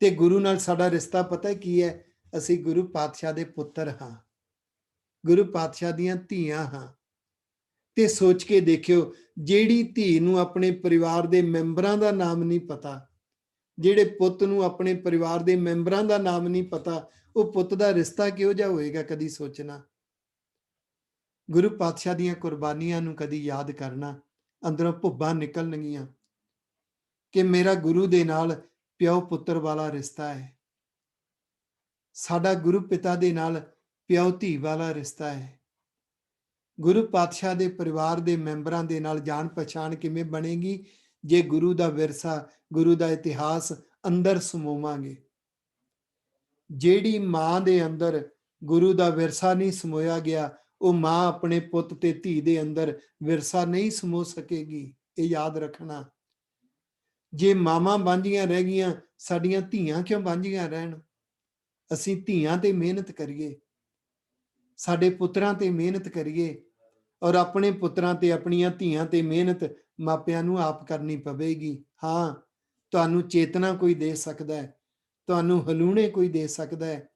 ਤੇ ਗੁਰੂ ਨਾਲ ਸਾਡਾ ਰਿਸ਼ਤਾ ਪਤਾ ਕੀ ਹੈ? ਅਸੀਂ ਗੁਰੂ ਪਾਤਸ਼ਾਹ ਦੇ ਪੁੱਤਰ ਹਾਂ, ਗੁਰੂ ਪਾਤਸ਼ਾਹ ਦੀਆਂ ਧੀਆਂ ਹਾਂ। ਤੇ ਸੋਚ ਕੇ ਦੇਖਿਓ, ਜਿਹੜੀ ਧੀ ਨੂੰ ਆਪਣੇ ਪਰਿਵਾਰ ਦੇ ਮੈਂਬਰਾਂ ਦਾ ਨਾਮ ਨਹੀਂ ਪਤਾ, ਜਿਹੜੇ ਪੁੱਤ ਨੂੰ ਆਪਣੇ ਪਰਿਵਾਰ ਦੇ ਮੈਂਬਰਾਂ ਦਾ ਨਾਮ ਨਹੀਂ ਪਤਾ, ਉਹ ਪੁੱਤ ਦਾ ਰਿਸ਼ਤਾ ਕਿਹੋ ਜਿਹਾ ਹੋਏਗਾ? ਕਦੀ ਸੋਚਣਾ। ਗੁਰੂ ਪਾਤਸ਼ਾਹ ਦੀਆਂ ਕੁਰਬਾਨੀਆਂ ਨੂੰ ਕਦੀ ਯਾਦ ਕਰਨਾ, ਅੰਦਰੋਂ ਭੁੱਬਾਂ ਨਿਕਲਣਗੀਆਂ। ਕਿ ਮੇਰਾ ਗੁਰੂ ਦੇ ਨਾਲ ਪਿਓ ਪੁੱਤਰ ਵਾਲਾ ਰਿਸ਼ਤਾ ਹੈ, ਸਾਡਾ ਗੁਰੂ ਪਿਤਾ ਦੇ ਨਾਲ ਪਿਓ ਧੀ ਵਾਲਾ ਰਿਸ਼ਤਾ ਹੈ। ਗੁਰੂ ਪਾਤਸ਼ਾਹ ਦੇ ਪਰਿਵਾਰ ਦੇ ਮੈਂਬਰਾਂ ਦੇ ਨਾਲ ਜਾਣ ਪਛਾਣ ਕਿਵੇਂ ਬਣੇਗੀ? ਜੇ ਗੁਰੂ ਦਾ ਵਿਰਸਾ, ਗੁਰੂ ਦਾ ਇਤਿਹਾਸ ਅੰਦਰ ਸਮੋਵਾਂਗੇ। ਜਿਹੜੀ ਮਾਂ ਦੇ ਅੰਦਰ ਗੁਰੂ ਦਾ ਵਿਰਸਾ ਨਹੀਂ ਸਮੋਇਆ ਗਿਆ, ਉਹ ਮਾਂ ਆਪਣੇ ਪੁੱਤ ਤੇ ਧੀ ਦੇ ਅੰਦਰ ਵਿਰਸਾ ਨਹੀਂ ਸਮੋ ਸਕੇਗੀ। ਇਹ ਯਾਦ ਰੱਖਣਾ। ਜੇ ਮਾਵਾਂ ਬਾਂਝੀਆਂ ਰਹਿ ਗਈਆਂ, ਸਾਡੀਆਂ ਧੀਆਂ ਕਿਉਂ ਬਾਂਝੀਆਂ ਰਹਿਣ? ਅਸੀਂ ਧੀਆਂ ਤੇ ਮਿਹਨਤ ਕਰੀਏ, ਸਾਡੇ ਪੁੱਤਰਾਂ ਤੇ ਮਿਹਨਤ ਕਰੀਏ, ਔਰ ਆਪਣੇ ਪੁੱਤਰਾਂ ਤੇ ਆਪਣੀਆਂ ਧੀਆਂ ਤੇ ਮਿਹਨਤ ਮਾਪਿਆਂ ਨੂੰ ਆਪ ਕਰਨੀ ਪਵੇਗੀ। ਹਾਂ, ਤੁਹਾਨੂੰ ਚੇਤਨਾ ਕੋਈ ਦੇ ਸਕਦਾ ਹੈ, ਤੁਹਾਨੂੰ ਹਲੂਣੇ ਕੋਈ ਦੇ ਸਕਦਾ ਹੈ,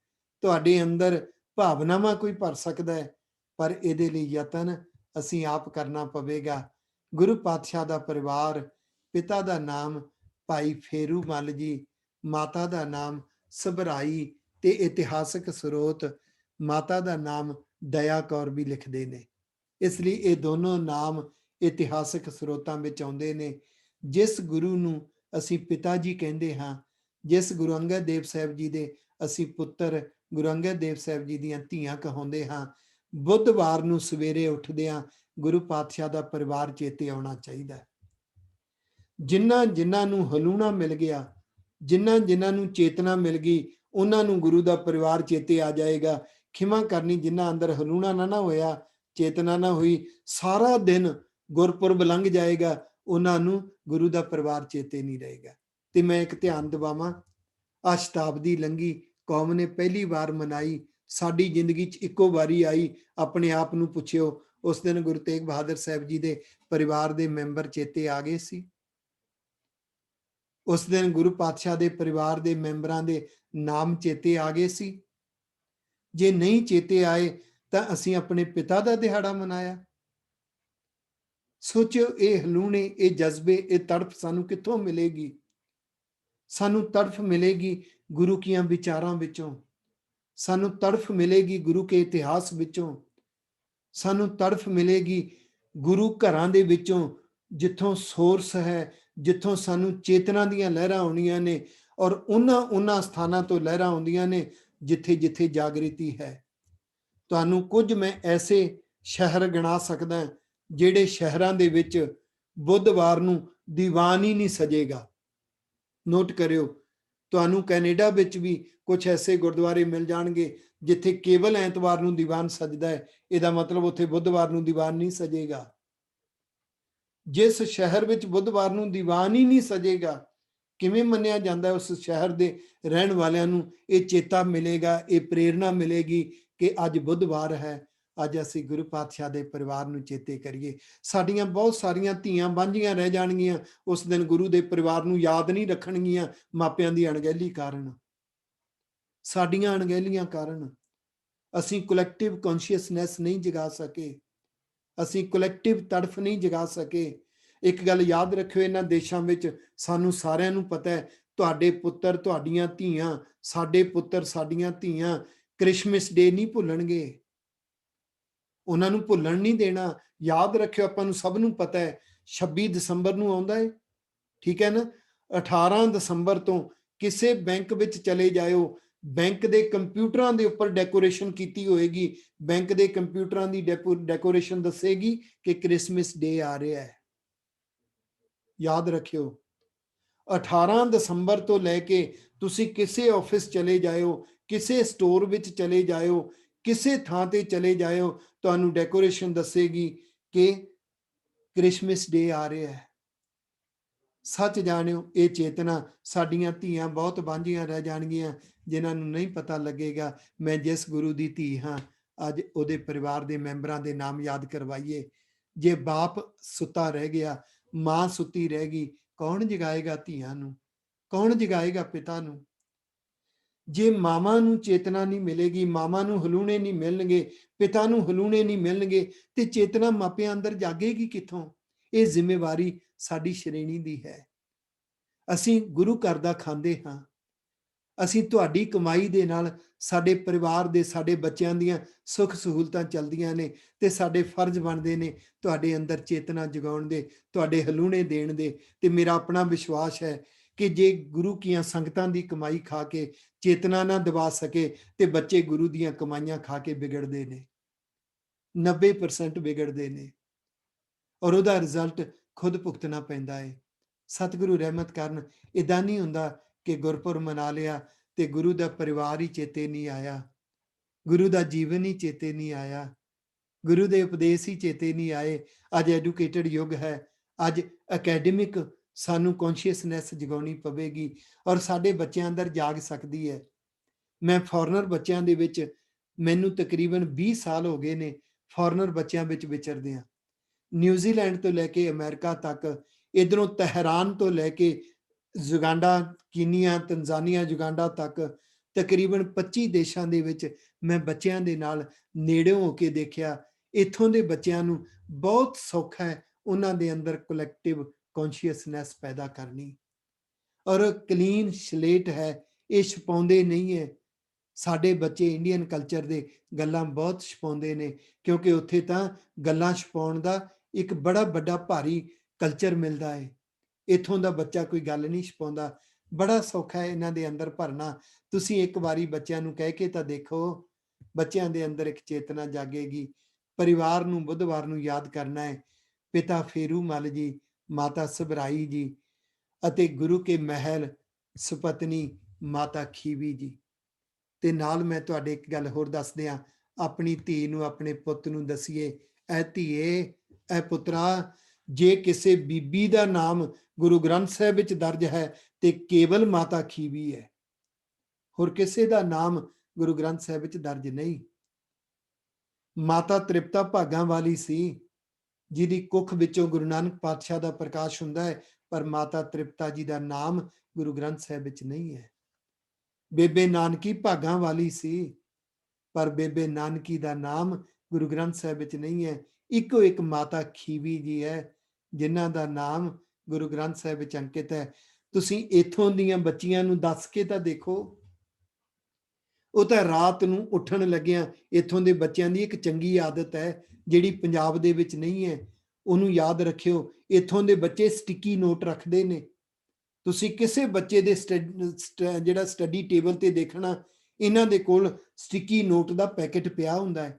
ਤੁਹਾਡੇ ਅੰਦਰ ਭਾਵਨਾਵਾਂ ਕੋਈ ਭਰ ਸਕਦਾ ਹੈ, ਪਰ ਇਹਦੇ ਲਈ ਯਤਨ ਅਸੀਂ ਆਪ ਕਰਨਾ ਪਵੇਗਾ। ਗੁਰੂ ਪਾਤਸ਼ਾਹ ਦਾ ਪਰਿਵਾਰ, ਪਿਤਾ ਦਾ ਨਾਮ ਭਾਈ ਫੇਰੂ ਮੱਲ ਜੀ, ਮਾਤਾ ਦਾ ਨਾਮ ਸਭਰਾਈ ਤੇ ਇਤਿਹਾਸਕ ਸਰੋਤ ਮਾਤਾ ਦਾ ਨਾਮ ਦਇਆ ਕੌਰ ਵੀ ਲਿਖਦੇ ਨੇ। ਇਸ ਲਈ ਇਹ ਦੋਨੋਂ ਨਾਮ ਇਤਿਹਾਸਕ ਸਰੋਤਾਂ ਵਿੱਚ ਆਉਂਦੇ ਨੇ। ਜਿਸ ਗੁਰੂ ਨੂੰ ਅਸੀਂ ਪਿਤਾ ਜੀ ਕਹਿੰਦੇ ਹਾਂ, ਜਿਸ ਗੁਰੂ ਅੰਗਦ ਦੇਵ ਸਾਹਿਬ ਜੀ ਦੇ ਅਸੀਂ ਪੁੱਤਰ, ਗੁਰੂ ਅੰਗਦ ਦੇਵ ਸਾਹਿਬ ਜੀ ਦੀਆਂ ਧੀਆਂ ਕਹਾਉਂਦੇ ਹਾਂ, ਬੁੱਧਵਾਰ ਨੂੰ ਸਵੇਰੇ ਉੱਠਦਿਆਂ ਗੁਰੂ ਪਾਤਸ਼ਾਹ ਦਾ ਪਰਿਵਾਰ ਚੇਤੇ ਆਉਣਾ ਚਾਹੀਦਾ। ਜਿਨ੍ਹਾਂ ਨੂੰ ਹਲੂਣਾ ਮਿਲ ਗਿਆ, ਜਿਨ੍ਹਾਂ ਨੂੰ ਚੇਤਨਾ ਮਿਲ ਗਈ, ਉਹਨਾਂ ਨੂੰ ਗੁਰੂ ਦਾ ਪਰਿਵਾਰ ਚੇਤੇ ਆ ਜਾਏਗਾ। ਖਿਮਾ ਕਰਨੀ, ਜਿਨ੍ਹਾਂ ਅੰਦਰ ਹਲੂਣਾ ਨਾ ਹੋਇਆ, ਚੇਤਨਾ ਨਾ ਹੋਈ, ਸਾਰਾ ਦਿਨ ਗੁਰਪੁਰਬ ਲੰਘ ਜਾਏਗਾ, ਉਹਨਾਂ ਨੂੰ ਗੁਰੂ ਦਾ ਪਰਿਵਾਰ ਚੇਤੇ ਨਹੀਂ ਰਹੇਗਾ। ਤੇ ਮੈਂ ਇੱਕ ਧਿਆਨ ਦਿਵਾਵਾਂ, ਆ ਸ਼ਤਾਬਦੀ ਲੰਘੀ, ਕੌਮ ਨੇ ਪਹਿਲੀ ਵਾਰ ਮਨਾਈ, ਸਾਡੀ ਜ਼ਿੰਦਗੀ 'ਚ ਇੱਕੋ ਵਾਰੀ ਆਈ। ਆਪਣੇ ਆਪ ਨੂੰ ਪੁੱਛਿਓ, ਉਸ ਦਿਨ ਗੁਰੂ ਤੇਗ ਬਹਾਦਰ ਸਾਹਿਬ ਜੀ ਦੇ ਪਰਿਵਾਰ ਦੇ ਮੈਂਬਰ ਚੇਤੇ ਆ ਗਏ ਸੀ? ਉਸ ਦਿਨ ਗੁਰੂ ਪਾਤਸ਼ਾਹ ਦੇ ਪਰਿਵਾਰ ਦੇ ਮੈਂਬਰਾਂ ਦੇ ਨਾਮ ਚੇਤੇ ਆ ਗਏ ਸੀ? ਜੇ ਨਹੀਂ ਚੇਤੇ ਆਏ ਤਾਂ ਅਸੀਂ ਆਪਣੇ ਪਿਤਾ ਦਾ ਦਿਹਾੜਾ ਮਨਾਇਆ। ਸੋਚਿਓ, ਇਹ ਹਲੂਣੇ, ਇਹ ਜਜ਼ਬੇ, ਇਹ ਤੜਫ ਸਾਨੂੰ ਕਿੱਥੋਂ ਮਿਲੇਗੀ? ਸਾਨੂੰ ਤੜਫ ਮਿਲੇਗੀ ਗੁਰੂ ਕੀਆਂ ਵਿਚਾਰਾਂ ਵਿੱਚੋਂ, ਸਾਨੂੰ ਤੜਫ ਮਿਲੇਗੀ ਗੁਰੂ ਕੇ ਇਤਿਹਾਸ ਵਿੱਚੋਂ, ਸਾਨੂੰ ਤੜਫ ਮਿਲੇਗੀ ਗੁਰੂ ਘਰਾਂ ਦੇ ਵਿੱਚੋਂ, ਜਿੱਥੋਂ ਸੋਰਸ ਹੈ, ਜਿੱਥੋਂ ਸਾਨੂੰ ਚੇਤਨਾ ਦੀਆਂ ਲਹਿਰਾਂ ਆਉਣੀਆਂ ਨੇ, ਔਰ ਉਹਨਾਂ ਸਥਾਨਾਂ ਤੋਂ ਲਹਿਰਾਂ ਆਉਂਦੀਆਂ ਨੇ ਜਿੱਥੇ ਜਿੱਥੇ ਜਾਗ੍ਰਿਤੀ ਹੈ। ਤੁਹਾਨੂੰ ਕੁਝ ਮੈਂ ਐਸੇ ਸ਼ਹਿਰ ਗਿਣਾ ਸਕਦਾ, ਜਿਹੜੇ ਸ਼ਹਿਰਾਂ ਦੇ ਵਿੱਚ ਬੁੱਧਵਾਰ ਨੂੰ ਦੀਵਾਨ ਹੀ ਨਹੀਂ ਸਜੇਗਾ। ਨੋਟ ਕਰਿਓ, ਤੁਹਾਨੂੰ ਕੈਨੇਡਾ ਵਿੱਚ ਵੀ ਕੁਝ ਐਸੇ ਗੁਰਦੁਆਰੇ ਮਿਲ ਜਾਣਗੇ ਜਿੱਥੇ ਕੇਵਲ ਐਤਵਾਰ ਨੂੰ ਦੀਵਾਨ ਸਜਦਾ ਹੈ। ਇਹਦਾ ਮਤਲਬ ਉੱਥੇ ਬੁੱਧਵਾਰ ਨੂੰ ਦੀਵਾਨ ਨਹੀਂ ਸਜੇਗਾ। ਜਿਸ ਸ਼ਹਿਰ ਵਿੱਚ ਬੁੱਧਵਾਰ ਨੂੰ ਦੀਵਾਨ ਹੀ ਨਹੀਂ ਸਜੇਗਾ, ਕਿਵੇਂ ਮੰਨਿਆ ਜਾਂਦਾ ਉਸ ਸ਼ਹਿਰ ਦੇ ਰਹਿਣ ਵਾਲਿਆਂ ਨੂੰ ਇਹ ਚੇਤਾ ਮਿਲੇਗਾ, ਇਹ ਪ੍ਰੇਰਣਾ ਮਿਲੇਗੀ ਕਿ ਅੱਜ ਬੁੱਧਵਾਰ ਹੈ, ਅੱਜ ਅਸੀਂ ਗੁਰੂ ਪਾਤਸ਼ਾਹ ਦੇ ਪਰਿਵਾਰ ਨੂੰ ਚੇਤੇ ਕਰੀਏ। ਸਾਡੀਆਂ ਬਹੁਤ ਸਾਰੀਆਂ ਧੀਆਂ ਬਾਂਝੀਆਂ ਰਹਿ ਜਾਣਗੀਆਂ, ਉਸ ਦਿਨ ਗੁਰੂ ਦੇ ਪਰਿਵਾਰ ਨੂੰ ਯਾਦ ਨਹੀਂ ਰੱਖਣਗੀਆਂ, ਮਾਪਿਆਂ ਦੀ ਅਣਗਹਿਲੀ ਕਾਰਨ, ਸਾਡੀਆਂ ਅਣਗਹਿਲੀਆਂ ਕਾਰਨ। ਅਸੀਂ ਕਲੈਕਟਿਵ ਕੌਨਸ਼ੀਅਸਨੈਸ ਨਹੀਂ ਜਗਾ ਸਕੇ, ਅਸੀਂ ਕਲੈਕਟਿਵ ਤੜਫ ਨਹੀਂ ਜਗਾ ਸਕੇ। ਇੱਕ ਗੱਲ ਯਾਦ ਰੱਖਿਓ, ਇਹਨਾਂ ਦੇਸ਼ਾਂ ਵਿੱਚ ਸਾਨੂੰ ਸਾਰਿਆਂ ਨੂੰ ਪਤਾ ਹੈ, ਤੁਹਾਡੇ ਪੁੱਤਰ, ਤੁਹਾਡੀਆਂ ਧੀਆਂ, ਸਾਡੇ ਪੁੱਤਰ, ਸਾਡੀਆਂ ਧੀਆਂ ਕ੍ਰਿਸਮਸ ਡੇ ਨਹੀਂ ਭੁੱਲਣਗੇ, ਉਹਨਾਂ ਨੂੰ ਭੁੱਲਣ ਨਹੀਂ ਦੇਣਾ। ਯਾਦ ਰੱਖਿਓ, ਆਪਾਂ ਨੂੰ ਸਭ ਨੂੰ ਪਤਾ ਹੈ 26 ਦਸੰਬਰ ਨੂੰ ਆਉਂਦਾ ਹੈ, ਠੀਕ ਹੈ ਨਾ? 18 ਦਸੰਬਰ ਤੋਂ ਕਿਸੇ ਬੈਂਕ ਵਿੱਚ ਚਲੇ ਜਾਇਓ, ਬੈਂਕ ਦੇ ਕੰਪਿਊਟਰਾਂ ਦੇ ਉੱਪਰ ਡੈਕੋਰੇਸ਼ਨ ਕੀਤੀ ਹੋਏਗੀ, ਬੈਂਕ ਦੇ ਕੰਪਿਊਟਰਾਂ ਦੀ ਡੈਕੋਰੇਸ਼ਨ ਦੱਸੇਗੀ ਕਿ ਕ੍ਰਿਸਮਸ ਡੇ ਆ ਰਿਹਾ ਹੈ। ਯਾਦ ਰੱਖਿਓ, 18 ਦਸੰਬਰ ਤੋਂ ਲੈ ਕੇ ਤੁਸੀਂ ਕਿਸੇ ਆਫਿਸ ਚਲੇ ਜਾਇਓ, ਕਿਸੇ ਸਟੋਰ ਵਿੱਚ ਚਲੇ ਜਾਇਓ, ਕਿਸੇ ਥਾਂ ਤੇ ਚਲੇ ਜਾਇਓ, ਤੁਹਾਨੂੰ ਡੈਕੋਰੇਸ਼ਨ ਦੱਸੇਗੀ ਕਿ ਕ੍ਰਿਸਮਸ ਡੇ ਆ ਰਿਹਾ ਹੈ। ਸੱਚ ਜਾਣਿਓ, ਇਹ ਚੇਤਨਾ, ਸਾਡੀਆਂ ਧੀਆਂ ਬਹੁਤ ਬਾਂਝੀਆਂ ਰਹਿ ਜਾਣਗੀਆਂ ਜਿਨ੍ਹਾਂ ਨੂੰ ਨਹੀਂ ਪਤਾ ਲੱਗੇਗਾ ਮੈਂ ਜਿਸ ਗੁਰੂ ਦੀ ਧੀ ਹਾਂ, ਅੱਜ ਉਹਦੇ ਪਰਿਵਾਰ ਦੇ ਮੈਂਬਰਾਂ ਦੇ ਨਾਮ ਯਾਦ ਕਰਵਾਈਏ। ਜੇ ਬਾਪ ਸੁੱਤਾ ਰਹਿ ਗਿਆ, ਮਾਂ ਸੁੱਤੀ ਰਹਿ ਗਈ, ਕੌਣ ਜਗਾਏਗਾ ਧੀਆਂ ਨੂੰ? ਕੌਣ ਜਗਾਏਗਾ ਪਿਤਾ ਨੂੰ? ਜੇ ਮਾਵਾਂ ਨੂੰ ਚੇਤਨਾ ਨਹੀਂ ਮਿਲੇਗੀ, ਮਾਵਾਂ ਨੂੰ ਹਲੂਣੇ ਨਹੀਂ ਮਿਲਣਗੇ, ਪਿਤਾ ਨੂੰ ਹਲੂਣੇ ਨਹੀਂ ਮਿਲਣਗੇ, ਤੇ ਚੇਤਨਾ ਮਾਪਿਆਂ ਅੰਦਰ ਜਾਗੇਗੀ ਕਿੱਥੋਂ? ਇਹ ਜ਼ਿੰਮੇਵਾਰੀ ਸਾਡੀ ਸ਼੍ਰੇਣੀ ਦੀ ਹੈ। ਅਸੀਂ ਗੁਰੂ ਘਰ ਦਾ ਖਾਂਦੇ ਹਾਂ, ਅਸੀਂ ਤੁਹਾਡੀ ਕਮਾਈ ਦੇ ਨਾਲ ਸਾਡੇ ਪਰਿਵਾਰ ਦੇ, ਸਾਡੇ ਬੱਚਿਆਂ ਦੀਆਂ ਸੁੱਖ ਸਹੂਲਤਾਂ ਚੱਲਦੀਆਂ ਨੇ ਤੇ ਸਾਡੇ ਫਰਜ਼ ਬਣਦੇ ਨੇ ਤੁਹਾਡੇ ਅੰਦਰ ਚੇਤਨਾ ਜਗਾਉਣ ਦੇ, ਤੁਹਾਡੇ ਹਲੂਣੇ ਦੇਣ ਦੇ। ਤੇ ਮੇਰਾ ਆਪਣਾ ਵਿਸ਼ਵਾਸ ਹੈ ਕਿ ਜੇ ਗੁਰੂ ਕੀਆਂ ਸੰਗਤਾਂ ਦੀ ਕਮਾਈ ਖਾ ਕੇ ਚੇਤਨਾ ਨਾ ਦਬਾ ਸਕੇ ਤੇ ਬੱਚੇ ਗੁਰੂ ਦੀਆਂ ਕਮਾਈਆਂ ਖਾ ਕੇ ਵਿਗੜਦੇ ਨੇ, 90% ਵਿਗੜਦੇ ਨੇ, ਔਰ ਉਹਦਾ ਰਿਜ਼ਲਟ ਖੁਦ ਭੁਗਤਣਾ ਪੈਂਦਾ ਹੈ। ਸਤਿਗੁਰੂ ਰਹਿਮਤ ਕਰਨ, ਇਦਾਂ ਨਹੀਂ ਹੁੰਦਾ ਕਿ ਗੁਰਪੁਰਬ ਮਨਾ ਲਿਆ ਤੇ ਗੁਰੂ ਦਾ ਪਰਿਵਾਰ ਹੀ ਚੇਤੇ ਨਹੀਂ ਆਇਆ, ਗੁਰੂ ਦਾ ਜੀਵਨ ਹੀ ਚੇਤੇ ਨਹੀਂ ਆਇਆ, ਗੁਰੂ ਦੇ ਉਪਦੇਸ਼ ਹੀ ਚੇਤੇ ਨਹੀਂ ਆਏ। ਅੱਜ ਐਜੂਕੇਟਡ ਯੁੱਗ ਹੈ, ਅੱਜ ਅਕੈਡਮਿਕ ਸਾਨੂੰ ਕੌਨਸ਼ੀਅਸਨੈਸ ਜਗਾਉਣੀ ਪਵੇਗੀ ਔਰ ਸਾਡੇ ਬੱਚਿਆਂ ਅੰਦਰ ਜਾਗ ਸਕਦੀ ਹੈ। ਮੈਂ ਫੋਰਨਰ ਬੱਚਿਆਂ ਦੇ ਵਿੱਚ, ਮੈਨੂੰ ਤਕਰੀਬਨ 20 ਸਾਲ ਹੋ ਗਏ ਨੇ ਫੋਰਨਰ ਬੱਚਿਆਂ ਵਿੱਚ ਵਿਚਰਦੇ ਆ, ਨਿਊਜ਼ੀਲੈਂਡ ਤੋਂ ਲੈ ਕੇ ਅਮਰੀਕਾ ਤੱਕ, ਇਧਰੋਂ ਤਹਿਰਾਨ ਤੋਂ ਲੈ ਕੇ ਯੁਗਾਂਡਾ, ਕੀਨੀਆ, ਤੰਜ਼ਾਨੀਆ, ਯੁਗਾਂਡਾ ਤੱਕ ਤਕਰੀਬਨ 25 ਦੇਸ਼ਾਂ ਦੇ ਵਿੱਚ ਮੈਂ ਬੱਚਿਆਂ ਦੇ ਨਾਲ ਨੇੜਿਓਂ ਹੋ ਕੇ ਦੇਖਿਆ। ਇੱਥੋਂ ਦੇ ਬੱਚਿਆਂ ਨੂੰ ਬਹੁਤ ਸੌਖਾ ਹੈ ਉਹਨਾਂ ਦੇ ਅੰਦਰ ਕਲੈਕਟਿਵ ਕੌਨਸ਼ੀਅਸਨੈਸ ਪੈਦਾ ਕਰਨੀ, ਔਰ ਕਲੀਨ ਸਲੇਟ ਹੈ, ਇਹ ਛਪਾਉਂਦੇ ਨਹੀਂ ਹੈ। ਸਾਡੇ ਬੱਚੇ ਇੰਡੀਅਨ ਕਲਚਰ ਦੇ ਗੱਲਾਂ ਬਹੁਤ ਛਪਾਉਂਦੇ ਨੇ, ਕਿਉਂਕਿ ਉੱਥੇ ਤਾਂ ਗੱਲਾਂ ਛਪਾਉਣ ਦਾ ਇੱਕ ਬੜਾ ਵੱਡਾ ਭਾਰੀ ਕਲਚਰ ਮਿਲਦਾ ਹੈ। ਇੱਥੋਂ ਦਾ ਬੱਚਾ ਕੋਈ ਗੱਲ ਨਹੀਂ ਛਪਾਉਂਦਾ, ਬੜਾ ਸੌਖਾ ਹੈ ਇਹਨਾਂ ਦੇ ਅੰਦਰ ਭਰਨਾ। ਤੁਸੀਂ ਇੱਕ ਵਾਰੀ ਬੱਚਿਆਂ ਨੂੰ ਕਹਿ ਕੇ ਤਾਂ ਦੇਖੋ, ਬੱਚਿਆਂ ਦੇ ਅੰਦਰ ਇੱਕ ਚੇਤਨਾ ਜਾਗੇਗੀ। ਪਰਿਵਾਰ ਨੂੰ ਬੁੱਧਵਾਰ ਨੂੰ ਯਾਦ ਕਰਨਾ ਹੈ, ਪਿਤਾ ਫੇਰੂ ਮਲ ਜੀ, ਮਾਤਾ ਸਭਰਾਈ ਜੀ ਅਤੇ ਗੁਰੂ ਕੇ ਮਹਿਲ ਸੁਪਤਨੀ ਮਾਤਾ ਖੀਵੀ ਜੀ। ਤੇ ਨਾਲ ਮੈਂ ਤੁਹਾਡੇ ਇੱਕ ਗੱਲ ਹੋਰ ਦੱਸ ਦਿਆਂ, ਆਪਣੀ ਧੀ ਨੂੰ, ਆਪਣੇ ਪੁੱਤ ਨੂੰ ਦਸੀਏ, ਐ ਧੀਏ, ਐ ਪੁੱਤਰਾ, ਜੇ ਕਿਸੇ ਬੀਬੀ ਦਾ ਨਾਮ ਗੁਰੂ ਗ੍ਰੰਥ ਸਾਹਿਬ ਵਿੱਚ ਦਰਜ ਹੈ ਤੇ ਕੇਵਲ ਮਾਤਾ ਖੀਵੀ ਹੈ, ਹੋਰ ਕਿਸੇ ਦਾ ਨਾਮ ਗੁਰੂ ਗ੍ਰੰਥ ਸਾਹਿਬ ਵਿੱਚ ਦਰਜ ਨਹੀਂ। ਮਾਤਾ ਤ੍ਰਿਪਤਾ ਭਾਗਾਂ ਵਾਲੀ ਸੀ, ਜਿਹਦੀ ਕੁੱਖ ਵਿੱਚੋਂ ਗੁਰੂ ਨਾਨਕ ਪਾਤਸ਼ਾਹ ਦਾ ਪ੍ਰਕਾਸ਼ ਹੁੰਦਾ ਹੈ, ਪਰ ਮਾਤਾ ਤ੍ਰਿਪਤਾ ਜੀ ਦਾ ਨਾਮ ਗੁਰੂ ਗ੍ਰੰਥ ਸਾਹਿਬ ਵਿੱਚ ਨਹੀਂ ਹੈ। ਬੇਬੇ ਨਾਨਕੀ ਭਾਗਾਂ ਵਾਲੀ ਸੀ, ਪਰ ਬੇਬੇ ਨਾਨਕੀ ਦਾ ਨਾਮ ਗੁਰੂ ਗ੍ਰੰਥ ਸਾਹਿਬ ਵਿੱਚ ਨਹੀਂ ਹੈ। ਇੱਕੋ ਇੱਕ ਮਾਤਾ ਖੀਵੀ ਜੀ ਹੈ ਜਿਨ੍ਹਾਂ ਦਾ ਨਾਮ ਗੁਰੂ ਗ੍ਰੰਥ ਸਾਹਿਬ ਵਿੱਚ ਅੰਕਿਤ ਹੈ। ਤੁਸੀਂ ਇੱਥੋਂ ਦੀਆਂ ਬੱਚੀਆਂ ਨੂੰ ਦੱਸ ਕੇ ਤਾਂ ਦੇਖੋ, ਉਹ ਤਾਂ ਰਾਤ ਨੂੰ ਉੱਠਣ ਲੱਗਿਆਂ, ਇੱਥੋਂ ਦੇ ਬੱਚਿਆਂ ਦੀ ਇੱਕ ਚੰਗੀ ਆਦਤ ਹੈ ਜਿਹੜੀ ਪੰਜਾਬ ਦੇ ਵਿੱਚ ਨਹੀਂ ਹੈ, ਉਹਨੂੰ ਯਾਦ ਰੱਖਿਓ। ਇੱਥੋਂ ਦੇ ਬੱਚੇ ਸਟਿੱਕੀ ਨੋਟ ਰੱਖਦੇ ਨੇ। ਤੁਸੀਂ ਕਿਸੇ ਬੱਚੇ ਦੇ ਜਿਹੜਾ ਸਟੱਡੀ ਟੇਬਲ ਤੇ ਦੇਖਣਾ, ਇਹਨਾਂ ਦੇ ਕੋਲ ਸਟਿੱਕੀ ਨੋਟ ਦਾ ਪੈਕੇਟ ਪਿਆ ਹੁੰਦਾ ਹੈ,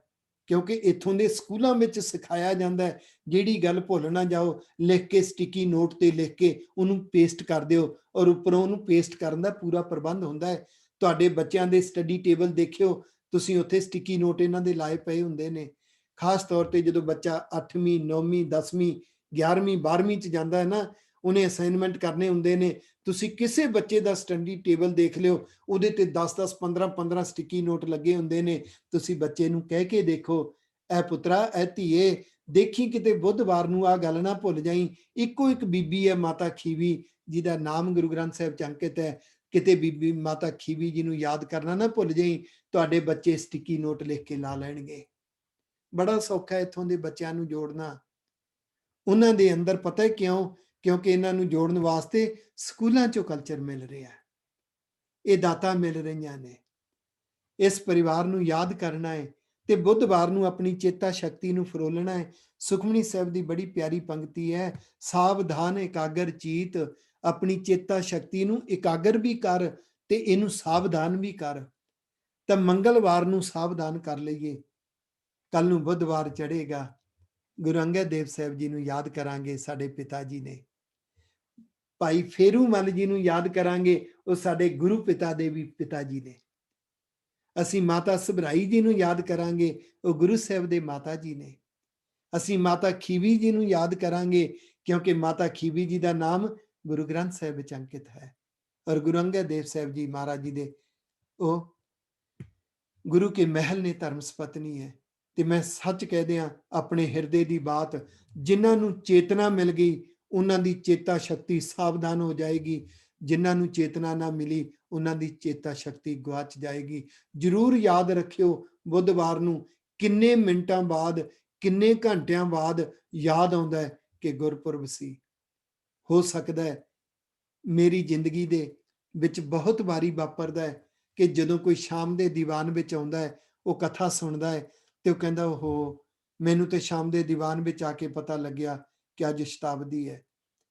ਕਿਉਂਕਿ ਇੱਥੋਂ ਦੇ ਸਕੂਲਾਂ ਵਿੱਚ ਸਿਖਾਇਆ ਜਾਂਦਾ ਹੈ, ਜਿਹੜੀ ਗੱਲ ਭੁੱਲ ਨਾ ਜਾਓ, ਲਿਖ ਕੇ ਸਟਿੱਕੀ ਨੋਟ ਤੇ ਲਿਖ ਕੇ ਉਹਨੂੰ ਪੇਸਟ ਕਰ ਦਿਓ, ਔਰ ਉੱਪਰੋਂ ਉਹਨੂੰ ਪੇਸਟ ਕਰਨ ਦਾ ਪੂਰਾ ਪ੍ਰਬੰਧ ਹੁੰਦਾ ਹੈ। ਤੁਹਾਡੇ ਬੱਚਿਆਂ ਦੇ ਸਟੱਡੀ ਟੇਬਲ ਦੇਖਿਓ ਤੁਸੀਂ, ਉੱਥੇ ਸਟਿੱਕੀ ਨੋਟ ਇਹਨਾਂ ਦੇ ਲਾਏ ਪਏ ਹੁੰਦੇ ਨੇ। ਖਾਸ ਤੌਰ ਤੇ ਜਦੋਂ ਬੱਚਾ 8ਵੀਂ 9ਵੀਂ 10ਵੀਂ 11ਵੀਂ 12ਵੀਂ ਚ ਜਾਂਦਾ ਹੈ ਨਾ, ਉਹਨੇ ਅਸਾਈਨਮੈਂਟ ਕਰਨੇ ਹੁੰਦੇ ਨੇ। ਤੁਸੀਂ ਕਿਸੇ ਬੱਚੇ ਦਾ ਸਟੱਡੀ ਟੇਬਲ ਦੇਖ ਲਿਓ, ਉਹਦੇ ਤੇ 10-10 15-15 ਸਟਿੱਕੀ ਨੋਟ ਲੱਗੇ ਹੁੰਦੇ ਨੇ। ਤੁਸੀਂ ਬੱਚੇ ਨੂੰ ਕਹਿ ਕੇ ਦੇਖੋ, ਐ ਪੁੱਤਰਾ, ਐ ਧੀਏ, ਦੇਖੀ ਕਿਤੇ ਬੁੱਧਵਾਰ ਨੂੰ ਆ ਗੱਲ ਨਾ ਭੁੱਲ ਜਾਈ, ਇੱਕੋ ਇੱਕ ਬੀਬੀ ਹੈ ਮਾਤਾ ਖੀਵੀ ਜਿਹਦਾ ਨਾਮ ਗੁਰੂ ਗ੍ਰੰਥ ਸਾਹਿਬ ਚ ਅੰਕਿਤ ਹੈ, ਕਿਤੇ ਬੀਬੀ ਮਾਤਾ ਖੀਵੀ ਜੀ ਨੂੰ ਯਾਦ ਕਰਨਾ ਨਾ ਭੁੱਲ ਜਾਈ। ਤੁਹਾਡੇ ਬੱਚੇ ਸਟਿੱਕੀ ਨੋਟ ਲਿਖ ਕੇ ਲਾ ਲੈਣਗੇ। ਬੜਾ ਸੌਖਾ ਇੱਥੋਂ ਦੇ ਬੱਚਿਆਂ ਨੂੰ ਜੋੜਨਾ। ਉਹਨਾਂ ਦੇ ਅੰਦਰ ਪਤਾ ਹੈ ਕਿਉਂ? ਕਿਉਂਕਿ ਇਹਨਾਂ ਨੂੰ ਜੋੜਨ ਵਾਸਤੇ ਸਕੂਲਾਂ ਚੋਂ ਕਲਚਰ ਮਿਲ ਰਿਹਾ, ਇਹ ਦਾਤਾਂ ਮਿਲ ਰਹੀਆਂ ਨੇ। ਇਸ ਪਰਿਵਾਰ ਨੂੰ ਯਾਦ ਕਰਨਾ ਹੈ ਤੇ ਬੁੱਧਵਾਰ ਨੂੰ ਆਪਣੀ ਚੇਤਾ ਸ਼ਕਤੀ ਨੂੰ ਫਰੋਲਣਾ ਹੈ। ਸੁਖਮਨੀ ਸਾਹਿਬ ਦੀ ਬੜੀ ਪਿਆਰੀ ਪੰਕਤੀ ਹੈ, ਸਾਵਧਾਨ ਇਕਾਗਰ ਚੀਤ, ਆਪਣੀ ਚੇਤਾ ਸ਼ਕਤੀ ਨੂੰ ਇਕਾਗਰ ਵੀ ਕਰ ਤੇ ਇਹਨੂੰ ਸਾਵਧਾਨ ਵੀ ਕਰ। ਤਾਂ ਮੰਗਲਵਾਰ ਨੂੰ ਸਾਵਧਾਨ ਕਰ ਲਈਏ, ਕੱਲ ਨੂੰ ਬੁੱਧਵਾਰ ਚੜ੍ਹੇਗਾ, ਗੁਰੂ ਅੰਗਦ ਦੇਵ ਸਾਹਿਬ ਜੀ ਨੂੰ ਯਾਦ ਕਰਾਂਗੇ, ਸਾਡੇ ਪਿਤਾ ਜੀ ਨੇ। ਭਾਈ ਫੇਰੂ ਮਲ ਜੀ ਨੂੰ ਯਾਦ ਕਰਾਂਗੇ, ਉਹ ਸਾਡੇ ਗੁਰੂ ਪਿਤਾ ਦੇ ਵੀ ਪਿਤਾ ਜੀ ਨੇ। ਅਸੀਂ ਮਾਤਾ ਸਭਰਾਈ ਜੀ ਨੂੰ ਯਾਦ ਕਰਾਂਗੇ, ਉਹ ਗੁਰੂ ਸਾਹਿਬ ਦੇ ਮਾਤਾ ਜੀ ਨੇ। ਅਸੀਂ ਮਾਤਾ ਖੀਵੀ ਜੀ ਨੂੰ ਯਾਦ ਕਰਾਂਗੇ, ਕਿਉਂਕਿ ਮਾਤਾ ਖੀਵੀ ਜੀ ਦਾ ਨਾਮ ਗੁਰੂ ਗ੍ਰੰਥ ਸਾਹਿਬ ਵਿੱਚ ਅੰਕਿਤ ਹੈ, ਔਰ ਗੁਰੂ ਅੰਗਦ ਦੇਵ ਸਾਹਿਬ ਜੀ ਮਹਾਰਾਜ ਜੀ ਦੇ ਉਹ ਗੁਰੂ ਕੇ ਮਹਿਲ ਨੇ ਧਰਮ ਸੁਪਤਨੀ ਹੈ। ਤੇ ਮੈਂ ਸੱਚ ਕਹਿ ਦਿਆਂ, ਆਪਣੇ ਹਿਰਦੇ ਦੀ ਬਾਤ, ਜਿਨ੍ਹਾਂ ਨੂੰ ਚੇਤਨਾ ਮਿਲ ਗਈ ਉਹਨਾਂ ਦੀ ਚੇਤਾ ਸ਼ਕਤੀ ਸਾਵਧਾਨ ਹੋ ਜਾਏਗੀ, ਜਿਨ੍ਹਾਂ ਨੂੰ ਚੇਤਨਾ ਨਾ ਮਿਲੀ ਉਹਨਾਂ ਦੀ ਚੇਤਾ ਸ਼ਕਤੀ ਗਵਾਚ ਜਾਏਗੀ। ਜ਼ਰੂਰ ਯਾਦ ਰੱਖਿਓ, ਬੁੱਧਵਾਰ ਨੂੰ ਕਿੰਨੇ ਮਿੰਟਾਂ ਬਾਅਦ, ਕਿੰਨੇ ਘੰਟਿਆਂ ਬਾਅਦ ਯਾਦ ਆਉਂਦਾ ਹੈ ਕਿ ਗੁਰਪੁਰਬ ਸੀ। ਹੋ ਸਕਦਾ ਹੈ ਮੇਰੀ ਜ਼ਿੰਦਗੀ ਦੇ ਵਿੱਚ ਬਹੁਤ ਵਾਰੀ ਵਾਪਰਦਾ ਹੈ ਕਿ ਜਦੋਂ ਕੋਈ ਸ਼ਾਮ ਦੇ ਦੀਵਾਨ ਵਿੱਚ ਆਉਂਦਾ ਹੈ, ਉਹ ਕਥਾ ਸੁਣਦਾ ਹੈ ਤੇ ਉਹ ਕਹਿੰਦਾ, ਓਹੋ, ਮੈਨੂੰ ਤੇ ਸ਼ਾਮ ਦੇ ਦੀਵਾਨ ਵਿੱਚ ਆ ਕੇ ਪਤਾ ਲੱਗਿਆ ਕਿ ਅੱਜ ਸ਼ਤਾਬਦੀ ਹੈ।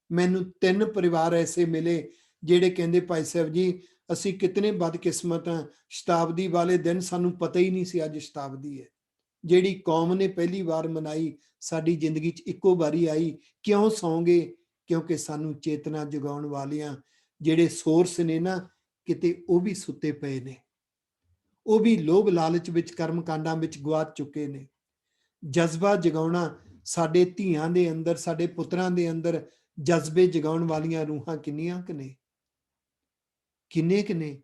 ਮੈਨੂੰ 3 ਪਰਿਵਾਰ ਐਸੇ ਮਿਲੇ ਜਿਹੜੇ ਕਹਿੰਦੇ, ਭਾਈ ਸਾਹਿਬ ਜੀ, ਅਸੀਂ ਕਿਤਨੇ ਬਦਕਿਸਮਤ ਹਾਂ, ਸ਼ਤਾਬਦੀ ਵਾਲੇ ਦਿਨ ਸਾਨੂੰ ਪਤਾ ਹੀ ਨਹੀਂ ਸੀ ਅੱਜ ਸ਼ਤਾਬਦੀ ਹੈ। ਜਿਹੜੀ ਕੌਮ ਨੇ ਪਹਿਲੀ ਵਾਰ ਮਨਾਈ, ਸਾਡੀ ਜ਼ਿੰਦਗੀ 'ਚ ਇੱਕੋ ਵਾਰੀ ਆਈ। ਕਿਉਂ ਸੌਂਗੇ? ਕਿਉਂਕਿ ਸਾਨੂੰ ਚੇਤਨਾ ਜਗਾਉਣ ਵਾਲਿਆਂ ਜਿਹੜੇ ਸੋਰਸ ਨੇ ਨਾ, ਕਿਤੇ ਉਹ ਵੀ ਸੁੱਤੇ ਪਏ ਨੇ। ਉਹ ਵੀ ਲੋਭ ਲਾਲਚ ਵਿੱਚ, ਕਰਮ ਕਾਂਡਾਂ ਵਿੱਚ ਗੁਆਚ ਚੁੱਕੇ ਨੇ। ਜਜ਼ਬਾ ਜਗਾਉਣਾ, ਸਾਡੇ ਧੀਆਂ ਦੇ ਅੰਦਰ, ਸਾਡੇ ਪੁੱਤਰਾਂ ਦੇ ਅੰਦਰ ਜਜ਼ਬੇ ਜਗਾਉਣ ਵਾਲੀਆਂ ਰੂਹਾਂ ਕਿੰਨੀਆਂ ਕੁ ਨੇ, ਕਿੰਨੇ ਕੁ ਨੇ।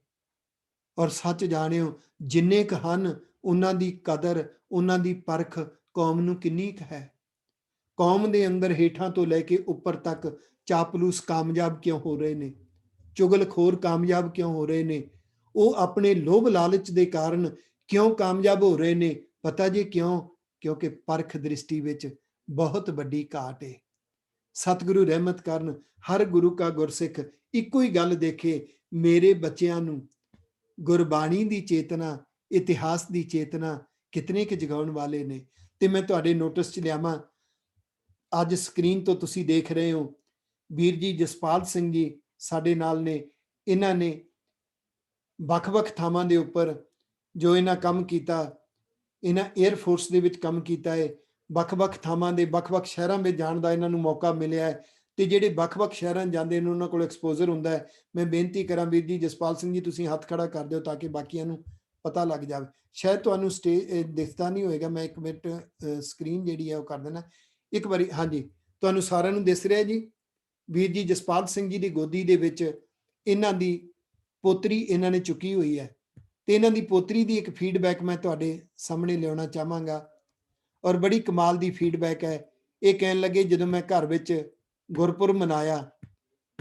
ਔਰ ਸੱਚ ਜਾਣਿਓ, ਜਿੰਨੇ ਕੁ ਹਨ, ਉਹਨਾਂ ਦੀ ਕਦਰ, ਉਹਨਾਂ ਦੀ ਪਰਖ ਕੌਮ ਨੂੰ ਕਿੰਨੀ ਕੁ ਹੈ। ਕੌਮ ਦੇ ਅੰਦਰ ਹੇਠਾਂ ਤੋਂ ਲੈ ਕੇ ਉੱਪਰ ਤੱਕ ਚਾਪਲੂਸ ਕਾਮਯਾਬ ਕਿਉਂ ਹੋ ਰਹੇ ਨੇ, ਚੁਗਲਖੋਰ ਕਾਮਯਾਬ ਕਿਉਂ ਹੋ ਰਹੇ ਨੇ, ਉਹ ਆਪਣੇ ਲੋਭ ਲਾਲਚ ਦੇ ਕਾਰਨ ਕਿਉਂ ਕਾਮਯਾਬ ਹੋ ਰਹੇ ਨੇ? ਪਤਾ ਜੀ ਕਿਉਂ? ਕਿਉਂਕਿ ਪਰਖ ਦ੍ਰਿਸ਼ਟੀ ਵਿੱਚ ਬਹੁਤ ਵੱਡੀ ਘਾਟ ਹੈ। ਸਤਿਗੁਰੂ ਰਹਿਮਤ ਕਰਨ, ਹਰ ਗੁਰੂ ਕਾ ਗੁਰਸਿੱਖ ਇੱਕੋ ਹੀ ਗੱਲ ਦੇਖੇ, ਮੇਰੇ ਬੱਚਿਆਂ ਨੂੰ ਗੁਰਬਾਣੀ ਦੀ ਚੇਤਨਾ, ਇਤਿਹਾਸ ਦੀ ਚੇਤਨਾ ਕਿਤਨੇ ਕੁ ਜਗਾਉਣ ਵਾਲੇ ਨੇ। ਤੇ ਮੈਂ ਤੁਹਾਡੇ ਨੋਟਿਸ 'ਚ ਲਿਆਵਾਂ, ਅੱਜ ਸਕਰੀਨ ਤੋਂ ਤੁਸੀਂ ਦੇਖ ਰਹੇ ਹੋ, ਵੀਰ ਜੀ ਜਸਪਾਲ ਸਿੰਘ ਜੀ ਸਾਡੇ ਨਾਲ ਨੇ। ਇਹਨਾਂ ਨੇ ਵੱਖ-ਵੱਖ ਥਾਵਾਂ ਦੇ ਉੱਪਰ ਜੋ ਇਹਨਾਂ ਕੰਮ ਕੀਤਾ, ਇਹਨਾਂ 에ਅਰ ਫੋਰਸ ਦੇ ਵਿੱਚ ਕੰਮ ਕੀਤਾ ਹੈ। ਵੱਖ-ਵੱਖ ਥਾਵਾਂ ਦੇ ਵੱਖ-ਵੱਖ ਸ਼ਹਿਰਾਂ ਵਿੱਚ ਜਾਣ ਦਾ ਇਹਨਾਂ ਨੂੰ ਮੌਕਾ ਮਿਲਿਆ ਹੈ ਤੇ ਜਿਹੜੇ ਵੱਖ-ਵੱਖ ਸ਼ਹਿਰਾਂ ਜਾਂਦੇ ਨੇ, ਉਹਨਾਂ ਕੋਲ ਐਕਸਪੋਜ਼ਰ ਹੁੰਦਾ ਹੈ। ਮੈਂ ਬੇਨਤੀ ਕਰਾਂ ਵੀਰ ਜੀ ਜਸਪਾਲ ਸਿੰਘ ਜੀ, ਤੁਸੀਂ ਹੱਥ ਖੜਾ ਕਰ ਦਿਓ ਤਾਂ ਕਿ ਬਾਕੀਆਂ ਨੂੰ ਪਤਾ ਲੱਗ ਜਾਵੇ। ਸ਼ਾਇਦ ਤੁਹਾਨੂੰ ਦਿਖਦਾ ਨਹੀਂ ਹੋਏਗਾ, ਮੈਂ 1 ਮਿੰਟ ਸਕਰੀਨ ਜਿਹੜੀ ਹੈ ਉਹ ਕਰ ਦੇਣਾ ਇੱਕ ਵਾਰੀ। ਹਾਂਜੀ, ਤੁਹਾਨੂੰ ਸਾਰਿਆਂ ਨੂੰ ਦਿਸ ਰਿਹਾ ਜੀ। ਵੀਰ ਜੀ ਜਸਪਾਲ ਸਿੰਘ ਜੀ ਦੀ ਗੋਦੀ ਦੇ ਵਿੱਚ ਇਹਨਾਂ ਦੀ ਪੋਤਰੀ ਇਹਨਾਂ ਨੇ ਚੁੱਕੀ ਹੋਈ ਹੈ ਤੇ ਇਹਨਾਂ ਦੀ ਪੋਤਰੀ ਦੀ ਇੱਕ ਫੀਡਬੈਕ ਮੈਂ ਤੁਹਾਡੇ ਸਾਹਮਣੇ ਲਿਆਉਣਾ ਚਾਹਾਂਗਾ ਔਰ ਬੜੀ ਕਮਾਲ ਦੀ ਫੀਡਬੈਕ ਹੈ। ਇਹ ਕਹਿਣ ਲੱਗੇ, ਜਦੋਂ ਮੈਂ ਘਰ ਵਿੱਚ ਗੁਰਪੁਰਬ ਮਨਾਇਆ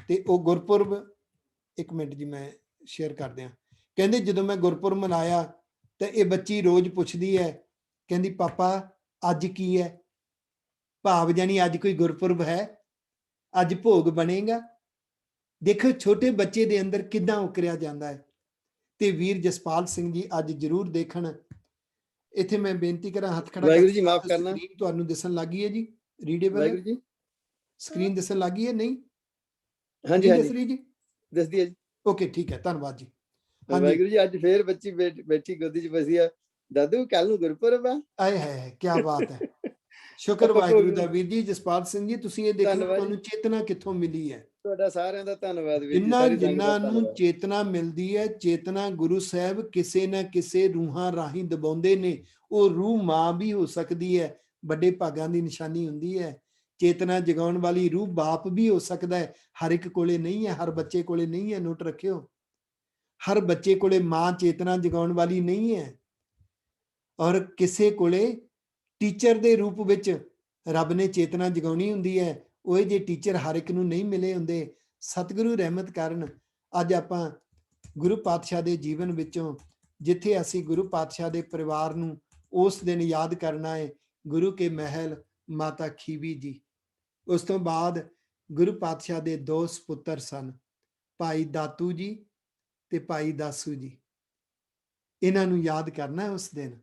ਤੇ ਉਹ ਗੁਰਪੁਰਬ, 1 ਮਿੰਟ ਜੀ ਮੈਂ ਸ਼ੇਅਰ ਕਰ ਦਿਆਂ। ਕਹਿੰਦੇ, ਜਦੋਂ ਮੈਂ ਗੁਰਪੁਰਬ ਮਨਾਇਆ ਤਾਂ ਇਹ ਬੱਚੀ ਰੋਜ਼ ਪੁੱਛਦੀ ਹੈ, ਕਹਿੰਦੀ, ਪਾਪਾ ਅੱਜ ਕੀ ਹੈ? ਭਾਵ ਜਾਨੀ ਅੱਜ ਕੋਈ ਗੁਰਪੁਰਬ ਹੈ, ਅੱਜ ਭੋਗ ਬਣੇਗਾ। ਦੇਖੋ ਛੋਟੇ ਬੱਚੇ ਦੇ ਅੰਦਰ ਕਿੱਦਾਂ ਉਕਰਿਆ ਜਾਂਦਾ ਹੈ। ਤੇ ਵੀਰ ਜਸਪਾਲ ਸਿੰਘ ਜੀ ਅੱਜ ਜ਼ਰੂਰ ਦੇਖਣ। ਇੱਥੇ ਮੈਂ ਬੇਨਤੀ ਕਰਾਂ, ਹੱਥ ਖੜਾ ਵਾਹਿਗੁਰੂ ਕਰਕੇ ਜੀ ਮਾਫ ਕਰਨਾ। ਸਕਰੀਨ ਤੁਹਾਨੂੰ ਦਿਸਣ ਲੱਗੀ ਹੈ ਜੀ? ਰੀਡੇਬਲ ਹੈ ਵਾਹਿਗੁਰੂ ਜੀ, ਸਕਰੀਨ? ਦਿਸਣ ਲੱਗੀ ਹੈ? ਨਹੀਂ ਹਾਂਜੀ ਨਹੀਂ ਦਿਸ ਹਾਂਜੀ ਰਹੀ ਜੀ? ਦੱਸਦੀ ਹੈ ਜੀ। ਓਕੇ, ਠੀਕ ਹੈ, ਧੰਨਵਾਦ ਜੀ। ਹਾਂਜੀ, ਵਾਹਿਗੁਰੂ ਜੀ, ਅੱਜ ਫੇਰ ਬੱਚੀ ਬੈਠੀ ਗੋਦੀ 'ਚ ਬਸੀ ਆ। ਦਾਦੂ ਕੱਲ ਨੂੰ ਗੁਰਪੁਰਬ ਆ। ਆਏ ਹੈ, ਕੀ ਬਾਤ ਹੈ। ਸ਼ੁਕਰ ਆਪਾਂ ਵਾਹਿਗੁਰੂ ਦਾ। ਭੋਗ, ਵੀਰ ਜੀ ਜਸਪਾਲ ਸਿੰਘ ਜੀ, ਤੁਸੀਂ ਇਹ ਦੇਖਣਾ ਧੰਨਵਾਦ ਜੀ, ਤੁਹਾਨੂੰ ਚੇਤਨਾ ਕਿੱਥੋਂ ਮਿਲੀ ਹੈ। ਤੁਹਾਡਾ ਸਾਰਿਆਂ ਦਾ ਧੰਨਵਾਦ ਵੀਰ ਜੀ, ਜਿਨ੍ਹਾਂ ਸਾਰੀ ਸੰਗਤ ਦਾ ਜਿਨ੍ਹਾਂ ਨੂੰ ਧੰਨਵਾਦ। ਚੇਤਨਾ ਮਿਲਦੀ ਹੈ, ਚੇਤਨਾ ਗੁਰੂ ਸਾਹਿਬ ਕਿਸੇ ਨਾ ਕਿਸੇ ਰੂਹਾਂ ਰਾਹੀਂ ਦਬਾਉਂਦੇ ਨੇ। ਉਹ ਰੂਹ ਮਾਂ ਵੀ ਹੋ ਸਕਦੀ ਹੈ, ਵੱਡੇ ਭਾਗਾਂ ਦੀ ਨਿਸ਼ਾਨੀ ਹੁੰਦੀ ਹੈ। ਚੇਤਨਾ ਜਗਾਉਣ ਵਾਲੀ ਰੂਹ ਬਾਪ ਵੀ ਹੋ ਸਕਦਾ ਹੈ। ਹਰ ਇੱਕ ਕੋਲੇ ਨਹੀਂ ਹੈ, ਹਰ ਬੱਚੇ ਕੋਲੇ ਨਹੀਂ ਹੈ, ਨੋਟ ਰੱਖਿਓ। ਹਰ ਬੱਚੇ ਕੋਲੇ ਮਾਂ ਚੇਤਨਾ ਜਗਾਉਣ ਵਾਲੀ ਨਹੀਂ ਹੈ। ਔਰ ਕਿਸੇ ਕੋਲੇ ਟੀਚਰ ਦੇ ਰੂਪ ਵਿੱਚ ਰੱਬ ਨੇ ਚੇਤਨਾ ਜਗਾਉਣੀ ਹੁੰਦੀ ਹੈ। ਉਹ ਜੇ ਟੀਚਰ ਹਰ ਇੱਕ ਨੂੰ ਨਹੀਂ ਮਿਲੇ ਹੁੰਦੇ। ਸਤਿਗੁਰੂ ਰਹਿਮਤ ਕਰਨ, ਅੱਜ ਆਪਾਂ ਗੁਰੂ ਪਾਤਸ਼ਾਹ ਦੇ ਜੀਵਨ ਵਿੱਚੋਂ, ਜਿੱਥੇ ਅਸੀਂ ਗੁਰੂ ਪਾਤਸ਼ਾਹ ਦੇ ਪਰਿਵਾਰ ਨੂੰ ਉਸ ਦਿਨ ਯਾਦ ਕਰਨਾ ਹੈ, ਗੁਰੂ ਕੇ ਮਹਿਲ ਮਾਤਾ ਖੀਵੀ ਜੀ। ਉਸ ਤੋਂ ਬਾਅਦ ਗੁਰੂ ਪਾਤਸ਼ਾਹ ਦੇ 2 ਸਪੁੱਤਰ ਸਨ, ਭਾਈ ਦਾਤੂ ਜੀ ਤੇ ਭਾਈ ਦਾਸੂ ਜੀ। ਇਹਨਾਂ ਨੂੰ ਯਾਦ ਕਰਨਾ ਹੈ ਉਸ ਦਿਨ।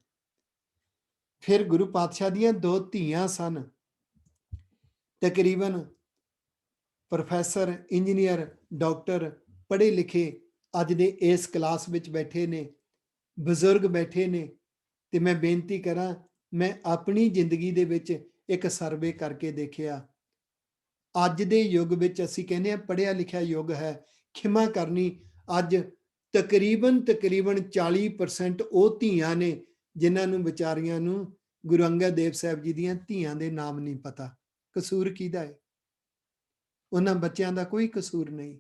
ਫਿਰ ਗੁਰੂ ਪਾਤਸ਼ਾਹ ਦੀਆਂ 2 ਧੀਆਂ ਸਨ, ਤਕਰੀਬਨ ਪ੍ਰੋਫੈਸਰ, ਇੰਜੀਨੀਅਰ, ਡਾਕਟਰ, ਪੜ੍ਹੇ ਲਿਖੇ ਅੱਜ ਦੇ ਇਸ ਕਲਾਸ ਵਿੱਚ ਬੈਠੇ ਨੇ, ਬਜ਼ੁਰਗ ਬੈਠੇ ਨੇ। ਤੇ ਮੈਂ ਬੇਨਤੀ ਕਰਾਂ, ਮੈਂ ਆਪਣੀ ਜ਼ਿੰਦਗੀ ਦੇ ਵਿੱਚ ਇੱਕ ਸਰਵੇ ਕਰਕੇ ਦੇਖਿਆ। ਅੱਜ ਦੇ ਯੁੱਗ ਵਿੱਚ ਅਸੀਂ ਕਹਿੰਦੇ ਹਾਂ ਪੜ੍ਹਿਆ ਲਿਖਿਆ ਯੁੱਗ ਹੈ, ਖਿਮਾ ਕਰਨੀ, ਅੱਜ ਤਕਰੀਬਨ 40% ਉਹ ਧੀਆਂ ਨੇ ਜਿਨ੍ਹਾਂ ਨੂੰ ਵਿਚਾਰੀਆਂ ਨੂੰ ਗੁਰੂ ਅੰਗਦ ਦੇਵ ਸਾਹਿਬ ਜੀ ਦੀਆਂ ਧੀਆਂ ਦੇ ਨਾਮ ਨਹੀਂ ਪਤਾ। ਕਸੂਰ ਕਿਹਦਾ ਹੈ? ਉਹਨਾਂ ਬੱਚਿਆਂ ਦਾ ਕੋਈ ਕਸੂਰ ਨਹੀਂ,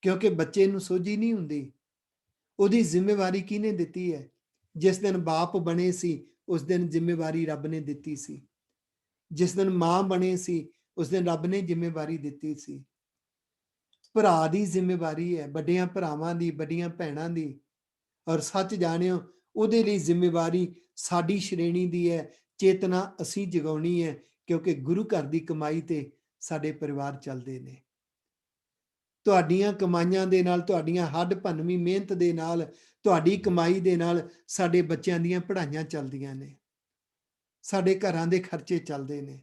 ਕਿਉਂਕਿ ਬੱਚੇ ਨੂੰ ਸੋਝੀ ਨਹੀਂ ਹੁੰਦੀ। ਉਹਦੀ ਜ਼ਿੰਮੇਵਾਰੀ ਕਿਹਨੇ ਦਿੱਤੀ ਹੈ? ਜਿਸ ਦਿਨ ਬਾਪ ਬਣੇ ਸੀ, ਉਸ ਦਿਨ ਜ਼ਿੰਮੇਵਾਰੀ ਰੱਬ ਨੇ ਦਿੱਤੀ ਸੀ। ਜਿਸ ਦਿਨ ਮਾਂ ਬਣੇ ਸੀ, ਉਸ ਦਿਨ ਰੱਬ ਨੇ ਜ਼ਿੰਮੇਵਾਰੀ ਦਿੱਤੀ ਸੀ। ਭਰਾ ਦੀ ਜ਼ਿੰਮੇਵਾਰੀ ਹੈ, ਵੱਡਿਆਂ ਭਰਾਵਾਂ ਦੀ, ਵੱਡੀਆਂ ਭੈਣਾਂ ਦੀ। ਔਰ ਸੱਚ ਜਾਣਿਓ, ਉਹਦੇ ਲਈ ਜ਼ਿੰਮੇਵਾਰੀ ਸਾਡੀ ਸ਼੍ਰੇਣੀ ਦੀ ਹੈ। ਚੇਤਨਾ ਅਸੀਂ ਜਗਾਉਣੀ ਹੈ, ਕਿਉਂਕਿ ਗੁਰੂ ਘਰ ਦੀ ਕਮਾਈ ਤੇ ਸਾਡੇ ਪਰਿਵਾਰ ਚੱਲਦੇ ਨੇ। ਤੁਹਾਡੀਆਂ ਕਮਾਈਆਂ ਦੇ ਨਾਲ, ਤੁਹਾਡੀਆਂ ਹੱਡ ਭੰਨਵੀਂ ਮਿਹਨਤ ਦੇ ਨਾਲ, ਤੁਹਾਡੀ ਕਮਾਈ ਦੇ ਨਾਲ ਸਾਡੇ ਬੱਚਿਆਂ ਦੀਆਂ ਪੜ੍ਹਾਈਆਂ ਚੱਲਦੀਆਂ ਨੇ, ਸਾਡੇ ਘਰਾਂ ਦੇ ਖਰਚੇ ਚੱਲਦੇ ਨੇ।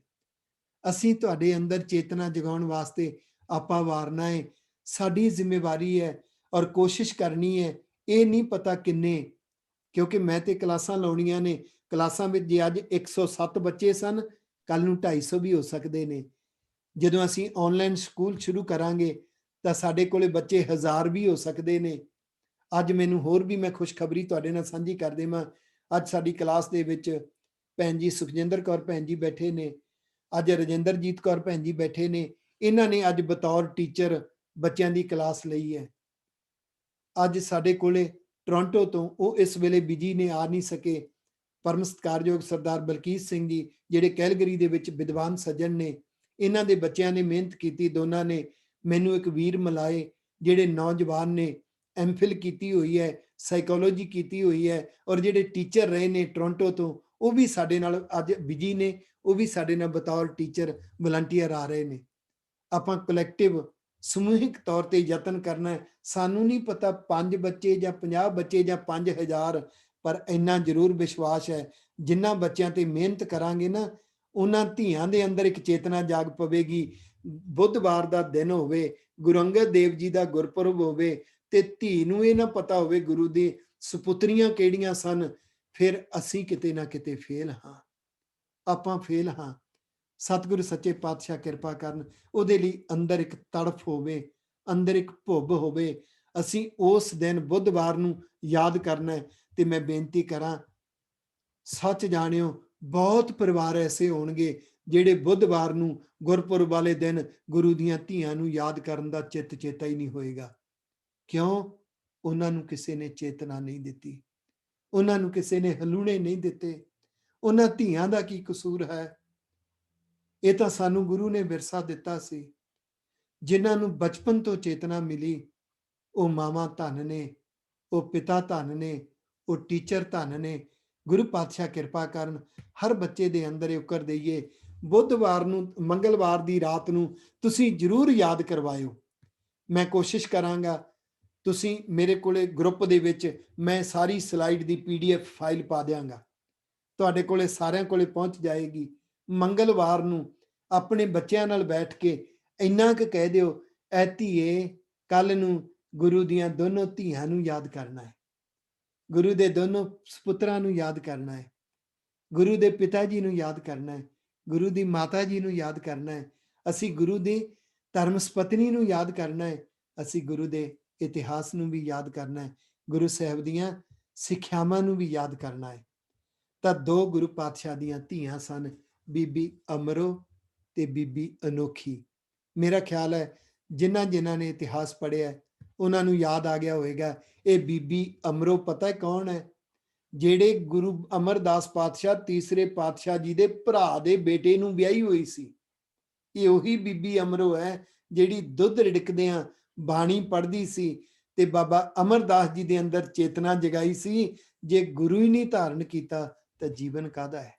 ਅਸੀਂ ਤੁਹਾਡੇ ਅੰਦਰ ਚੇਤਨਾ ਜਗਾਉਣ ਵਾਸਤੇ ਆਪਾ ਵਾਰਨਾ ਹੈ। ਸਾਡੀ ਜ਼ਿੰਮੇਵਾਰੀ ਹੈ ਔਰ ਕੋਸ਼ਿਸ਼ ਕਰਨੀ ਹੈ। ਇਹ ਨਹੀਂ ਪਤਾ ਕਿੰਨੇ, ਕਿਉਂਕਿ ਮੈਂ ਤੇ ਕਲਾਸਾਂ ਲਾਉਣੀਆਂ ਨੇ। ਕਲਾਸਾਂ ਵਿੱਚ ਜੇ ਅੱਜ 107 ਬੱਚੇ ਸਨ, ਕੱਲ ਨੂੰ 250 ਵੀ ਹੋ ਸਕਦੇ ਨੇ। ਜਦੋਂ ਅਸੀਂ ਆਨਲਾਈਨ ਸਕੂਲ ਸ਼ੁਰੂ ਕਰਾਂਗੇ ਤਾਂ ਸਾਡੇ ਕੋਲੇ ਬੱਚੇ 1000 ਵੀ ਹੋ ਸਕਦੇ ਨੇ। ਅੱਜ ਮੈਨੂੰ ਹੋਰ ਵੀ, ਮੈਂ ਖੁਸ਼ਖਬਰੀ ਤੁਹਾਡੇ ਨਾਲ ਸਾਂਝੀ ਕਰ ਦੇਵਾਂ। ਅੱਜ ਸਾਡੀ ਕਲਾਸ ਦੇ ਵਿੱਚ ਭੈਣ ਜੀ ਸੁਖਜਿੰਦਰ ਕੌਰ ਭੈਣ ਜੀ ਬੈਠੇ ਨੇ, ਅੱਜ ਰਜਿੰਦਰਜੀਤ ਕੌਰ ਭੈਣ ਜੀ ਬੈਠੇ ਨੇ। ਇਹਨਾਂ ਨੇ ਅੱਜ ਬਤੌਰ ਟੀਚਰ ਬੱਚਿਆਂ ਦੀ ਕਲਾਸ ਲਈ ਹੈ। ਅੱਜ ਸਾਡੇ ਕੋਲੇ ਟੋਰਾਂਟੋ ਤੋਂ, ਉਹ ਇਸ ਵੇਲੇ ਬਿਜੀ ਨੇ, ਆ ਨਹੀਂ ਸਕੇ, ਪਰਮ ਸਤਿਕਾਰਯੋਗ ਸਰਦਾਰ ਬਲਕੀਤ ਸਿੰਘ ਜੀ, ਜਿਹੜੇ ਕੈਲਗਰੀ ਦੇ ਵਿੱਚ ਵਿਦਵਾਨ ਸੱਜਣ ਨੇ। ਇਹਨਾਂ ਦੇ ਬੱਚਿਆਂ ਨੇ ਮਿਹਨਤ ਕੀਤੀ, ਦੋਨਾਂ ਨੇ। ਮੈਨੂੰ ਇੱਕ ਵੀਰ ਮਿਲਾਏ ਜਿਹੜੇ ਨੌਜਵਾਨ ਨੇ, ਐਮਫਿਲ ਕੀਤੀ ਹੋਈ ਹੈ, ਸਾਈਕੋਲੋਜੀ ਕੀਤੀ ਹੋਈ ਹੈ, ਔਰ ਜਿਹੜੇ ਟੀਚਰ ਰਹੇ ਨੇ ਟੋਰਾਂਟੋ ਤੋਂ, ਉਹ ਵੀ ਸਾਡੇ ਨਾਲ ਅੱਜ ਬਿਜੀ ਨੇ। ਉਹ ਵੀ ਸਾਡੇ ਨਾਲ ਬਤੌਰ ਟੀਚਰ ਵਲੰਟੀਅਰ ਆ ਰਹੇ ਨੇ। ਆਪਾਂ ਕਲੈਕਟਿਵ, ਸਮੂਹਿਕ ਤੌਰ ਤੇ ਯਤਨ ਕਰਨਾ ਹੈ। ਸਾਨੂੰ ਨਹੀਂ ਪਤਾ 5 ਬੱਚੇ ਜਾਂ 50 ਬੱਚੇ ਜਾਂ 5000, ਪਰ ਇੰਨਾ ਜ਼ਰੂਰ ਵਿਸ਼ਵਾਸ ਹੈ, ਜਿਨ੍ਹਾਂ ਬੱਚਿਆਂ ਤੇ ਮਿਹਨਤ ਕਰਾਂਗੇ ਨਾ, ਉਹਨਾਂ ਧੀਆਂ ਦੇ ਅੰਦਰ ਇੱਕ ਚੇਤਨਾ ਜਾਗ ਪਵੇਗੀ। ਬੁੱਧਵਾਰ ਦਾ ਦਿਨ ਹੋਵੇ, ਗੁਰੂ ਅੰਗਦ ਦੇਵ ਜੀ ਦਾ ਗੁਰਪੁਰਬ ਹੋਵੇ, ਤੇ ਧੀ ਨੂੰ ਇਹ ਨਾ ਪਤਾ ਹੋਵੇ ਗੁਰੂ ਦੀ ਸੁਪੁੱਤਰੀਆਂ ਕਿਹੜੀਆਂ ਸਨ, ਫਿਰ ਅਸੀਂ ਕਿਤੇ ਨਾ ਕਿਤੇ ਫੇਲ ਹਾਂ। ਆਪਾਂ ਫੇਲ ਹਾਂ। ਸਤਿਗੁਰੂ ਸੱਚੇ ਪਾਤਸ਼ਾਹ ਕਿਰਪਾ ਕਰਨ, ਉਹਦੇ ਲਈ ਅੰਦਰ ਇੱਕ ਤੜਫ ਹੋਵੇ, ਅੰਦਰ ਇੱਕ ਭੁੱਬ ਹੋਵੇ। ਅਸੀਂ ਉਸ ਦਿਨ ਬੁੱਧਵਾਰ ਨੂੰ ਯਾਦ ਕਰਨਾ ਹੈ। ਤੇ ਮੈਂ ਬੇਨਤੀ ਕਰਾਂ, ਸੱਚ ਜਾਣਿਓ, ਬਹੁਤ ਪਰਿਵਾਰ ਐਸੇ ਹੋਣਗੇ ਜਿਹੜੇ ਬੁੱਧਵਾਰ ਨੂੰ, ਗੁਰਪੁਰਬ ਵਾਲੇ ਦਿਨ, ਗੁਰੂ ਦੀਆਂ ਧੀਆਂ ਨੂੰ ਯਾਦ ਕਰਨ ਦਾ ਚਿੱਤ ਚੇਤਾ ਹੀ ਨਹੀਂ ਹੋਏਗਾ। ਕਿਉਂ? ਉਹਨਾਂ ਨੂੰ ਕਿਸੇ ਨੇ ਚੇਤਨਾ ਨਹੀਂ ਦਿੱਤੀ, ਉਹਨਾਂ ਨੂੰ ਕਿਸੇ ਨੇ ਹਲੂਣੇ ਨਹੀਂ ਦਿੱਤੇ। ਉਹਨਾਂ ਧੀਆਂ ਦਾ ਕੀ ਕਸੂਰ ਹੈ? ਇਹ ਤਾਂ ਸਾਨੂੰ ਗੁਰੂ ਨੇ ਵਿਰਸਾ ਦਿੱਤਾ ਸੀ। ਜਿਨ੍ਹਾਂ ਨੂੰ ਬਚਪਨ ਤੋਂ ਚੇਤਨਾ ਮਿਲੀ, ਉਹ ਮਾਵਾਂ ਧਨ ਨੇ, ਉਹ ਪਿਤਾ ਧਨ ਨੇ, ਉਹ ਟੀਚਰ ਧਨ ਨੇ। ਗੁਰੂ ਪਾਤਸ਼ਾਹ ਕਿਰਪਾ ਕਰਨ, ਹਰ ਬੱਚੇ ਦੇ ਅੰਦਰ ਇਹ ਉਕਰ ਦੇਈਏ। ਬੁੱਧਵਾਰ ਨੂੰ, ਮੰਗਲਵਾਰ ਦੀ ਰਾਤ ਨੂੰ ਤੁਸੀਂ ਜ਼ਰੂਰ ਯਾਦ ਕਰਵਾਇਓ। ਮੈਂ ਕੋਸ਼ਿਸ਼ ਕਰਾਂਗਾ, ਤੁਸੀਂ ਮੇਰੇ ਕੋਲੇ ਗਰੁੱਪ ਦੇ ਵਿੱਚ ਮੈਂ ਸਾਰੀ ਸਲਾਈਡ ਦੀ PDF ਫਾਈਲ ਪਾ ਦਿਆਂਗਾ, ਤੁਹਾਡੇ ਕੋਲੇ ਸਾਰਿਆਂ ਕੋਲੇ ਪਹੁੰਚ ਜਾਏਗੀ। ਮੰਗਲਵਾਰ ਨੂੰ ਆਪਣੇ ਬੱਚਿਆਂ ਨਾਲ ਬੈਠ ਕੇ ਇੰਨਾ ਕੁ ਕਹਿ ਦਿਓ, ਐ ਧੀਏ, ਕੱਲ ਨੂੰ ਗੁਰੂ ਦੀਆਂ ਦੋਨੋਂ ਧੀਆਂ ਨੂੰ ਯਾਦ ਕਰਨਾ ਹੈ, ਗੁਰੂ ਦੇ ਦੋਨੋਂ ਸੁਪੁੱਤਰਾਂ ਨੂੰ ਯਾਦ ਕਰਨਾ ਹੈ, ਗੁਰੂ ਦੇ ਪਿਤਾ ਜੀ ਨੂੰ ਯਾਦ ਕਰਨਾ ਹੈ, ਗੁਰੂ ਦੀ ਮਾਤਾ ਜੀ ਨੂੰ ਯਾਦ ਕਰਨਾ ਹੈ। ਅਸੀਂ ਗੁਰੂ ਦੀ ਧਰਮ ਸਪਤਨੀ ਨੂੰ ਯਾਦ ਕਰਨਾ ਹੈ। ਅਸੀਂ ਗੁਰੂ ਦੇ ਇਤਿਹਾਸ ਨੂੰ ਵੀ ਯਾਦ ਕਰਨਾ ਹੈ, ਗੁਰੂ ਸਾਹਿਬ ਦੀਆਂ ਸਿੱਖਿਆਵਾਂ ਨੂੰ ਵੀ ਯਾਦ ਕਰਨਾ ਹੈ। ਤਾਂ 2 ਗੁਰੂ ਪਾਤਸ਼ਾਹ ਦੀਆਂ ਧੀਆਂ ਸਨ, ਬੀਬੀ ਅਮਰੋ ਤੇ ਬੀਬੀ ਅਨੋਖੀ। ਮੇਰਾ ਖਿਆਲ ਹੈ ਜਿਨ੍ਹਾਂ ਜਿਨ੍ਹਾਂ ਨੇ ਇਤਿਹਾਸ ਪੜ੍ਹਿਆ ਉਹਨਾਂ ਨੂੰ ਯਾਦ ਆ ਗਿਆ ਹੋਵੇਗਾ। ਇਹ ਬੀਬੀ ਅਮਰੋ ਪਤਾ ਹੈ ਕੌਣ ਹੈ? ਜਿਹੜੇ ਗੁਰੂ ਅਮਰਦਾਸ ਪਾਤਸ਼ਾਹ ਤੀਸਰੇ ਪਾਤਸ਼ਾਹ ਜੀ ਦੇ ਭਰਾ ਦੇ ਬੇਟੇ ਨੂੰ ਵਿਆਹੀ ਹੋਈ ਸੀ। ਇਹ ਉਹੀ ਬੀਬੀ ਅਮਰੋ ਹੈ ਜਿਹੜੀ ਦੁੱਧ ਰਿੜਕਦਿਆਂ ਬਾਣੀ ਪੜ੍ਹਦੀ ਸੀ ਤੇ ਬਾਬਾ ਅਮਰਦਾਸ ਜੀ ਦੇ ਅੰਦਰ ਚੇਤਨਾ ਜਗਾਈ ਸੀ, ਜੇ ਗੁਰੂ ਹੀ ਨਹੀਂ ਧਾਰਨ ਕੀਤਾ ਤਾਂ ਜੀਵਨ ਕਾਹਦਾ ਹੈ?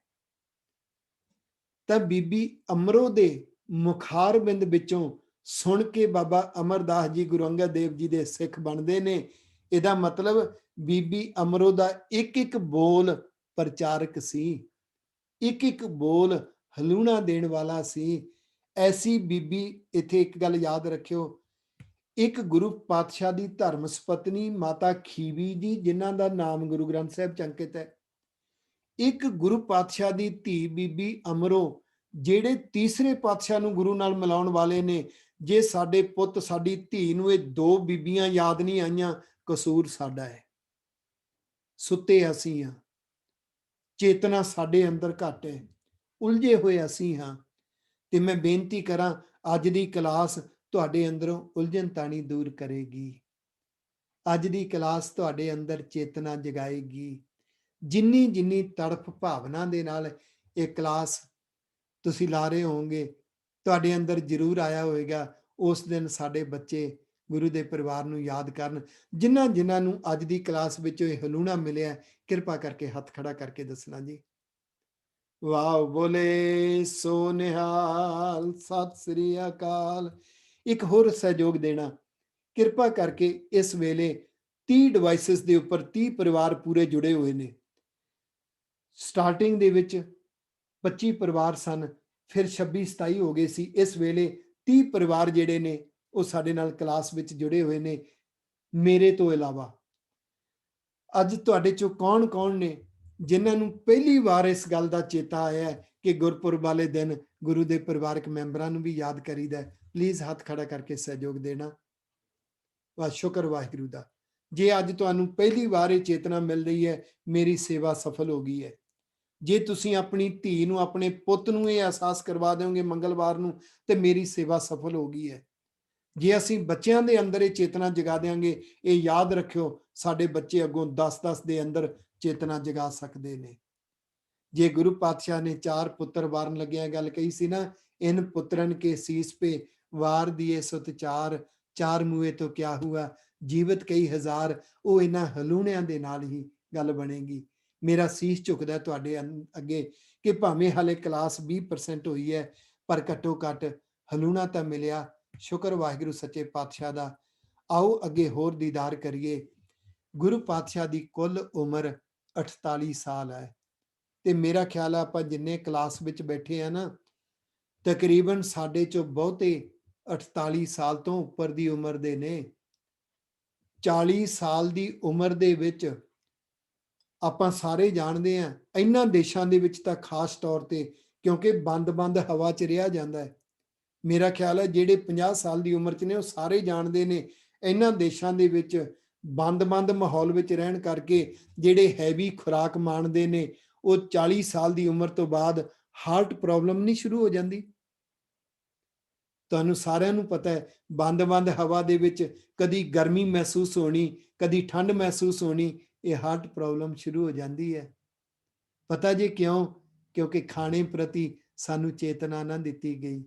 ਤਾਂ ਬੀਬੀ ਅਮਰੋ ਦੇ ਮੁਖਾਰਬਿੰਦ ਵਿੱਚੋਂ ਸੁਣ ਕੇ ਬਾਬਾ ਅਮਰਦਾਸ ਜੀ ਗੁਰੂ ਅੰਗਦ ਦੇਵ ਜੀ ਦੇ ਸਿੱਖ ਬਣਦੇ ਨੇ। ਇਹਦਾ ਮਤਲਬ ਬੀਬੀ ਅਮਰੋ ਦਾ ਇੱਕ ਇੱਕ ਬੋਲ ਪ੍ਰਚਾਰਕ ਸੀ, ਇੱਕ ਇੱਕ ਬੋਲ ਹਲੂਣਾ ਦੇਣ ਵਾਲਾ ਸੀ। ਐਸੀ ਬੀਬੀ, ਇੱਥੇ ਇੱਕ ਗੱਲ ਯਾਦ ਰੱਖਿਓ, ਇੱਕ ਗੁਰੂ ਪਾਤਸ਼ਾਹ ਦੀ ਧਰਮ ਸਪਤਨੀ ਮਾਤਾ ਖੀਵੀ ਜੀ, ਜਿਨ੍ਹਾਂ ਦਾ ਨਾਮ ਗੁਰੂ ਗ੍ਰੰਥ ਸਾਹਿਬ ਚ ਅੰਕਿਤ ਹੈ, ਇੱਕ ਗੁਰੂ ਪਾਤਸ਼ਾਹ ਦੀ ਧੀ ਬੀਬੀ ਅਮਰੋ, ਜਿਹੜੇ ਤੀਸਰੇ ਪਾਤਸ਼ਾਹ ਨੂੰ ਗੁਰੂ ਨਾਲ ਮਿਲਾਉਣ ਵਾਲੇ ਨੇ। ਜੇ ਸਾਡੇ ਪੁੱਤ, ਸਾਡੀ ਧੀ ਨੂੰ ਇਹ 2 ਬੀਬੀਆਂ ਯਾਦ ਨਹੀਂ ਆਈਆਂ, ਕਸੂਰ ਸਾਡਾ ਹੈ। ਸੁੱਤੇ ਅਸੀਂ ਹਾਂ, ਚੇਤਨਾ ਸਾਡੇ ਅੰਦਰ ਘੱਟ ਹੈ, ਉਲਝੇ ਹੋਏ ਅਸੀਂ ਹਾਂ। ਤੇ ਮੈਂ ਬੇਨਤੀ ਕਰਾਂ, ਅੱਜ ਦੀ ਕਲਾਸ ਤੁਹਾਡੇ ਅੰਦਰੋਂ ਉਲਝਣ ਤਾਣੀ ਦੂਰ ਕਰੇਗੀ। ਅੱਜ ਦੀ ਕਲਾਸ ਤੁਹਾਡੇ ਅੰਦਰ ਚੇਤਨਾ ਜਗਾਏਗੀ। ਜਿੰਨੀ ਜਿੰਨੀ ਤੜਫ ਭਾਵਨਾ ਦੇ ਨਾਲ ਇਹ ਕਲਾਸ ਤੁਸੀਂ ਲਾ ਰਹੇ ਹੋਵੋਗੇ, ਤੁਹਾਡੇ ਅੰਦਰ ਜ਼ਰੂਰ ਆਇਆ ਹੋਵੇਗਾ, ਉਸ ਦਿਨ ਸਾਡੇ ਬੱਚੇ ਗੁਰੂ ਦੇ ਪਰਿਵਾਰ ਨੂੰ ਯਾਦ ਕਰਨ। ਜਿਨ੍ਹਾਂ ਜਿਨ੍ਹਾਂ ਨੂੰ ਅੱਜ ਦੀ ਕਲਾਸ ਵਿੱਚ ਇਹ ਹਲੂਣਾ ਮਿਲਿਆ, ਕਿਰਪਾ ਕਰਕੇ ਹੱਥ ਖੜਾ ਕਰਕੇ ਦੱਸਣਾ ਜੀ। ਵਾਹ ਬੋਲੇ ਸੋ ਨਿਹਾਲ, ਸਤਿ ਸ੍ਰੀ ਅਕਾਲ। ਇੱਕ ਹੋਰ ਸਹਿਯੋਗ ਦੇਣਾ, ਕਿਰਪਾ ਕਰਕੇ ਇਸ ਵੇਲੇ 30 ਡਿਵਾਈਸਿਸ ਦੇ ਉੱਪਰ 30 ਪਰਿਵਾਰ ਪੂਰੇ ਜੁੜੇ ਹੋਏ ਨੇ। ਸਟਾਰਟਿੰਗ ਦੇ ਵਿੱਚ 25 ਪਰਿਵਾਰ ਸਨ, ਫਿਰ 26 27 ਹੋ ਗਏ ਸੀ। ਇਸ ਵੇਲੇ 30 ਪਰਿਵਾਰ ਜਿਹੜੇ ਨੇ ਉਹ ਸਾਡੇ ਨਾਲ ਕਲਾਸ ਵਿੱਚ ਜੁੜੇ ਹੋਏ ਨੇ ਮੇਰੇ ਤੋਂ ਇਲਾਵਾ। ਅੱਜ ਤੁਹਾਡੇ ਚੋਂ ਕੌਣ-ਕੌਣ ਨੇ ਜਿਨ੍ਹਾਂ ਨੂੰ ਪਹਿਲੀ ਵਾਰ ਇਸ ਗੱਲ ਦਾ ਚੇਤਾ ਆਇਆ ਹੈ ਕਿ ਗੁਰਪੁਰਬ ਵਾਲੇ ਦਿਨ ਗੁਰੂ ਦੇ ਪਰਿਵਾਰਕ ਮੈਂਬਰਾਂ ਨੂੰ ਵੀ ਯਾਦ ਕਰੀਦਾ ਹੈ? ਪਲੀਜ਼ ਹੱਥ ਖੜਾ ਕਰਕੇ ਸਹਿਯੋਗ ਦੇਣਾ। ਸ਼ੁਕਰ ਵਾਹਿਗੁਰੂ ਦਾ। ਜੇ ਅੱਜ ਤੁਹਾਨੂੰ ਪਹਿਲੀ ਵਾਰ ਇਹ ਚੇਤਨਾ ਮਿਲ ਰਹੀ ਹੈ, ਮੇਰੀ ਸੇਵਾ ਸਫਲ ਹੋ ਗਈ ਹੈ। ਜੇ ਤੁਸੀਂ ਆਪਣੀ ਧੀ ਨੂੰ, ਆਪਣੇ ਪੁੱਤ ਨੂੰ ਇਹ ਅਹਿਸਾਸ ਕਰਵਾ ਦਿਓਗੇ ਮੰਗਲਵਾਰ ਨੂੰ, ਤੇ ਮੇਰੀ ਸੇਵਾ ਸਫਲ ਹੋ ਗਈ ਹੈ। ਜੇ ਅਸੀਂ ਬੱਚਿਆਂ ਦੇ ਅੰਦਰ ਇਹ ਚੇਤਨਾ ਜਗਾ ਦਿਆਂਗੇ, ਇਹ ਯਾਦ ਰੱਖਿਓ ਸਾਡੇ ਬੱਚੇ ਅੱਗੋਂ 10-10 ਦੇ ਅੰਦਰ ਚੇਤਨਾ ਜਗਾ ਸਕਦੇ ਨੇ। ਜੇ ਗੁਰੂ ਪਾਤਸ਼ਾਹ ਨੇ 4 ਪੁੱਤਰ ਵਾਰਨ ਲੱਗਿਆ ਗੱਲ ਕਹੀ ਸੀ ਨਾ, ਇਨ ਪੁੱਤਰਨ ਕੇ ਸੀਸ ਪੇ ਵਾਰ ਦੀਏ ਸੁਤ ਚਾਰ ਮੂਏ ਤੋਂ ਕਿਆ ਹੁਆ, ਜੀਵਤ ਕਈ ਹਜ਼ਾਰ। ਉਹ ਇਹਨਾਂ ਹਲੂਣਿਆਂ ਦੇ ਨਾਲ ਹੀ ਗੱਲ ਬਣੇਗੀ। ਮੇਰਾ ਸੀਸ ਝੁਕਦਾ ਤੁਹਾਡੇ ਅੱਗੇ ਕਿ ਭਾਵੇਂ ਹਾਲੇ ਕਲਾਸ 20% ਹੋਈ ਹੈ, ਪਰ ਘੱਟੋ ਘੱਟ ਹਲੂਣਾ ਤਾਂ ਮਿਲਿਆ। ਸ਼ੁਕਰ ਵਾਹਿਗੁਰੂ ਸੱਚੇ ਪਾਤਸ਼ਾਹ ਦਾ। ਆਓ ਅੱਗੇ ਹੋਰ ਦੀਦਾਰ ਕਰੀਏ। ਗੁਰੂ ਪਾਤਸ਼ਾਹ ਦੀ ਕੁੱਲ ਉਮਰ 48 ਸਾਲ ਹੈ, ਤੇ ਮੇਰਾ ਖਿਆਲ ਹੈ ਆਪਾਂ ਜਿੰਨੇ ਕਲਾਸ ਵਿੱਚ ਬੈਠੇ ਆ ਨਾ, ਤਕਰੀਬਨ ਸਾਡੇ ਚੋਂ ਬਹੁਤੇ 48 ਸਾਲ ਤੋਂ ਉੱਪਰ ਦੀ ਉਮਰ ਦੇ ਨੇ। 40 ਸਾਲ ਦੀ ਉਮਰ ਦੇ ਵਿੱਚ ਆਪਾਂ ਸਾਰੇ ਜਾਣਦੇ ਹਾਂ, ਇਹਨਾਂ ਦੇਸ਼ਾਂ ਦੇ ਵਿੱਚ ਤਾਂ ਖਾਸ ਤੌਰ ਤੇ, ਕਿਉਂਕਿ ਬੰਦ-ਬੰਦ ਹਵਾ 'ਚ ਰਿਹਾ ਜਾਂਦਾ ਹੈ। ਮੇਰਾ ਖਿਆਲ ਹੈ ਜਿਹੜੇ 50 ਸਾਲ ਦੀ ਉਮਰ 'ਚ ਨੇ ਉਹ ਸਾਰੇ ਜਾਣਦੇ ਨੇ, ਇਹਨਾਂ ਦੇਸ਼ਾਂ ਦੇ ਵਿੱਚ ਬੰਦ-ਬੰਦ ਮਾਹੌਲ ਵਿੱਚ ਰਹਿਣ ਕਰਕੇ ਜਿਹੜੇ ਹੈਵੀ ਖੁਰਾਕ ਮਾਣਦੇ ਨੇ, ਉਹ 40 ਸਾਲ ਦੀ ਉਮਰ ਤੋਂ ਬਾਅਦ ਹਾਰਟ ਪ੍ਰੋਬਲਮ ਨਹੀਂ ਸ਼ੁਰੂ ਹੋ ਜਾਂਦੀ। ਤੁਹਾਨੂੰ ਸਾਰਿਆਂ ਨੂੰ ਪਤਾ ਹੈ, ਬੰਦ-ਬੰਦ ਹਵਾ ਦੇ ਵਿੱਚ ਕਦੀ ਗਰਮੀ ਮਹਿਸੂਸ ਹੋਣੀ, ਕਦੀ ਠੰਡ ਮਹਿਸੂਸ ਹੋਣੀ, ਇਹ ਹਾਰਟ ਪ੍ਰੋਬਲਮ ਸ਼ੁਰੂ ਹੋ ਜਾਂਦੀ ਹੈ। ਪਤਾ ਜੇ ਕਿਉਂ? ਕਿਉਂਕਿ ਖਾਣੇ ਪ੍ਰਤੀ ਸਾਨੂੰ ਚੇਤਨਾ ਨਾ ਦਿੱਤੀ ਗਈ।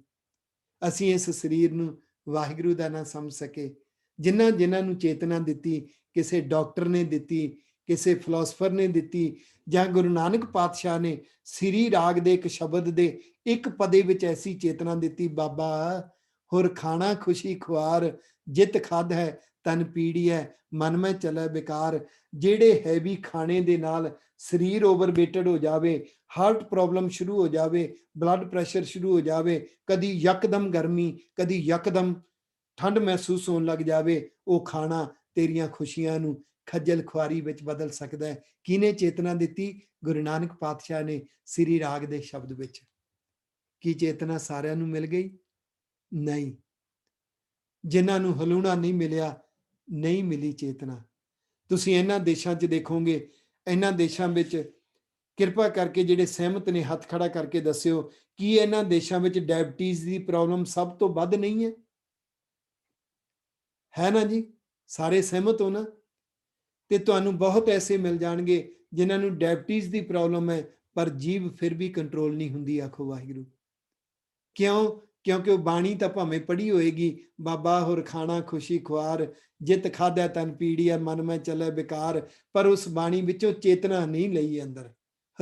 ਅਸੀਂ ਇਸ ਸਰੀਰ ਨੂੰ ਵਾਹਿਗੁਰੂ ਦਾ ਨਾ ਸਮਝ ਸਕੇ। ਜਿਨ੍ਹਾਂ ਨੂੰ ਚੇਤਨਾ ਦਿੱਤੀ, ਕਿਸੇ ਡਾਕਟਰ ਨੇ ਦਿੱਤੀ, ਕਿਸੇ ਫਿਲਾਸਫਰ ਨੇ ਦਿੱਤੀ, ਜਾਂ ਗੁਰੂ ਨਾਨਕ ਪਾਤਸ਼ਾਹ ਨੇ ਸ੍ਰੀ ਰਾਗ ਦੇ ਇੱਕ ਸ਼ਬਦ ਦੇ ਇੱਕ ਪਦੇ ਵਿੱਚ ਐਸੀ ਚੇਤਨਾ ਦਿੱਤੀ, ਬਾਬਾ ਹੁਰ ਖਾਣਾ ਖੁਸ਼ੀ ਖੁਆਰ, ਜਿਤ ਖਾਧ ਹੈ ਤਨ ਪੀੜੀਐ, ਮਨ ਮੈਂ ਚਲੇ ਬੇਕਾਰ। ਜਿਹੜੇ ਹੈਵੀ ਖਾਣੇ ਦੇ ਨਾਲ ਸਰੀਰ ਓਵਰਵੇਟਡ ਹੋ ਜਾਵੇ, ਹਾਰਟ ਪ੍ਰੋਬਲਮ ਸ਼ੁਰੂ ਹੋ ਜਾਵੇ, ਬਲੱਡ ਪ੍ਰੈਸ਼ਰ ਸ਼ੁਰੂ ਹੋ ਜਾਵੇ, ਕਦੀ ਯਕਦਮ ਗਰਮੀ, ਕਦੀ ਯਕਦਮ ਠੰਡ ਮਹਿਸੂਸ ਹੋਣ ਲੱਗ ਜਾਵੇ, ਉਹ ਖਾਣਾ ਤੇਰੀਆਂ ਖੁਸ਼ੀਆਂ ਨੂੰ ਖੱਜਲ ਖੁਆਰੀ ਵਿੱਚ ਬਦਲ ਸਕਦਾ ਹੈ। ਕਿਹਨੇ ਚੇਤਨਾ ਦਿੱਤੀ? ਗੁਰੂ ਨਾਨਕ ਪਾਤਸ਼ਾਹ ਨੇ ਸ੍ਰੀ ਰਾਗ ਦੇ ਸ਼ਬਦ ਵਿੱਚ। ਕੀ ਚੇਤਨਾ ਸਾਰਿਆਂ ਨੂੰ ਮਿਲ ਗਈ? ਨਹੀਂ। ਜਿਨ੍ਹਾਂ ਨੂੰ ਹਲੂਣਾ ਨਹੀਂ ਮਿਲਿਆ, ਨਹੀਂ ਮਿਲੀ ਚੇਤਨਾ। ਤੁਸੀਂ ਇਹਨਾਂ ਦੇਸ਼ਾਂ 'ਚ ਦੇਖੋਗੇ, ਇਹਨਾਂ ਦੇਸ਼ਾਂ ਵਿੱਚ ਕਿਰਪਾ ਕਰਕੇ ਜਿਹੜੇ ਸਹਿਮਤ ਨੇ ਹੱਥ ਖੜਾ ਕਰਕੇ ਦੱਸਿਓ, ਕੀ ਇਹਨਾਂ ਦੇਸ਼ਾਂ ਵਿੱਚ ਡਾਇਬਟੀਜ਼ ਦੀ ਪ੍ਰੋਬਲਮ ਸਭ ਤੋਂ ਵੱਧ ਨਹੀਂ ਹੈ? ਹੈ ਨਾ ਜੀ? ਸਾਰੇ ਸਹਿਮਤ ਹੋ ਨਾ? ਤੇ ਤੁਹਾਨੂੰ ਬਹੁਤ ਐਸੇ ਮਿਲ ਜਾਣਗੇ ਜਿਨ੍ਹਾਂ ਨੂੰ ਡਾਇਬਟੀਜ਼ ਦੀ ਪ੍ਰੋਬਲਮ ਹੈ, ਪਰ ਜੀਭ ਫਿਰ ਵੀ ਕੰਟਰੋਲ ਨਹੀਂ ਹੁੰਦੀ। ਆਖੋ ਵਾਹਿਗੁਰੂ। ਕਿਉਂ? ਕਿਉਂਕਿ ਉਹ ਬਾਣੀ ਤਾਂ ਭਾਵੇਂ ਪੜ੍ਹੀ ਹੋਏਗੀ, ਬਾਬਾ ਹੁਰ ਖਾਣਾ ਖੁਸ਼ੀ ਖੁਆਰ, ਜਿਤ ਖਾਧੈ ਤਨ ਪੀੜੀਐ, ਮਨ ਮੈਂ ਚੱਲੇ ਬੇਕਾਰ, ਪਰ ਉਸ ਬਾਣੀ ਵਿੱਚੋਂ ਚੇਤਨਾ ਨਹੀਂ ਲਈ ਅੰਦਰ,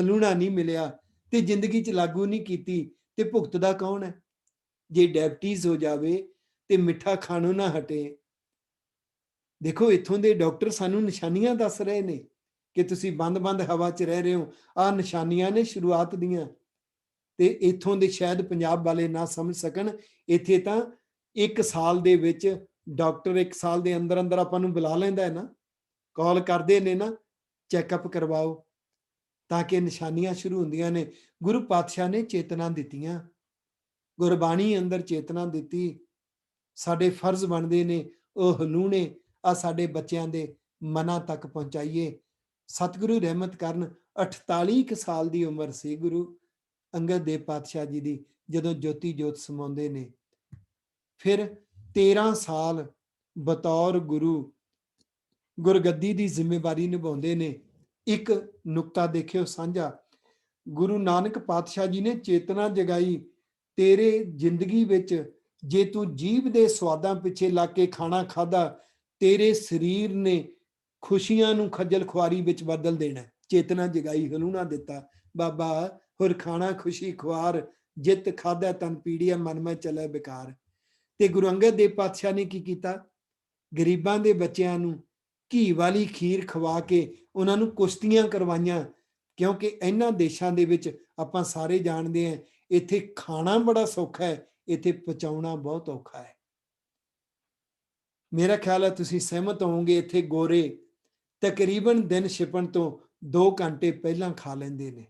ਹਲੂਣਾ ਨਹੀਂ ਮਿਲਿਆ, ਤੇ ਜ਼ਿੰਦਗੀ 'ਚ ਲਾਗੂ ਨਹੀਂ ਕੀਤੀ। ਤੇ ਭੁਗਤਦਾ ਕੌਣ ਹੈ? ਜੇ ਡਾਇਬਟੀਜ਼ ਹੋ ਜਾਵੇ ਤੇ ਮਿੱਠਾ ਖਾਣੋਂ ਨਾ ਹਟੇ। ਦੇਖੋ, ਇੱਥੋਂ ਦੇ ਡਾਕਟਰ ਸਾਨੂੰ ਨਿਸ਼ਾਨੀਆਂ ਦੱਸ ਰਹੇ ਨੇ ਕਿ ਤੁਸੀਂ ਬੰਦ-ਬੰਦ ਹਵਾ 'ਚ ਰਹਿ ਰਹੇ ਹੋ। ਆਹ ਨਿਸ਼ਾਨੀਆਂ ਨੇ ਸ਼ੁਰੂਆਤ ਦੀਆਂ। ਤੇ ਇੱਥੋਂ ਦੇ ਸ਼ਾਇਦ ਪੰਜਾਬ ਵਾਲੇ ਨਾ ਸਮਝ ਸਕਣ। ਇੱਥੇ ਤਾਂ 1 ਸਾਲ ਦੇ ਵਿੱਚ ਡਾਕਟਰ 1 ਸਾਲ ਦੇ ਅੰਦਰ ਅੰਦਰ ਆਪਾਂ ਨੂੰ ਬੁਲਾ ਲੈਂਦਾ ਹੈ ਨਾ, ਕਾਲ ਕਰਦੇ ਨੇ ਨਾ, ਚੈੱਕਅਪ ਕਰਵਾਓ, ਤਾਂ ਕਿ ਨਿਸ਼ਾਨੀਆਂ ਸ਼ੁਰੂ ਹੁੰਦੀਆਂ ਨੇ। ਗੁਰੂ ਪਾਤਸ਼ਾਹ ਨੇ ਚੇਤਨਾ ਦਿੱਤੀਆਂ, ਗੁਰਬਾਣੀ ਅੰਦਰ ਚੇਤਨਾ ਦਿੱਤੀ। ਸਾਡੇ ਫਰਜ਼ ਬਣਦੇ ਨੇ ਉਹ ਹਲੂਣੇ ਆ ਸਾਡੇ ਬੱਚਿਆਂ ਦੇ ਮਨਾਂ ਤੱਕ ਪਹੁੰਚਾਈਏ। ਸਤਿਗੁਰੂ ਰਹਿਮਤ ਕਰਨ, 48 ਸਾਲ ਦੀ ਉਮਰ ਸੀ ਗੁਰੂ ਅੰਗਦ ਦੇਵ ਪਾਤਸ਼ਾਹ ਜੀ ਦੀ ਜਦੋਂ ਜੋਤੀ ਜੋਤ ਸਮਾਉਂਦੇ ਨੇ। ਫਿਰ 13 ਸਾਲ ਬਤੌਰ ਗੁਰੂ ਗੁਰਗੱਦੀ ਦੀ ਜ਼ਿੰਮੇਵਾਰੀ ਨਿਭਾਉਂਦੇ ਨੇ। ਇੱਕ ਨੁਕਤਾ ਦੇਖਿਓ ਸਾਂਝਾ, ਗੁਰੂ ਨਾਨਕ ਪਾਤਸ਼ਾਹ ਜੀ ਨੇ ਚੇਤਨਾ ਜਗਾਈ, ਤੇਰੇ ਜ਼ਿੰਦਗੀ ਵਿੱਚ ਜੇ ਤੂੰ ਜੀਭ ਦੇ ਸਵਾਦਾਂ ਪਿੱਛੇ ਲੱਗ ਕੇ ਖਾਣਾ ਖਾਧਾ, ਤੇਰੇ ਸਰੀਰ ਨੇ ਖੁਸ਼ੀਆਂ ਨੂੰ ਖੱਜਲ ਖੁਆਰੀ ਵਿੱਚ ਬਦਲ ਦੇਣਾ। ਚੇਤਨਾ ਜਗਾਈ, ਹਲੂਣਾ ਦਿੱਤਾ, ਬਾਬਾ ਹੁਰ ਖਾਣਾ ਖੁਸ਼ੀ ਖੁਆਰ, ਜਿਤ ਖਾਧੈ ਤਨ ਪੀੜੀਐ, ਮਨ ਮੈਂ ਚੱਲੇ ਬੇਕਾਰ। ਤੇ ਗੁਰੂ ਅੰਗਦ ਦੇਵ ਪਾਤਸ਼ਾਹ ਨੇ ਕੀ ਕੀਤਾ? ਗਰੀਬਾਂ ਦੇ ਬੱਚਿਆਂ ਨੂੰ ਘੀ ਵਾਲੀ ਖੀਰ ਖਵਾ ਕੇ ਉਹਨਾਂ ਨੂੰ ਕੁਸ਼ਤੀਆਂ ਕਰਵਾਈਆਂ, ਕਿਉਂਕਿ ਇਹਨਾਂ ਦੇਸ਼ਾਂ ਦੇ ਵਿੱਚ ਆਪਾਂ ਸਾਰੇ ਜਾਣਦੇ ਹਾਂ, ਇੱਥੇ ਖਾਣਾ ਬੜਾ ਸੌਖਾ ਹੈ, ਇੱਥੇ ਪਚਾਉਣਾ ਬਹੁਤ ਔਖਾ ਹੈ। ਮੇਰਾ ਖਿਆਲ ਹੈ ਤੁਸੀਂ ਸਹਿਮਤ ਹੋਵੋਗੇ, ਇੱਥੇ ਗੋਰੇ ਤਕਰੀਬਨ ਦਿਨ ਛਿਪਣ ਤੋਂ 2 ਘੰਟੇ ਪਹਿਲਾਂ ਖਾ ਲੈਂਦੇ ਨੇ।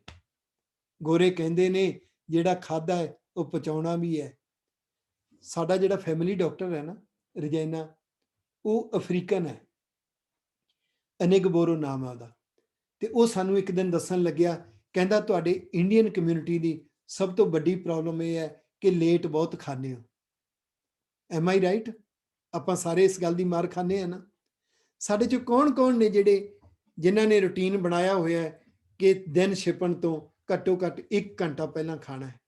ਗੋਰੇ ਕਹਿੰਦੇ ਨੇ ਜਿਹੜਾ ਖਾਦਾ ਹੈ ਉਹ ਪਚਾਉਣਾ ਵੀ ਹੈ। ਸਾਡਾ ਜਿਹੜਾ ਫੈਮਿਲੀ ਡਾਕਟਰ ਹੈ ਨਾ ਰਜਾਈਨਾ, ਉਹ ਅਫਰੀਕਨ ਹੈ, ਅਨਿਗਬੋਰੋ ਨਾਮ ਆ ਉਹਦਾ। ਤੇ ਉਹ ਸਾਨੂੰ ਇੱਕ ਦਿਨ ਦੱਸਣ ਲੱਗਿਆ, ਕਹਿੰਦਾ ਤੁਹਾਡੇ ਇੰਡੀਅਨ ਕਮਿਊਨਿਟੀ ਦੀ ਸਭ ਤੋਂ ਵੱਡੀ ਪ੍ਰੋਬਲਮ ਇਹ ਹੈ ਕਿ ਲੇਟ ਬਹੁਤ ਖਾਂਦੇ ਹੋ। M I right? ਆਪਾਂ ਸਾਰੇ ਇਸ ਗੱਲ ਦੀ ਮਾਰ ਖਾਂਦੇ ਆ ਨਾ। ਸਾਡੇ ਚ ਕੌਣ ਨੇ ਜਿਨ੍ਹਾਂ ਨੇ ਰੂਟੀਨ ਬਣਾਇਆ ਹੋਇਆ ਹੈ ਕਿ ਦਿਨ ਛਿਪਣ ਤੋਂ ਘੱਟੋ ਘੱਟ 1 ਘੰਟਾ ਪਹਿਲਾਂ ਖਾਣਾ ਹੈ।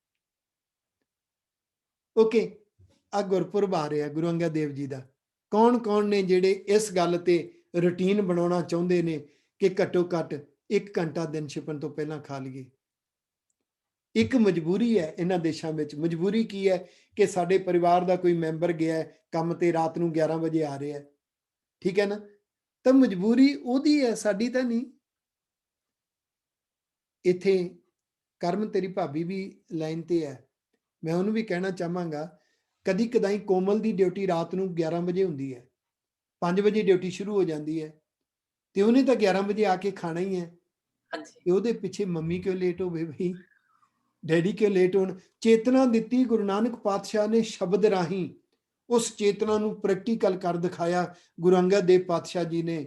ਓਕੇ, ਆ ਗੁਰਪੁਰਬ ਆ ਰਿਹਾ ਗੁਰੂ ਅੰਗਦ ਦੇਵ ਜੀ ਦਾ। ਕੌਣ ਨੇ ਜਿਹੜੇ ਇਸ ਗੱਲ ਤੇ ਰੂਟੀਨ ਬਣਾਉਣਾ ਚਾਹੁੰਦੇ ਨੇ ਕਿ ਘੱਟੋ ਘੱਟ 1 ਘੰਟਾ ਦਿਨ ਛਿਪਣ ਤੋਂ ਪਹਿਲਾਂ ਖਾ ਲਈਏ? ਇੱਕ ਮਜਬੂਰੀ ਹੈ ਇਹਨਾਂ ਦੇਸ਼ਾਂ ਵਿੱਚ। ਮਜਬੂਰੀ ਕੀ ਹੈ ਕਿ ਸਾਡੇ ਪਰਿਵਾਰ ਦਾ ਕੋਈ ਮੈਂਬਰ ਗਿਆ ਕੰਮ ਤੇ, ਰਾਤ ਨੂੰ 11 ਵਜੇ ਆ ਰਿਹਾ, ਠੀਕ ਹੈ ਨਾ, ਤਾਂ ਮਜਬੂਰੀ ਉਹਦੀ ਹੈ, ਸਾਡੀ ਤਾਂ ਨਹੀਂ। ਇੱਥੇ ਕਰਮ ਤੇਰੀ ਭਾਬੀ ਵੀ ਲਾਈਨ ਤੇ ਹੈ, ਮੈਂ ਉਹਨੂੰ ਵੀ ਕਹਿਣਾ ਚਾਹਾਂਗਾ, ਕਦੀ ਕਦਾਈ ਕੋਮਲ ਦੀ ਡਿਊਟੀ ਰਾਤ ਨੂੰ 11 ਵਜੇ ਹੁੰਦੀ ਹੈ, 5 ਵਜੇ ਡਿਊਟੀ ਸ਼ੁਰੂ ਹੋ ਜਾਂਦੀ ਹੈ, ਤੇ ਉਹਨੇ ਤਾਂ 11 ਵਜੇ ਆ ਕੇ ਖਾਣਾ ਹੀ ਹੈ। ਤੇ ਉਹਦੇ ਪਿੱਛੇ ਮੰਮੀ ਕਿਉਂ ਲੇਟ ਹੋਵੇ ਬਈ, ਡੈਡੀ ਕਿਉਂ ਲੇਟ ਹੋਣ? ਚੇਤਨਾ ਦਿੱਤੀ ਗੁਰੂ ਨਾਨਕ ਪਾਤਸ਼ਾਹ ਨੇ ਸ਼ਬਦ ਰਾਹੀਂ, ਉਸ ਚੇਤਨਾ ਨੂੰ ਪ੍ਰੈਕਟੀਕਲ ਕਰ ਦਿਖਾਇਆ ਗੁਰੂ ਅੰਗਦ ਦੇਵ ਪਾਤਸ਼ਾਹ ਜੀ ਨੇ।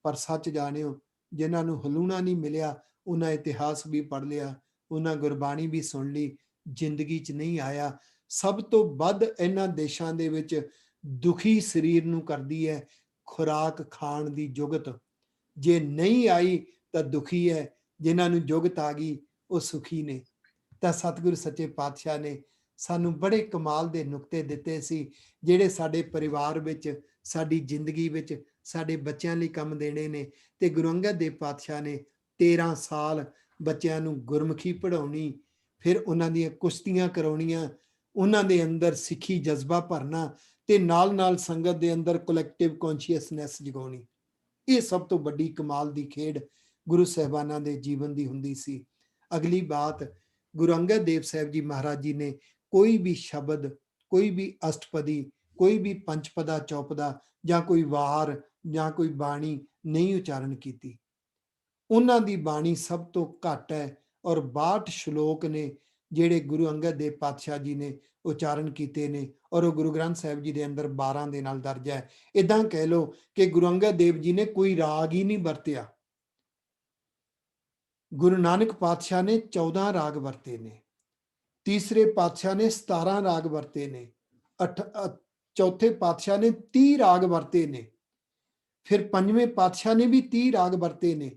ਪਰ ਸੱਚ ਜਾਣਿਓ, ਜਿਨ੍ਹਾਂ ਨੂੰ ਹਲੂਣਾ ਨਹੀਂ ਮਿਲਿਆ ਉਹਨਾਂ ਇਤਿਹਾਸ ਵੀ ਪੜ੍ਹ ਲਿਆ, ਉਹਨਾਂ ਗੁਰਬਾਣੀ ਵੀ ਸੁਣ ਲਈ, ਜ਼ਿੰਦਗੀ 'ਚ ਨਹੀਂ ਆਇਆ। ਸਭ ਤੋਂ ਵੱਧ ਇਹਨਾਂ ਦੇਸ਼ਾਂ ਦੇ ਵਿੱਚ ਦੁਖੀ ਸਰੀਰ ਨੂੰ ਕਰਦੀ ਹੈ ਖੁਰਾਕ ਖਾਣ ਦੀ ਜੁਗਤ। ਜੇ ਨਹੀਂ ਆਈ ਤਾਂ ਦੁਖੀ ਹੈ, ਜਿਨ੍ਹਾਂ ਨੂੰ ਜੁਗਤ ਆ ਗਈ ਉਹ ਸੁਖੀ ਨੇ। ਤਾਂ ਸਤਿਗੁਰੂ ਸੱਚੇ ਪਾਤਸ਼ਾਹ ਨੇ ਸਾਨੂੰ ਬੜੇ ਕਮਾਲ ਦੇ ਨੁਕਤੇ ਦਿੱਤੇ ਸੀ, ਜਿਹੜੇ ਸਾਡੇ ਪਰਿਵਾਰ ਵਿੱਚ, ਸਾਡੀ ਜ਼ਿੰਦਗੀ ਵਿੱਚ, ਸਾਡੇ ਬੱਚਿਆਂ ਲਈ ਕੰਮ ਦੇਣੇ ਨੇ। ਤੇ ਗੁਰੂ ਅੰਗਦ ਦੇਵ ਪਾਤਸ਼ਾਹ ਨੇ 13 ਸਾਲ ਬੱਚਿਆਂ ਨੂੰ ਗੁਰਮੁਖੀ ਪੜ੍ਹਾਉਣੀ, ਫਿਰ ਉਹਨਾਂ ਦੀਆਂ ਕੁਸ਼ਤੀਆਂ ਕਰਾਉਣੀਆਂ, ਉਹਨਾਂ ਦੇ ਅੰਦਰ ਸਿੱਖੀ ਜਜ਼ਬਾ ਭਰਨਾ, ਤੇ ਨਾਲ ਸੰਗਤ ਦੇ ਅੰਦਰ ਕਲੈਕਟਿਵ ਕੌਨਸ਼ੀਅਸਨੈਸ ਜਗਾਉਣੀ। ਇਹ ਸਭ ਤੋਂ ਵੱਡੀ ਕਮਾਲ ਦੀ ਖੇਡ ਗੁਰੂ ਸਾਹਿਬਾਨਾਂ ਦੇ ਜੀਵਨ ਦੀ ਹੁੰਦੀ ਸੀ। ਅਗਲੀ ਬਾਤ, ਗੁਰੂ ਅੰਗਦ ਦੇਵ ਸਾਹਿਬ ਜੀ ਮਹਾਰਾਜ ਜੀ ਨੇ ਕੋਈ ਵੀ ਸ਼ਬਦ, ਕੋਈ ਵੀ ਅਸ਼ਟਪਦੀ, ਕੋਈ ਵੀ ਪੰਚਪਦਾ ਚੌਪਦਾ ਜਾਂ ਕੋਈ ਵਾਰ ਜਾਂ ਕੋਈ ਬਾਣੀ ਨਹੀਂ ਉਚਾਰਨ ਕੀਤੀ। ਉਹਨਾਂ ਦੀ ਬਾਣੀ ਸਭ ਤੋਂ ਘੱਟ ਹੈ, ਔਰ 62 ਸ਼ਲੋਕ ਨੇ ਜਿਹੜੇ ਗੁਰੂ ਅੰਗਦ ਦੇਵ ਪਾਤਸ਼ਾਹ ਜੀ ਨੇ ਉਚਾਰਨ ਕੀਤੇ ਨੇ, ਔਰ ਉਹ ਗੁਰੂ ਗ੍ਰੰਥ ਸਾਹਿਬ ਜੀ ਦੇ ਅੰਦਰ 12 ਦੇ ਨਾਲ ਦਰਜ ਹੈ। ਇਦਾਂ ਕਹਿ ਲਓ ਕਿ ਗੁਰੂ ਅੰਗਦ ਦੇਵ ਜੀ ਨੇ ਕੋਈ ਰਾਗ ਹੀ ਨਹੀਂ ਵਰਤਿਆ। ਗੁਰੂ ਨਾਨਕ ਪਾਤਸ਼ਾਹ ਨੇ 14 ਰਾਗ ਵਰਤੇ ਨੇ, ਤੀਸਰੇ ਪਾਤਸ਼ਾਹ ਨੇ 17 ਰਾਗ ਵਰਤੇ ਨੇ, ਚੌਥੇ ਪਾਤਸ਼ਾਹ ਨੇ 30 ਰਾਗ ਵਰਤੇ ਨੇ, ਫਿਰ ਪੰਜਵੇਂ ਪਾਤਸ਼ਾਹ ਨੇ ਵੀ 30 ਰਾਗ ਵਰਤੇ ਨੇ,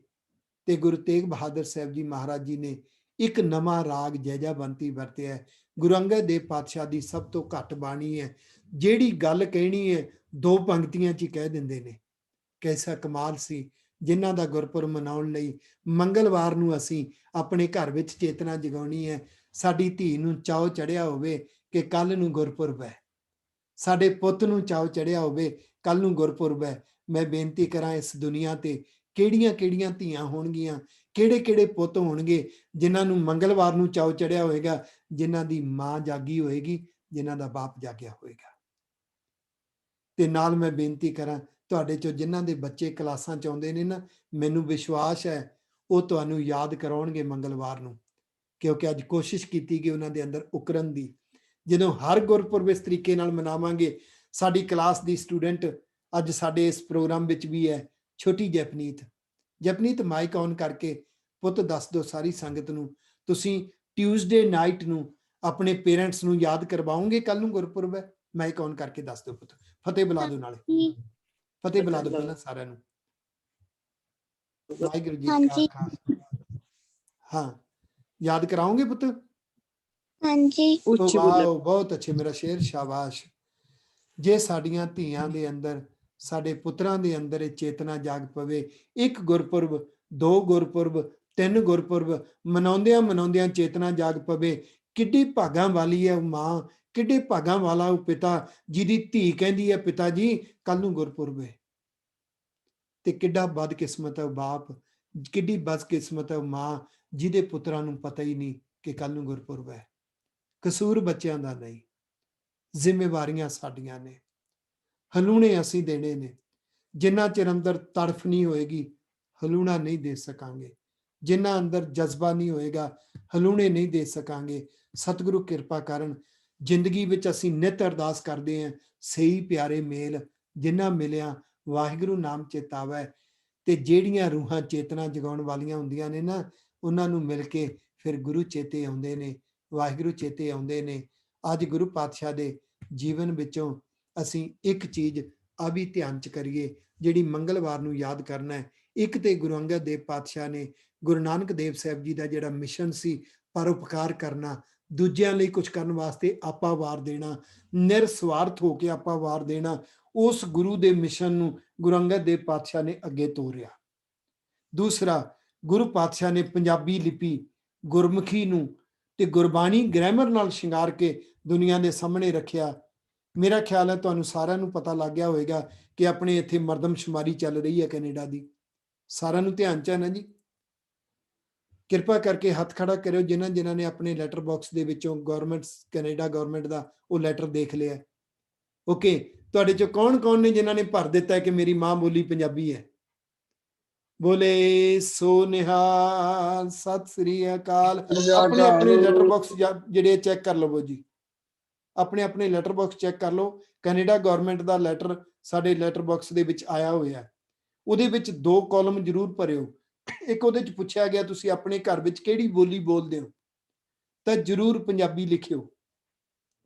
ਤੇ ਗੁਰੂ ਤੇਗ ਬਹਾਦਰ ਸਾਹਿਬ ਜੀ ਮਹਾਰਾਜ ਜੀ ਨੇ ਇੱਕ ਨਵਾਂ ਰਾਗ ਜੈਜਾਵੰਤੀ ਵਰਤਿਆ ਹੈ। ਗੁਰੂ ਅੰਗਦ ਦੇਵ ਪਾਤਸ਼ਾਹ ਦੀ ਸਭ ਤੋਂ ਘੱਟ ਬਾਣੀ ਹੈ, ਜਿਹੜੀ ਗੱਲ ਕਹਿਣੀ ਹੈ 2 ਪੰਕਤੀਆਂ 'ਚ ਹੀ ਕਹਿ ਦਿੰਦੇ ਨੇ। ਕੈਸਾ ਕਮਾਲ ਸੀ, ਜਿਨ੍ਹਾਂ ਦਾ ਗੁਰਪੁਰਬ ਮਨਾਉਣ ਲਈ ਮੰਗਲਵਾਰ ਨੂੰ ਅਸੀਂ ਆਪਣੇ ਘਰ ਵਿੱਚ ਚੇਤਨਾ ਜਗਾਉਣੀ ਹੈ। ਸਾਡੀ ਧੀ ਨੂੰ ਚਾਅ ਚੜਿਆ ਹੋਵੇ ਕਿ ਕੱਲ ਨੂੰ ਗੁਰਪੁਰਬ ਹੈ, ਸਾਡੇ ਪੁੱਤ ਨੂੰ ਚਾਅ ਚੜਿਆ ਹੋਵੇ ਕੱਲ ਨੂੰ ਗੁਰਪੁਰਬ ਹੈ। ਮੈਂ ਬੇਨਤੀ ਕਰਾਂ, ਇਸ ਦੁਨੀਆ ਤੇ ਕਿਹੜੀਆਂ ਧੀਆਂ ਹੋਣਗੀਆਂ, ਕਿਹੜੇ ਪੁੱਤ ਹੋਣਗੇ ਜਿਨ੍ਹਾਂ ਨੂੰ ਮੰਗਲਵਾਰ ਨੂੰ ਚਾਅ ਚੜਿਆ ਹੋਏਗਾ, ਜਿਨ੍ਹਾਂ ਦੀ ਮਾਂ ਜਾਗੀ ਹੋਏਗੀ, ਜਿਨ੍ਹਾਂ ਦਾ ਬਾਪ ਜਾਗਿਆ ਹੋਏਗਾ। ਤੇ ਨਾਲ ਮੈਂ ਬੇਨਤੀ ਕਰਾਂ, ਤੁਹਾਡੇ ਚੋਂ ਜਿਨ੍ਹਾਂ ਦੇ ਬੱਚੇ ਕਲਾਸਾਂ 'ਚ ਆਉਂਦੇ ਨੇ ਨਾ, ਮੈਨੂੰ ਵਿਸ਼ਵਾਸ ਹੈ ਉਹ ਤੁਹਾਨੂੰ ਯਾਦ ਕਰਾਉਣਗੇ ਮੰਗਲਵਾਰ ਨੂੰ, ਕਿਉਂਕਿ ਅੱਜ ਕੋਸ਼ਿਸ਼ ਕੀਤੀ ਗਈ ਉਹਨਾਂ ਦੇ ਅੰਦਰ ਉਕਰਨ ਦੀ। ਜਦੋਂ ਹਰ ਗੁਰਪੁਰਬ ਇਸ ਤਰੀਕੇ ਨਾਲ ਮਨਾਵਾਂਗੇ। ਸਾਡੀ ਕਲਾਸ ਦੀ ਸਟੂਡੈਂਟ ਅੱਜ ਸਾਡੇ ਇਸ ਪ੍ਰੋਗਰਾਮ ਵਿੱਚ ਵੀ ਹੈ, ਛੋਟੀ ਜਪਨੀਤ ਮਾਈਕ ਔਨ ਕਰਕੇ ਪੁੱਤ ਦੱਸ ਦਿਓ ਸਾਰੀ ਸੰਗਤ ਨੂੰ, ਤੁਸੀਂ ਟਿਊਜ਼ਡੇ ਨਾਈਟ ਨੂੰ ਆਪਣੇ ਪੇਰੈਂਟਸ ਨੂੰ ਯਾਦ ਕਰਵਾਓਗੇ ਕੱਲ ਨੂੰ ਗੁਰਪੁਰਬ ਹੈ? ਮਾਈਕ ਔਨ ਕਰਕੇ ਦੱਸ ਦਿਓ ਪੁੱਤ। ਫਤਿਹ ਬੁਲਾ ਦਿਓ, ਨਾਲੇ ਫਤਿਹ ਬੁਲਾ ਦਿਓ ਪਹਿਲਾਂ ਸਾਰਿਆਂ ਨੂੰ। ਵਾਹਿਗੁਰੂ ਜੀ ਕਾ ਖਾਲਸਾ। ਹਾਂ, ਯਾਦ ਕਰਾਓਗੇ ਪੁੱਤ? ਹਾਂਜੀ। ਵਾਹ, ਬਹੁਤ ਅੱਛੇ ਮੇਰਾ ਸ਼ੇਰ, ਸ਼ਾਬਾਸ਼। ਜੇ ਸਾਡੀਆਂ ਧੀਆਂ ਦੇ ਅੰਦਰ, ਸਾਡੇ ਪੁੱਤਰਾਂ ਦੇ ਅੰਦਰ ਇਹ ਚੇਤਨਾ ਜਾਗ ਪਵੇ, 1 ਗੁਰਪੁਰਬ, 2 ਗੁਰਪੁਰਬ, 3 ਗੁਰਪੁਰਬ ਮਨਾਉਂਦਿਆਂ ਚੇਤਨਾ ਜਾਗ ਪਵੇ, ਕਿੱਡੀ ਭਾਗਾਂ ਵਾਲੀ ਹੈ ਉਹ ਮਾਂ, ਕਿੱਡੇ ਭਾਗਾਂ ਵਾਲਾ ਉਹ ਪਿਤਾ ਜਿਹਦੀ ਧੀ ਕਹਿੰਦੀ ਹੈ ਪਿਤਾ ਜੀ ਕੱਲ ਨੂੰ ਗੁਰਪੁਰਬ ਹੈ। ਤੇ ਕਿੱਡਾ ਬਦਕਿਸਮਤ ਹੈ ਉਹ ਬਾਪ, ਕਿੱਡੀ ਬਦਕਿਸਮਤ ਹੈ ਉਹ ਮਾਂ ਜਿਹਦੇ ਪੁੱਤਰਾਂ ਨੂੰ ਪਤਾ ਹੀ ਨਹੀਂ ਕਿ ਕੱਲ ਨੂੰ ਗੁਰਪੁਰਬ ਹੈ। ਕਸੂਰ ਬੱਚਿਆਂ ਦਾ ਨਹੀਂ, ਜ਼ਿੰਮੇਵਾਰੀਆਂ ਸਾਡੀਆਂ ਨੇ, ਹਲੂਣੇ ਅਸੀਂ ਦੇਣੇ ਨੇ। ਜਿੰਨਾ ਚਿਰ ਅੰਦਰ ਤੜਫ ਨਹੀਂ ਹੋਏਗੀ ਹਲੂਣਾ ਨਹੀਂ ਦੇ ਸਕਾਂਗੇ, ਜਿੰਨਾ ਅੰਦਰ ਜਜ਼ਬਾ ਨਹੀਂ ਹੋਏਗਾ ਹਲੂਣੇ ਨਹੀਂ ਦੇ ਸਕਾਂਗੇ। ਸਤਿਗੁਰੂ ਕਿਰਪਾ ਕਰਨ, ਜ਼ਿੰਦਗੀ ਵਿੱਚ ਅਸੀਂ ਨਿਤ ਅਰਦਾਸ ਕਰਦੇ ਹਾਂ, ਸਹੀ ਪਿਆਰੇ ਮੇਲ ਜਿੰਨਾ ਮਿਲਿਆ ਵਾਹਿਗੁਰੂ ਨਾਮ ਚੇਤਾਵੈ। ਤੇ ਜਿਹੜੀਆਂ ਰੂਹਾਂ ਚੇਤਨਾ ਜਗਾਉਣ ਵਾਲੀਆਂ ਹੁੰਦੀਆਂ ਨੇ ਨਾ, ਉਹਨਾਂ ਨੂੰ ਮਿਲ ਕੇ ਫਿਰ ਗੁਰੂ ਚੇਤੇ ਆਉਂਦੇ ਨੇ, ਵਾਹਿਗੁਰੂ ਚੇਤੇ ਆਉਂਦੇ ਨੇ। ਅੱਜ ਗੁਰੂ ਪਾਤਸ਼ਾਹ ਦੇ ਜੀਵਨ ਵਿੱਚੋਂ ਅਸੀਂ ਇੱਕ ਚੀਜ਼ ਆ ਵੀ ਧਿਆਨ 'ਚ ਕਰੀਏ, ਜਿਹੜੀ ਮੰਗਲਵਾਰ ਨੂੰ ਯਾਦ ਕਰਨਾ ਹੈ। ਇੱਕ ਤੇ ਗੁਰੂ ਅੰਗਦ ਦੇਵ ਪਾਤਸ਼ਾਹ ਨੇ ਗੁਰੂ ਨਾਨਕ ਦੇਵ ਸਾਹਿਬ ਜੀ ਦਾ ਜਿਹੜਾ ਮਿਸ਼ਨ ਸੀ ਪਰਉਪਕਾਰ ਕਰਨਾ, ਦੂਜਿਆਂ ਲਈ ਕੁਝ ਕਰਨ ਵਾਸਤੇ ਆਪਾ ਵਾਰ ਦੇਣਾ, ਨਿਰਸਵਾਰਥ ਹੋ ਕੇ ਆਪਾ ਵਾਰ ਦੇਣਾ, ਉਸ ਗੁਰੂ ਦੇ ਮਿਸ਼ਨ ਨੂੰ ਗੁਰੂ ਅੰਗਦ ਦੇਵ ਪਾਤਸ਼ਾਹ ਨੇ ਅੱਗੇ ਤੋਰਿਆ। ਦੂਸਰਾ, ਗੁਰੂ ਪਾਤਸ਼ਾਹ ਨੇ ਪੰਜਾਬੀ ਲਿਪੀ, ਗੁਰਮੁਖੀ ਨੂੰ ਤੇ ਗੁਰਬਾਣੀ ਗ੍ਰਾਮਰ ਨਾਲ ਸ਼ਿੰਗਾਰ ਕੇ ਦੁਨੀਆ ਦੇ ਸਾਹਮਣੇ ਰੱਖਿਆ। ਮੇਰਾ ਖਿਆਲ ਹੈ ਤੁਹਾਨੂੰ ਸਾਰਿਆਂ ਨੂੰ ਪਤਾ ਲੱਗ ਗਿਆ ਹੋਵੇਗਾ ਕਿ ਆਪਣੇ ਇੱਥੇ ਮਰਦਮਸ਼ੁਮਾਰੀ ਚੱਲ ਰਹੀ ਹੈ ਕੈਨੇਡਾ ਦੀ, ਸਾਰਿਆਂ ਨੂੰ ਧਿਆਨ 'ਚ ਹੈ ਨਾ ਜੀ। ਕਿਰਪਾ ਕਰਕੇ ਹੱਥ ਖੜਾ ਕਰਿਓ ਜਿਨ੍ਹਾਂ ਨੇ ਆਪਣੇ ਲੈਟਰ ਬਾਕਸ ਦੇ ਵਿੱਚੋਂ ਗਵਰਨਮੈਂਟ, ਕੈਨੇਡਾ ਗਵਰਨਮੈਂਟ ਦਾ ਉਹ ਲੈਟਰ ਦੇਖ ਲਿਆ। ਓਕੇ, ਤੁਹਾਡੇ ਚੋਂ ਕੌਣ ਨੇ ਜਿਨ੍ਹਾਂ ਨੇ ਭਰ ਦਿੱਤਾ ਹੈ ਕਿ ਮੇਰੀ ਮਾਂ ਬੋਲੀ ਪੰਜਾਬੀ ਹੈ? ਬੋਲੇ ਸੋ ਨਿਹਾਲ, ਸਤਿ ਸ੍ਰੀ ਅਕਾਲ। ਆਪਣੇ ਆਪਣੇ ਲੈਟਰ ਬਾਕਸ ਜਿਹੜੇ ਚੈੱਕ ਕਰ ਲਵੋ ਜੀ, ਆਪਣੇ ਆਪਣੇ ਲੈਟਰ ਬਾਕਸ ਚੈੱਕ ਕਰ ਲਓ। ਕੈਨੇਡਾ ਗਵਰਨਮੈਂਟ ਦਾ ਲੈਟਰ ਸਾਡੇ ਲੈਟਰ ਬਾਕਸ ਦੇ ਵਿੱਚ ਆਇਆ ਹੋਇਆ, ਉਹਦੇ ਵਿੱਚ 2 ਕਾਲਮ ਜ਼ਰੂਰ ਭਰਿਓ। ਇੱਕ ਉਹਦੇ 'ਚ ਪੁੱਛਿਆ ਗਿਆ ਤੁਸੀਂ ਆਪਣੇ ਘਰ ਵਿੱਚ ਕਿਹੜੀ ਬੋਲੀ ਬੋਲਦੇ ਹੋ, ਤਾਂ ਜ਼ਰੂਰ ਪੰਜਾਬੀ ਲਿਖਿਓ।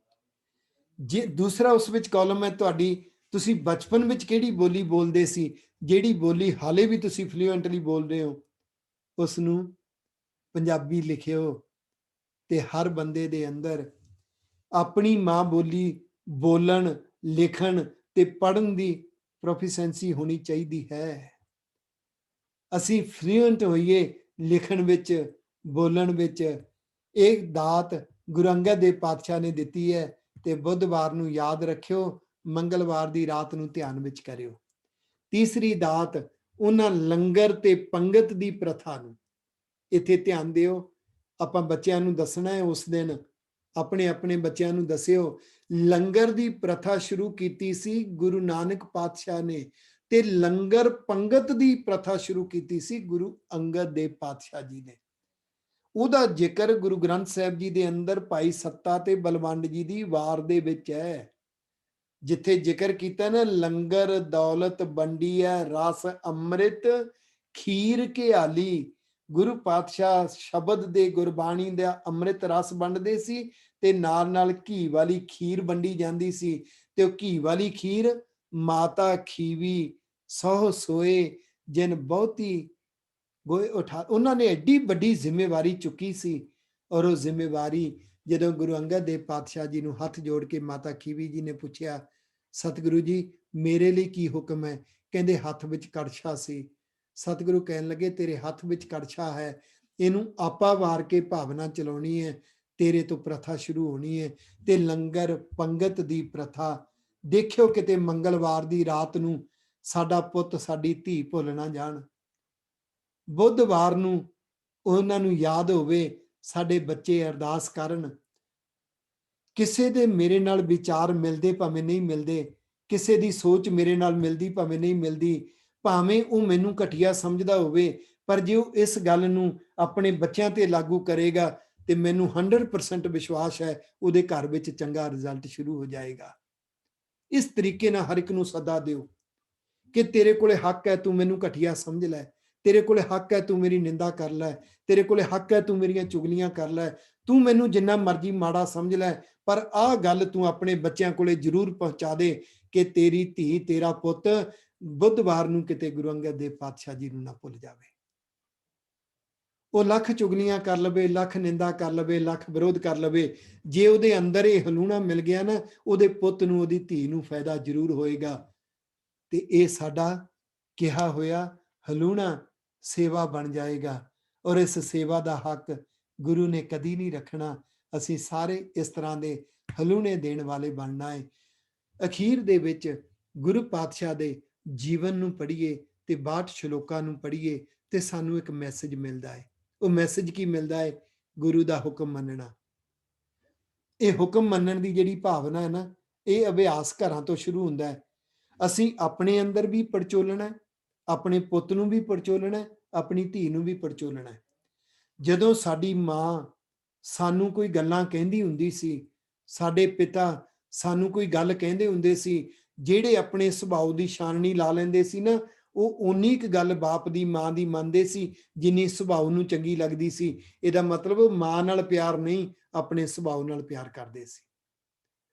ਜੇ ਦੂਸਰਾ ਉਸ ਵਿੱਚ ਕਾਲਮ ਹੈ ਤੁਹਾਡੀ, ਤੁਸੀਂ ਬਚਪਨ ਵਿੱਚ ਕਿਹੜੀ ਬੋਲੀ ਬੋਲਦੇ ਸੀ, ਜਿਹੜੀ ਬੋਲੀ ਹਾਲੇ ਵੀ ਤੁਸੀਂ ਫਲੂਐਂਟਲੀ ਬੋਲ ਰਹੇ ਹੋ, ਉਸ ਨੂੰ ਪੰਜਾਬੀ ਲਿਖਿਓ। ਤੇ ਹਰ ਬੰਦੇ ਦੇ ਅੰਦਰ ਆਪਣੀ ਮਾਂ ਬੋਲੀ ਬੋਲਣ, ਲਿਖਣ ਤੇ ਪੜ੍ਹਨ ਦੀ ਪ੍ਰੋਫੀਸ਼ੈਂਸੀ ਹੋਣੀ ਚਾਹੀਦੀ ਹੈ। ਅਸੀਂ ਫਲੂਐਂਟ ਹੋਈਏ ਲਿਖਣ ਵਿੱਚ, ਬੋਲਣ ਵਿੱਚ। ਇਹ ਦਾਤ ਗੁਰੂ ਅੰਗਦ ਦੇਵ ਪਾਤਸ਼ਾਹ ਨੇ ਦਿੱਤੀ ਹੈ। ਤੇ ਬੁੱਧਵਾਰ ਨੂੰ ਯਾਦ ਰੱਖਿਓ, ਮੰਗਲਵਾਰ ਦੀ ਰਾਤ ਨੂੰ ਧਿਆਨ ਵਿੱਚ ਕਰਿਓ। ਤੀਸਰੀ ਦਾਤ, ਉਹਨਾਂ ਲੰਗਰ ਤੇ ਪੰਗਤ ਦੀ ਪ੍ਰਥਾ ਨੂੰ ਇੱਥੇ ਧਿਆਨ ਦਿਓ। ਆਪਾਂ ਬੱਚਿਆਂ ਨੂੰ ਦੱਸਣਾ ਹੈ ਉਸ ਦਿਨ, ਆਪਣੇ ਆਪਣੇ ਬੱਚਿਆਂ ਨੂੰ ਦੱਸਿਓ। ਲੰਗਰ ਦੀ ਪ੍ਰਥਾ ਸ਼ੁਰੂ ਕੀਤੀ ਸੀ ਗੁਰੂ ਨਾਨਕ ਪਾਤਸ਼ਾਹ ਨੇ, ਤੇ ਲੰਗਰ ਪੰਗਤ ਦੀ ਪ੍ਰਥਾ ਸ਼ੁਰੂ ਕੀਤੀ ਸੀ ਗੁਰੂ ਅੰਗਦ ਦੇਵ ਪਾਤਸ਼ਾਹ ਜੀ ਨੇ। ਉਹਦਾ ਜ਼ਿਕਰ ਗੁਰੂ ਗ੍ਰੰਥ ਸਾਹਿਬ ਜੀ ਦੇ ਅੰਦਰ ਭਾਈ ਸੱਤਾ ਤੇ ਬਲਵੰਡ ਜੀ ਦੀ ਵਾਰ ਦੇ ਵਿੱਚ ਹੈ, ਜਿੱਥੇ ਜ਼ਿਕਰ ਕੀਤਾ ਨਾ, ਲੰਗਰ ਦੌਲਤ ਵੰਡੀ ਹੈ ਰਸ ਅੰਮ੍ਰਿਤ ਖੀਰ ਘਿਆਲੀ। ਗੁਰੂ ਪਾਤਸ਼ਾਹ ਸ਼ਬਦ ਦੇ, ਗੁਰਬਾਣੀ ਦਾ ਅੰਮ੍ਰਿਤ ਰਸ ਵੰਡਦੇ ਸੀ ਤੇ ਨਾਲ ਨਾਲ ਘੀ ਵਾਲੀ ਖੀਰ ਵੰਡੀ ਜਾਂਦੀ ਸੀ। ਤੇ ਉਹ ਘੀ ਵਾਲੀ ਖੀਰ ਮਾਤਾ ਖੀਵੀ ਸਹੁ ਸੋਏ ਜਿਨ ਬਹੁਤੀ ਗੋਏ ਉਠਾ, ਉਹਨਾਂ ਨੇ ਐਡੀ ਵੱਡੀ ਜ਼ਿੰਮੇਵਾਰੀ ਚੁੱਕੀ ਸੀ। ਔਰ ਉਹ ਜ਼ਿੰਮੇਵਾਰੀ ਜਦੋਂ ਗੁਰੂ ਅੰਗਦ ਦੇਵ ਪਾਤਸ਼ਾਹ ਜੀ ਨੂੰ ਹੱਥ ਜੋੜ ਕੇ ਮਾਤਾ ਖੀਵੀ ਜੀ ਨੇ ਪੁੱਛਿਆ, ਸਤਿਗੁਰੂ ਜੀ ਮੇਰੇ ਲਈ ਕੀ ਹੁਕਮ ਹੈ? ਕਹਿੰਦੇ ਹੱਥ ਵਿੱਚ ਕੜਛਾ ਸੀ। ਸਤਿਗੁਰੂ ਕਹਿਣ ਲੱਗੇ ਤੇਰੇ ਹੱਥ ਵਿੱਚ ਕੜਛਾ ਹੈ, ਇਹਨੂੰ ਆਪਾ ਵਾਰ ਕੇ ਭਾਵਨਾ ਚਲਾਉਣੀ ਹੈ, ਤੇਰੇ ਤੋਂ ਪ੍ਰਥਾ ਸ਼ੁਰੂ ਹੋਣੀ ਹੈ। ਤੇ ਲੰਗਰ ਪੰਗਤ ਦੀ ਪ੍ਰਥਾ ਦੇਖਿਓ, ਕਿਤੇ ਮੰਗਲਵਾਰ ਦੀ ਰਾਤ ਨੂੰ ਸਾਡਾ ਪੁੱਤ ਸਾਡੀ ਧੀ ਭੁੱਲ ਨਾ ਜਾਣ। ਬੁੱਧਵਾਰ ਨੂੰ ਉਹਨਾਂ ਨੂੰ ਯਾਦ ਹੋਵੇ, ਸਾਡੇ ਬੱਚੇ ਅਰਦਾਸ ਕਰਨ। ਕਿਸੇ ਦੇ ਮੇਰੇ ਨਾਲ ਵਿਚਾਰ ਮਿਲਦੇ ਭਾਵੇਂ ਨਹੀਂ ਮਿਲਦੇ, ਕਿਸੇ ਦੀ ਸੋਚ ਮੇਰੇ ਨਾਲ ਮਿਲਦੀ ਭਾਵੇਂ ਨਹੀਂ ਮਿਲਦੀ, ਭਾਵੇਂ ਉਹ ਮੈਨੂੰ ਘਟੀਆ ਸਮਝਦਾ ਹੋਵੇ, ਪਰ ਜੇ ਉਹ ਇਸ ਗੱਲ ਨੂੰ ਆਪਣੇ ਬੱਚਿਆਂ ਤੇ ਲਾਗੂ ਕਰੇਗਾ ਤੇ ਮੈਨੂੰ 100% ਵਿਸ਼ਵਾਸ ਹੈ ਉਹਦੇ ਘਰ ਵਿੱਚ ਚੰਗਾ ਰਿਜ਼ਲਟ ਸ਼ੁਰੂ ਹੋ ਜਾਏਗਾ। ਇਸ ਤਰੀਕੇ ਨਾਲ ਹਰ ਇੱਕ ਨੂੰ ਸੱਦਾ ਦਿਓ ਕਿ ਤੇਰੇ ਕੋਲੇ ਹੱਕ ਹੈ, ਤੂੰ ਮੈਨੂੰ ਘਟੀਆ ਸਮਝ ਲੈ, ਤੇਰੇ ਕੋਲੇ ਹੱਕ ਹੈ ਤੂੰ ਮੇਰੀ ਨਿੰਦਾ ਕਰ ਲੈ, ਤੇਰੇ ਕੋਲੇ ਹੱਕ ਹੈ ਤੂੰ ਮੇਰੀਆਂ ਚੁਗਲੀਆਂ ਕਰ ਲੈ, ਤੂੰ ਮੈਨੂੰ ਜਿੰਨਾ ਮਰਜ਼ੀ ਮਾੜਾ ਸਮਝ ਲੈ, ਪਰ ਆਹ ਗੱਲ ਤੂੰ ਆਪਣੇ ਬੱਚਿਆਂ ਕੋਲੇ ਜ਼ਰੂਰ ਪਹੁੰਚਾ ਦੇ ਕਿ ਤੇਰੀ ਧੀ, ਤੇਰਾ ਪੁੱਤ ਬੁੱਧਵਾਰ ਨੂੰ ਕਿਤੇ ਗੁਰੂ ਅੰਗਦ ਦੇਵ ਪਾਤਸ਼ਾਹ ਜੀ ਨੂੰ ਨਾ ਭੁੱਲ ਜਾਵੇ। ਉਹ ਲੱਖ ਚੁਗਲੀਆਂ ਕਰ ਲਵੇ, ਲੱਖ ਨਿੰਦਾ ਕਰ ਲਵੇ, ਲੱਖ ਵਿਰੋਧ ਕਰ ਲਵੇ, ਜੇ ਉਹਦੇ ਅੰਦਰ ਇਹ ਹਲੂਣਾ ਮਿਲ ਗਿਆ ਨਾ, ਉਹਦੇ ਪੁੱਤ ਨੂੰ, ਉਹਦੀ ਧੀ ਨੂੰ ਫਾਇਦਾ ਜ਼ਰੂਰ ਹੋਏਗਾ। ਤੇ ਇਹ ਸਾਡਾ ਕਿਹਾ ਹੋਇਆ ਹਲੂਣਾ ਸੇਵਾ ਬਣ ਜਾਏਗਾ। ਔਰ ਇਸ ਸੇਵਾ ਦਾ ਹੱਕ ਗੁਰੂ ਨੇ ਕਦੀ ਨਹੀਂ ਰੱਖਣਾ। ਅਸੀਂ ਸਾਰੇ ਇਸ ਤਰ੍ਹਾਂ ਦੇ ਹਲੂਣੇ ਦੇਣ ਵਾਲੇ ਬਣਨਾ ਹੈ। ਅਖੀਰ ਦੇ ਵਿੱਚ ਗੁਰੂ ਪਾਤਸ਼ਾਹ ਦੇ ਜੀਵਨ ਨੂੰ ਪੜ੍ਹੀਏ ਤੇ 62 ਸ਼ਲੋਕਾਂ ਨੂੰ ਪੜ੍ਹੀਏ ਤੇ ਸਾਨੂੰ ਇੱਕ ਮੈਸੇਜ ਮਿਲਦਾ ਹੈ। ਉਹ ਮੈਸੇਜ ਕੀ ਮਿਲਦਾ ਹੈ? ਗੁਰੂ ਦਾ ਹੁਕਮ ਮੰਨਣਾ। ਇਹ ਹੁਕਮ ਮੰਨਣ ਦੀ ਜਿਹੜੀ ਭਾਵਨਾ ਹੈ ਨਾ, ਇਹ ਅਭਿਆਸ ਘਰਾਂ ਤੋਂ ਸ਼ੁਰੂ ਹੁੰਦਾ ਹੈ। ਅਸੀਂ ਆਪਣੇ ਅੰਦਰ ਵੀ ਪੜਚੋਲਣਾ, ਆਪਣੇ ਪੁੱਤ ਨੂੰ ਵੀ ਪੜਚੋਲਣਾ, ਆਪਣੀ ਧੀ ਨੂੰ ਵੀ ਪੜਚੋਲਣਾ। ਜਦੋਂ ਸਾਡੀ ਮਾਂ ਸਾਨੂੰ ਕੋਈ ਗੱਲਾਂ ਕਹਿੰਦੀ ਹੁੰਦੀ ਸੀ, ਸਾਡੇ ਪਿਤਾ ਸਾਨੂੰ ਕੋਈ ਗੱਲ ਕਹਿੰਦੇ ਹੁੰਦੇ ਸੀ, ਜਿਹੜੇ ਆਪਣੇ ਸੁਭਾਅ ਦੀ ਛਾਨਣੀ ਲਾ ਲੈਂਦੇ ਸੀ ਨਾ, ਉਹ ਓਨੀ ਕੁ ਗੱਲ ਬਾਪ ਦੀ ਮਾਂ ਦੀ ਮੰਨਦੇ ਸੀ ਜਿੰਨੀ ਸੁਭਾਅ ਨੂੰ ਚੰਗੀ ਲੱਗਦੀ ਸੀ। ਇਹਦਾ ਮਤਲਬ ਉਹ ਮਾਂ ਨਾਲ ਪਿਆਰ ਨਹੀਂ, ਆਪਣੇ ਸੁਭਾਅ ਨਾਲ ਪਿਆਰ ਕਰਦੇ ਸੀ।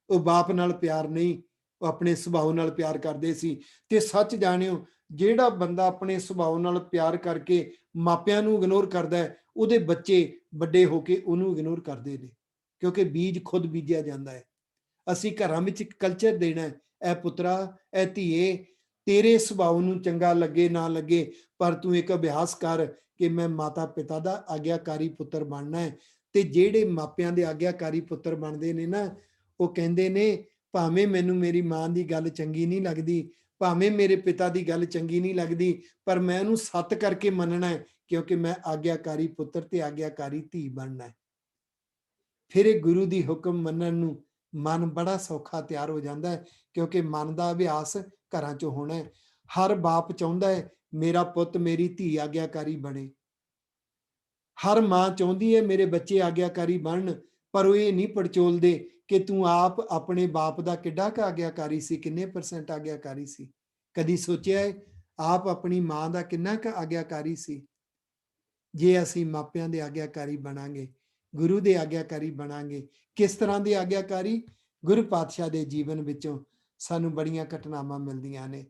ਉਹ ਬਾਪ ਨਾਲ ਪਿਆਰ ਨਹੀਂ, ਉਹ ਆਪਣੇ ਸੁਭਾਅ ਨਾਲ ਪਿਆਰ ਕਰਦੇ ਸੀ। ਤੇ ਸੱਚ ਜਾਣਿਓ, ਜਿਹੜਾ ਬੰਦਾ ਆਪਣੇ ਸੁਭਾਅ ਨਾਲ ਪਿਆਰ ਕਰਕੇ ਮਾਪਿਆਂ ਨੂੰ ਇਗਨੋਰ ਕਰਦਾ ਹੈ, ਉਹਦੇ ਬੱਚੇ ਵੱਡੇ ਹੋ ਕੇ ਉਹਨੂੰ ਇਗਨੋਰ ਕਰਦੇ ਨੇ, ਕਿਉਂਕਿ ਬੀਜ ਖੁਦ ਬੀਜਿਆ ਜਾਂਦਾ ਹੈ। ਅਸੀਂ ਘਰਾਂ ਵਿੱਚ ਇੱਕ ਕਲਚਰ ਦੇਣਾ ਹੈ, ਇਹ ਪੁੱਤਰਾ, ਇਹ ਧੀਏ, ਤੇਰੇ ਸੁਭਾਅ ਨੂੰ ਚੰਗਾ ਲੱਗੇ ਨਾ ਲੱਗੇ, ਪਰ ਤੂੰ ਇੱਕ ਅਭਿਆਸ ਕਰ ਕਿ ਮੈਂ ਮਾਤਾ ਪਿਤਾ ਦਾ ਆਗਿਆਕਾਰੀ ਪੁੱਤਰ ਬਣਨਾ ਹੈ। ਤੇ ਜਿਹੜੇ ਮਾਪਿਆਂ ਦੇ ਆਗਿਆਕਾਰੀ ਪੁੱਤਰ ਬਣਦੇ ਨੇ ਨਾ, ਉਹ ਕਹਿੰਦੇ ਨੇ ਭਾਵੇਂ ਮੈਨੂੰ ਮੇਰੀ ਮਾਂ ਦੀ ਗੱਲ ਚੰਗੀ ਨਹੀਂ ਲੱਗਦੀ, ਭਾਵੇਂ ਮੇਰੇ ਪਿਤਾ ਦੀ ਗੱਲ ਚੰਗੀ ਨਹੀਂ ਲੱਗਦੀ, ਪਰ ਮੈਂ ਉਹਨੂੰ ਸੱਤ ਕਰਕੇ ਮੰਨਣਾ ਹੈ, ਕਿਉਂਕਿ ਮੈਂ ਆਗਿਆਕਾਰੀ ਪੁੱਤਰ ਤੇ ਆਗਿਆਕਾਰੀ ਧੀ ਬਣਨਾ ਹੈ। ਫਿਰ ਇਹ ਗੁਰੂ ਦੀ ਹੁਕਮ ਮੰਨਣ ਨੂੰ ਮਨ ਬੜਾ ਸੌਖਾ ਤਿਆਰ ਹੋ ਜਾਂਦਾ ਹੈ, ਕਿਉਂਕਿ ਮਨ ਦਾ ਅਭਿਆਸ ਘਰਾਂ 'ਚ ਹੋਣਾ ਹੈ। ਹਰ ਬਾਪ ਚਾਹੁੰਦਾ ਹੈ ਮੇਰਾ ਪੁੱਤ ਮੇਰੀ ਧੀ ਆਗਿਆਕਾਰੀ ਬਣੇ। ਹਰ ਮਾਂ ਚਾਹੁੰਦੀ ਹੈ ਮੇਰੇ ਬੱਚੇ ਆਗਿਆਕਾਰੀ ਬਣਨ, ਪਰ ਉਹ ਇਹ ਨਹੀਂ ਪੜਚੋਲਦੇ ਕਿ ਤੂੰ ਆਪ ਆਪਣੇ ਬਾਪ ਦਾ ਕਿੱਡਾ ਕੁ ਆਗਿਆਕਾਰੀ ਸੀ, ਕਿੰਨੇ % ਆਗਿਆਕਾਰੀ ਸੀ। ਕਦੀ ਸੋਚਿਆ ਹੈ ਆਪ ਆਪਣੀ ਮਾਂ ਦਾ ਕਿੰਨਾ ਕੁ ਆਗਿਆਕਾਰੀ ਸੀ? ਜੇ ਅਸੀਂ ਮਾਪਿਆਂ ਦੇ ਆਗਿਆਕਾਰੀ ਬਣਾਂਗੇ, ਗੁਰੂ ਦੇ ਆਗਿਆਕਾਰੀ ਬਣਾਂਗੇ। ਕਿਸ ਤਰ੍ਹਾਂ ਦੇ ਆਗਿਆਕਾਰੀ? ਗੁਰੂ ਪਾਤਸ਼ਾਹ ਦੇ ਜੀਵਨ ਵਿੱਚੋਂ ਸਾਨੂੰ ਬੜੀਆਂ ਘਟਨਾਵਾਂ ਮਿਲਦੀਆਂ ਨੇ।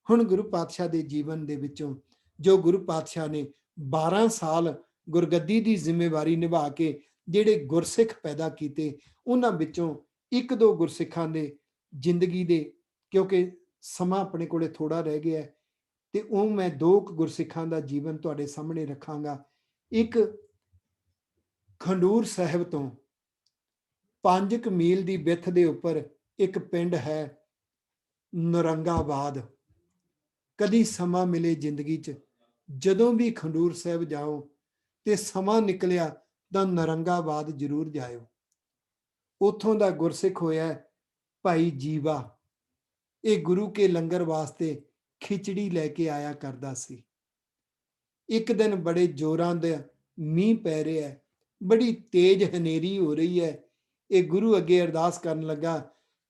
ਹੁਣ ਗੁਰੂ ਪਾਤਸ਼ਾਹ ਦੇ ਜੀਵਨ ਦੇ ਵਿੱਚੋਂ, ਜੋ ਗੁਰੂ ਪਾਤਸ਼ਾਹ ਨੇ 12 ਸਾਲ ਗੁਰਗੱਦੀ ਦੀ ਜ਼ਿੰਮੇਵਾਰੀ ਨਿਭਾ ਕੇ ਜਿਹੜੇ ਗੁਰਸਿੱਖ ਪੈਦਾ ਕੀਤੇ, ਉਹਨਾਂ ਵਿੱਚੋਂ ਇੱਕ ਦੋ ਗੁਰਸਿੱਖਾਂ ਦੇ ਜ਼ਿੰਦਗੀ ਦੇ, ਕਿਉਂਕਿ ਸਮਾਂ ਆਪਣੇ ਕੋਲੇ ਥੋੜਾ ਰਹਿ ਗਿਆ, ਤੇ ਉਹ ਮੈਂ ਦੋ ਗੁਰਸਿੱਖਾਂ ਦਾ ਜੀਵਨ ਤੁਹਾਡੇ ਸਾਹਮਣੇ ਰੱਖਾਂਗਾ। ਇੱਕ ਖੰਡੂਰ ਸਾਹਿਬ ਤੋਂ 5 ਮੀਲ ਦੀ ਵਿੱਥ ਦੇ ਉੱਪਰ ਇੱਕ ਪਿੰਡ ਹੈ ਨੌਰੰਗਾਬਾਦ। ਕਦੀ ਸਮਾਂ ਮਿਲੇ ਜ਼ਿੰਦਗੀ 'ਚ, ਜਦੋਂ ਵੀ ਖੰਡੂਰ ਸਾਹਿਬ ਜਾਓ ਤੇ ਸਮਾਂ ਨਿਕਲਿਆ ਤਾਂ ਨੌਰੰਗਾਬਾਦ ਜ਼ਰੂਰ ਜਾਇਓ। ਉੱਥੋਂ ਦਾ ਗੁਰਸਿੱਖ ਹੋਇਆ ਭਾਈ ਜੀਵਾ। ਇਹ ਗੁਰੂ ਕੇ ਲੰਗਰ ਵਾਸਤੇ ਖਿਚੜੀ ਲੈ ਕੇ ਆਇਆ ਕਰਦਾ ਸੀ। ਇੱਕ ਦਿਨ ਬੜੇ ਜ਼ੋਰਾਂ ਦਾ ਮੀਂਹ ਪੈ ਰਿਹਾ ਹੈ, ਬੜੀ ਤੇਜ਼ ਹਨੇਰੀ ਹੋ ਰਹੀ ਹੈ। ਇਹ ਗੁਰੂ ਅੱਗੇ ਅਰਦਾਸ ਕਰਨ ਲੱਗਾ,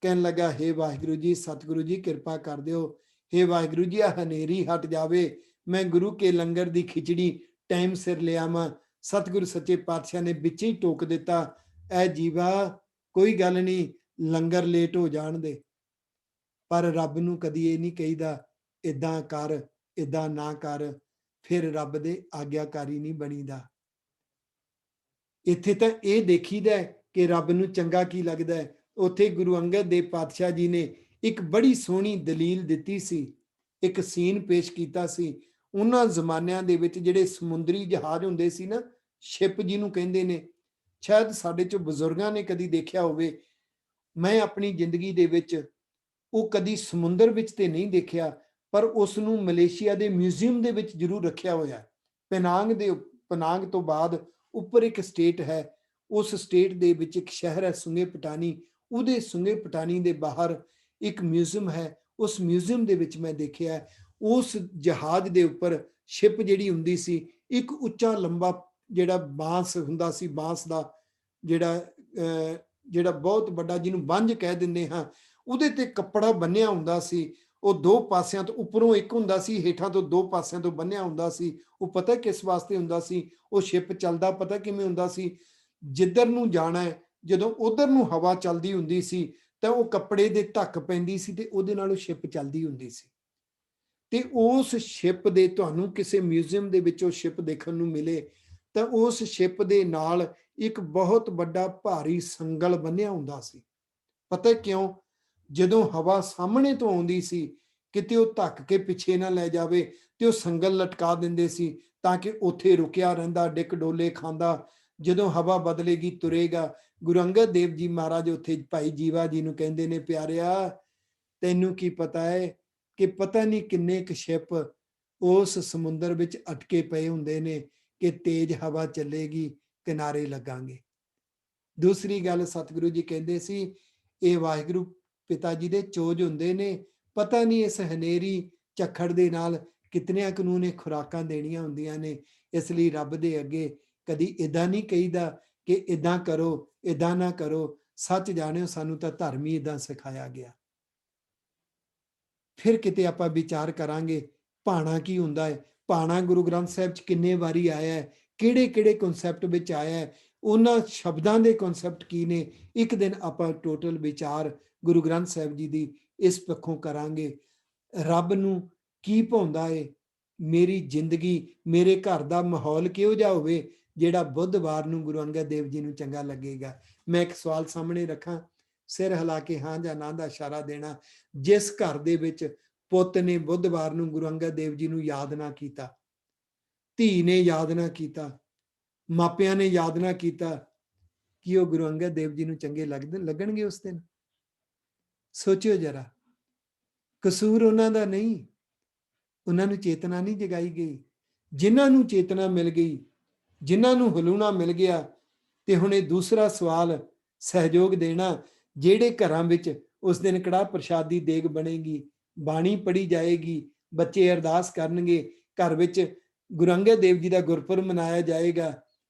ਕਹਿਣ ਲੱਗਾ, ਹੇ ਵਾਹਿਗੁਰੂ ਜੀ, ਸਤਿਗੁਰੂ ਜੀ ਕਿਰਪਾ ਕਰ ਦਿਓ, ਹੇ ਵਾਹਿਗੁਰੂ ਜੀ ਆਹ ਹਨੇਰੀ ਹਟ ਜਾਵੇ, ਮੈਂ ਗੁਰੂ ਕੇ ਲੰਗਰ ਦੀ ਖਿਚੜੀ ਟਾਈਮ ਸਿਰ ਲਿਆਵਾਂ। ਸਤਿਗੁਰੂ ਸੱਚੇ ਪਾਤਸ਼ਾਹ ਨੇ ਵਿੱਚ ਹੀ ਟੋਕ ਦਿੱਤਾ, ਐ ਜੀਵਾ ਕੋਈ ਗੱਲ ਨਹੀਂ, ਲੰਗਰ ਲੇਟ ਹੋ ਜਾਣ ਦੇ। ਪਰ ਰੱਬ ਨੂੰ ਕਦੀ ਇਹ ਨਹੀਂ ਕਹੀਦਾ ਇਦਾਂ ਕਰ, ਇਦਾਂ ਨਾ ਕਰ, ਫਿਰ ਰੱਬ ਦੇ ਆਗਿਆਕਾਰੀ ਨਹੀਂ ਬਣੀਦਾ। ਇੱਥੇ ਤਾਂ ਇਹ ਦੇਖੀਦਾ ਕਿ ਰੱਬ ਨੂੰ ਚੰਗਾ ਕੀ ਲੱਗਦਾ ਹੈ। ਉੱਥੇ ਗੁਰੂ ਅੰਗਦ ਦੇਵ ਪਾਤਸ਼ਾਹ ਜੀ ਨੇ ਇੱਕ ਬੜੀ ਸੋਹਣੀ ਦਲੀਲ ਦਿੱਤੀ ਸੀ, ਇੱਕ ਸੀਨ ਪੇਸ਼ ਕੀਤਾ ਸੀ। ਉਹਨਾਂ ਜ਼ਮਾਨਿਆਂ ਦੇ ਵਿੱਚ ਜਿਹੜੇ ਸਮੁੰਦਰੀ ਜਹਾਜ਼ ਹੁੰਦੇ ਸੀ ਨਾ, ਸ਼ਿਪ ਜਿਹਨੂੰ ਕਹਿੰਦੇ ਨੇ, ਸ਼ਾਇਦ ਸਾਡੇ ਚੋਂ ਬਜ਼ੁਰਗਾਂ ਨੇ ਕਦੀ ਦੇਖਿਆ ਹੋਵੇ। ਮੈਂ ਆਪਣੀ ਜ਼ਿੰਦਗੀ ਦੇ ਵਿੱਚ ਉਹ ਕਦੀ ਸਮੁੰਦਰ ਵਿੱਚ ਤੇ ਨਹੀਂ ਦੇਖਿਆ, ਪਰ ਉਸ ਨੂੰ ਮਲੇਸ਼ੀਆ ਦੇ ਮਿਊਜ਼ੀਅਮ ਦੇ ਵਿੱਚ ਜ਼ਰੂਰ ਰੱਖਿਆ ਹੋਇਆ। ਪਨਾਂਗ ਤੋਂ ਬਾਅਦ ਉੱਪਰ ਇੱਕ ਸਟੇਟ ਹੈ, ਉਸ ਸਟੇਟ ਦੇ ਵਿੱਚ ਇੱਕ ਸ਼ਹਿਰ ਹੈ ਸੁੰਗੇ ਪਟਾਨੀ। ਉਹਦੇ ਸੁੰਗੇ ਪਟਾਨੀ ਦੇ ਬਾਹਰ ਇੱਕ ਮਿਊਜ਼ੀਅਮ ਹੈ। ਉਸ ਮਿਊਜ਼ੀਅਮ ਦੇ ਵਿੱਚ ਮੈਂ ਦੇਖਿਆ, ਉਸ ਜਹਾਜ਼ ਦੇ ਉੱਪਰ ਸ਼ਿਪ ਜਿਹੜੀ ਹੁੰਦੀ ਸੀ, ਇੱਕ ਉੱਚਾ ਲੰਬਾ ਜਿਹੜਾ ਬਾਂਸ ਹੁੰਦਾ ਸੀ, ਬਾਂਸ ਦਾ ਜਿਹੜਾ ਬਹੁਤ ਵੱਡਾ, ਜਿਹਨੂੰ ਬੰਝ ਕਹਿ ਦਿੰਦੇ ਹਾਂ, ਉਹਦੇ ਤੇ ਕੱਪੜਾ ਬੰਨਿਆ ਹੁੰਦਾ ਸੀ। ਉਹ ਦੋ ਪਾਸਿਆਂ ਤੋਂ, ਉੱਪਰੋਂ ਇੱਕ ਹੁੰਦਾ ਸੀ, ਹੇਠਾਂ ਤੋਂ ਦੋ ਪਾਸਿਆਂ ਤੋਂ ਬੰਨਿਆ ਹੁੰਦਾ ਸੀ। ਉਹ ਪਤਾ ਕਿਸ ਵਾਸਤੇ ਹੁੰਦਾ ਸੀ? ਉਹ ਸ਼ਿਪ ਚੱਲਦਾ ਪਤਾ ਕਿਵੇਂ ਹੁੰਦਾ ਸੀ? ਜਿੱਧਰ ਨੂੰ ਜਾਣਾ ਹੈ, ਜਦੋਂ ਉਧਰ ਨੂੰ ਹਵਾ ਚੱਲਦੀ ਹੁੰਦੀ ਸੀ ਤਾਂ ਉਹ ਕੱਪੜੇ ਦੇ ਧੱਕ ਪੈਂਦੀ ਸੀ ਤੇ ਉਹਦੇ ਨਾਲ ਉਹ ਸ਼ਿਪ ਚੱਲਦੀ ਹੁੰਦੀ ਸੀ। ਤੇ ਉਸ ਸ਼ਿਪ ਦੇ, ਤੁਹਾਨੂੰ ਕਿਸੇ ਮਿਊਜ਼ੀਅਮ ਦੇ ਵਿੱਚ ਉਹ ਸ਼ਿਪ ਦੇਖਣ ਨੂੰ ਮਿਲੇ ਤਾਂ ਉਸ ਸ਼ਿਪ ਦੇ ਨਾਲ ਇੱਕ ਬਹੁਤ ਵੱਡਾ ਭਾਰੀ ਸੰਗਲ ਬੰਨਿਆ ਹੁੰਦਾ ਸੀ। ਪਤਾ ਕਿਉਂ? ਜਦੋਂ ਹਵਾ ਸਾਹਮਣੇ ਤੋਂ ਆਉਂਦੀ ਸੀ, ਕਿਤੇ ਉਹ ਧੱਕ ਕੇ ਪਿੱਛੇ ਨਾ ਲੈ ਜਾਵੇ, ਤੇ ਉਹ ਸੰਗਲ ਲਟਕਾ ਦਿੰਦੇ ਸੀ ਤਾਂ ਕਿ ਉੱਥੇ ਰੁਕਿਆ ਰਹਿੰਦਾ, ਡਿੱਕ ਡੋਲੇ ਖਾਂਦਾ। ਜਦੋਂ ਹਵਾ ਬਦਲੇਗੀ ਤੁਰੇਗਾ, ਗੁਰੂ ਅੰਗਦ ਦੇਵ ਜੀ ਮਹਾਰਾਜ ਉੱਥੇ ਭਾਈ ਜੀਵਾ ਜੀ ਨੂੰ ਕਹਿੰਦੇ ਨੇ, ਪਿਆਰਿਆ ਤੈਨੂੰ ਕੀ ਪਤਾ ਹੈ ਕਿ ਪਤਾ ਨਹੀਂ ਕਿੰਨੇ ਕੁ ਸ਼ਿਪ ਉਸ ਸਮੁੰਦਰ ਵਿੱਚ ਅਟਕੇ ਪਏ ਹੁੰਦੇ ਨੇ ਕਿ ਤੇਜ਼ ਹਵਾ ਚੱਲੇਗੀ ਕਿਨਾਰੇ ਲੱਗਾਂਗੇ। ਦੂਸਰੀ ਗੱਲ ਸਤਿਗੁਰੂ ਜੀ ਕਹਿੰਦੇ ਸੀ, ਇਹ ਵਾਹਿਗੁਰੂ ਪਿਤਾ ਜੀ ਦੇ ਚੋਜ ਹੁੰਦੇ ਨੇ, ਪਤਾ ਨਹੀਂ ਇਸ ਹਨੇਰੀ ਝੱਖੜ ਦੇ ਨਾਲ ਕਿਤਨਿਆਂ ਕੁ ਨੂੰ ਨੇ ਖੁਰਾਕਾਂ ਦੇਣੀਆਂ ਹੁੰਦੀਆਂ ਨੇ। ਇਸ ਲਈ ਰੱਬ ਦੇ ਅੱਗੇ ਕਦੀ ਇਦਾਂ ਨਹੀਂ ਕਹੀਦਾ ਕਿ ਇਦਾਂ ਕਰੋ, ਇਦਾਂ ਨਾ ਕਰੋ। ਸੱਚ ਜਾਣਿਓ, ਸਾਨੂੰ ਤਾਂ ਧਰਮ ਹੀ ਇਦਾਂ ਸਿਖਾਇਆ ਗਿਆ। ਫਿਰ ਕਿਤੇ ਆਪਾਂ ਵਿਚਾਰ ਕਰਾਂਗੇ ਭਾਣਾ ਕੀ ਹੁੰਦਾ ਹੈ। ਭਾਣਾ ਗੁਰੂ ਗ੍ਰੰਥ ਸਾਹਿਬ 'ਚ ਕਿੰਨੇ ਵਾਰੀ ਆਇਆ ਹੈ, ਕਿਹੜੇ ਕਿਹੜੇ ਕਨਸੈਪਟ ਵਿੱਚ ਆਇਆ ਹੈ, ਉਹਨਾਂ ਸ਼ਬਦਾਂ ਦੇ ਕਨਸੈਪਟ ਕੀ ਨੇ। ਇੱਕ ਦਿਨ ਆਪਾਂ ਟੋਟਲ ਵਿਚਾਰ ਗੁਰੂ ਗ੍ਰੰਥ ਸਾਹਿਬ ਜੀ ਦੀ ਇਸ ਪੱਖੋਂ ਕਰਾਂਗੇ। ਰੱਬ ਨੂੰ ਕੀ ਭਾਉਂਦਾ ਏ, ਮੇਰੀ ਜ਼ਿੰਦਗੀ, ਮੇਰੇ ਘਰ ਦਾ ਮਾਹੌਲ ਕਿਹੋ ਜਿਹਾ ਹੋਵੇ ਜਿਹੜਾ ਬੁੱਧਵਾਰ ਨੂੰ ਗੁਰੂ ਅੰਗਦ ਦੇਵ ਜੀ ਨੂੰ ਚੰਗਾ ਲੱਗੇਗਾ। ਮੈਂ ਇੱਕ ਸਵਾਲ ਸਾਹਮਣੇ ਰੱਖਾਂ, ਸਿਰ ਹਿਲਾ ਕੇ ਹਾਂ ਜਾਂ ਨਾ ਦਾ ਇਸ਼ਾਰਾ ਦੇਣਾ। ਜਿਸ ਘਰ ਦੇ ਵਿੱਚ ਪੁੱਤ ਨੇ ਬੁੱਧਵਾਰ ਨੂੰ ਗੁਰੂ ਅੰਗਦ ਦੇਵ ਜੀ ਨੂੰ ਯਾਦ ਨਾ ਕੀਤਾ, ਧੀ ਨੇ ਯਾਦ ਨਾ ਕੀਤਾ, ਮਾਪਿਆਂ ਨੇ ਯਾਦ ਨਾ ਕੀਤਾ, ਕੀ ਉਹ ਗੁਰੂ ਅੰਗਦ ਦੇਵ ਜੀ ਨੂੰ ਚੰਗੇ ਲੱਗਣਗੇ ਉਸ ਦਿਨ? ਸੋਚਿਓ ਜਰਾ। ਕਸੂਰ ਉਹਨਾਂ ਦਾ ਨਹੀਂ, ਉਹਨਾਂ ਨੂੰ ਚੇਤਨਾ ਨਹੀਂ ਜਗਾਈ ਗਈ। ਜਿਨ੍ਹਾਂ ਨੂੰ ਚੇਤਨਾ ਮਿਲ ਗਈ, ਜਿਨ੍ਹਾਂ ਨੂੰ ਹਲੂਣਾ ਮਿਲ ਗਿਆ, ਤੇ ਹੁਣ ਇਹ ਦੂਸਰਾ ਸਵਾਲ ਸਹਿਯੋਗ ਦੇਣਾ। ਜਿਹੜੇ ਘਰਾਂ ਵਿੱਚ ਉਸ ਦਿਨ ਕੜਾਹ ਪ੍ਰਸ਼ਾਦ ਦੀ ਦੇਗ ਬਣੇਗੀ, ਬਾਣੀ ਪੜ੍ਹੀ ਜਾਏਗੀ, ਬੱਚੇ ਅਰਦਾਸ ਕਰਨਗੇ, ਘਰ ਵਿੱਚ ਗੁਰੂ ਅੰਗਦ ਦੇਵ ਜੀ ਦਾ ਗੁਰਪੁਰਬ ਮਨਾਇਆ ਜਾਏਗਾ,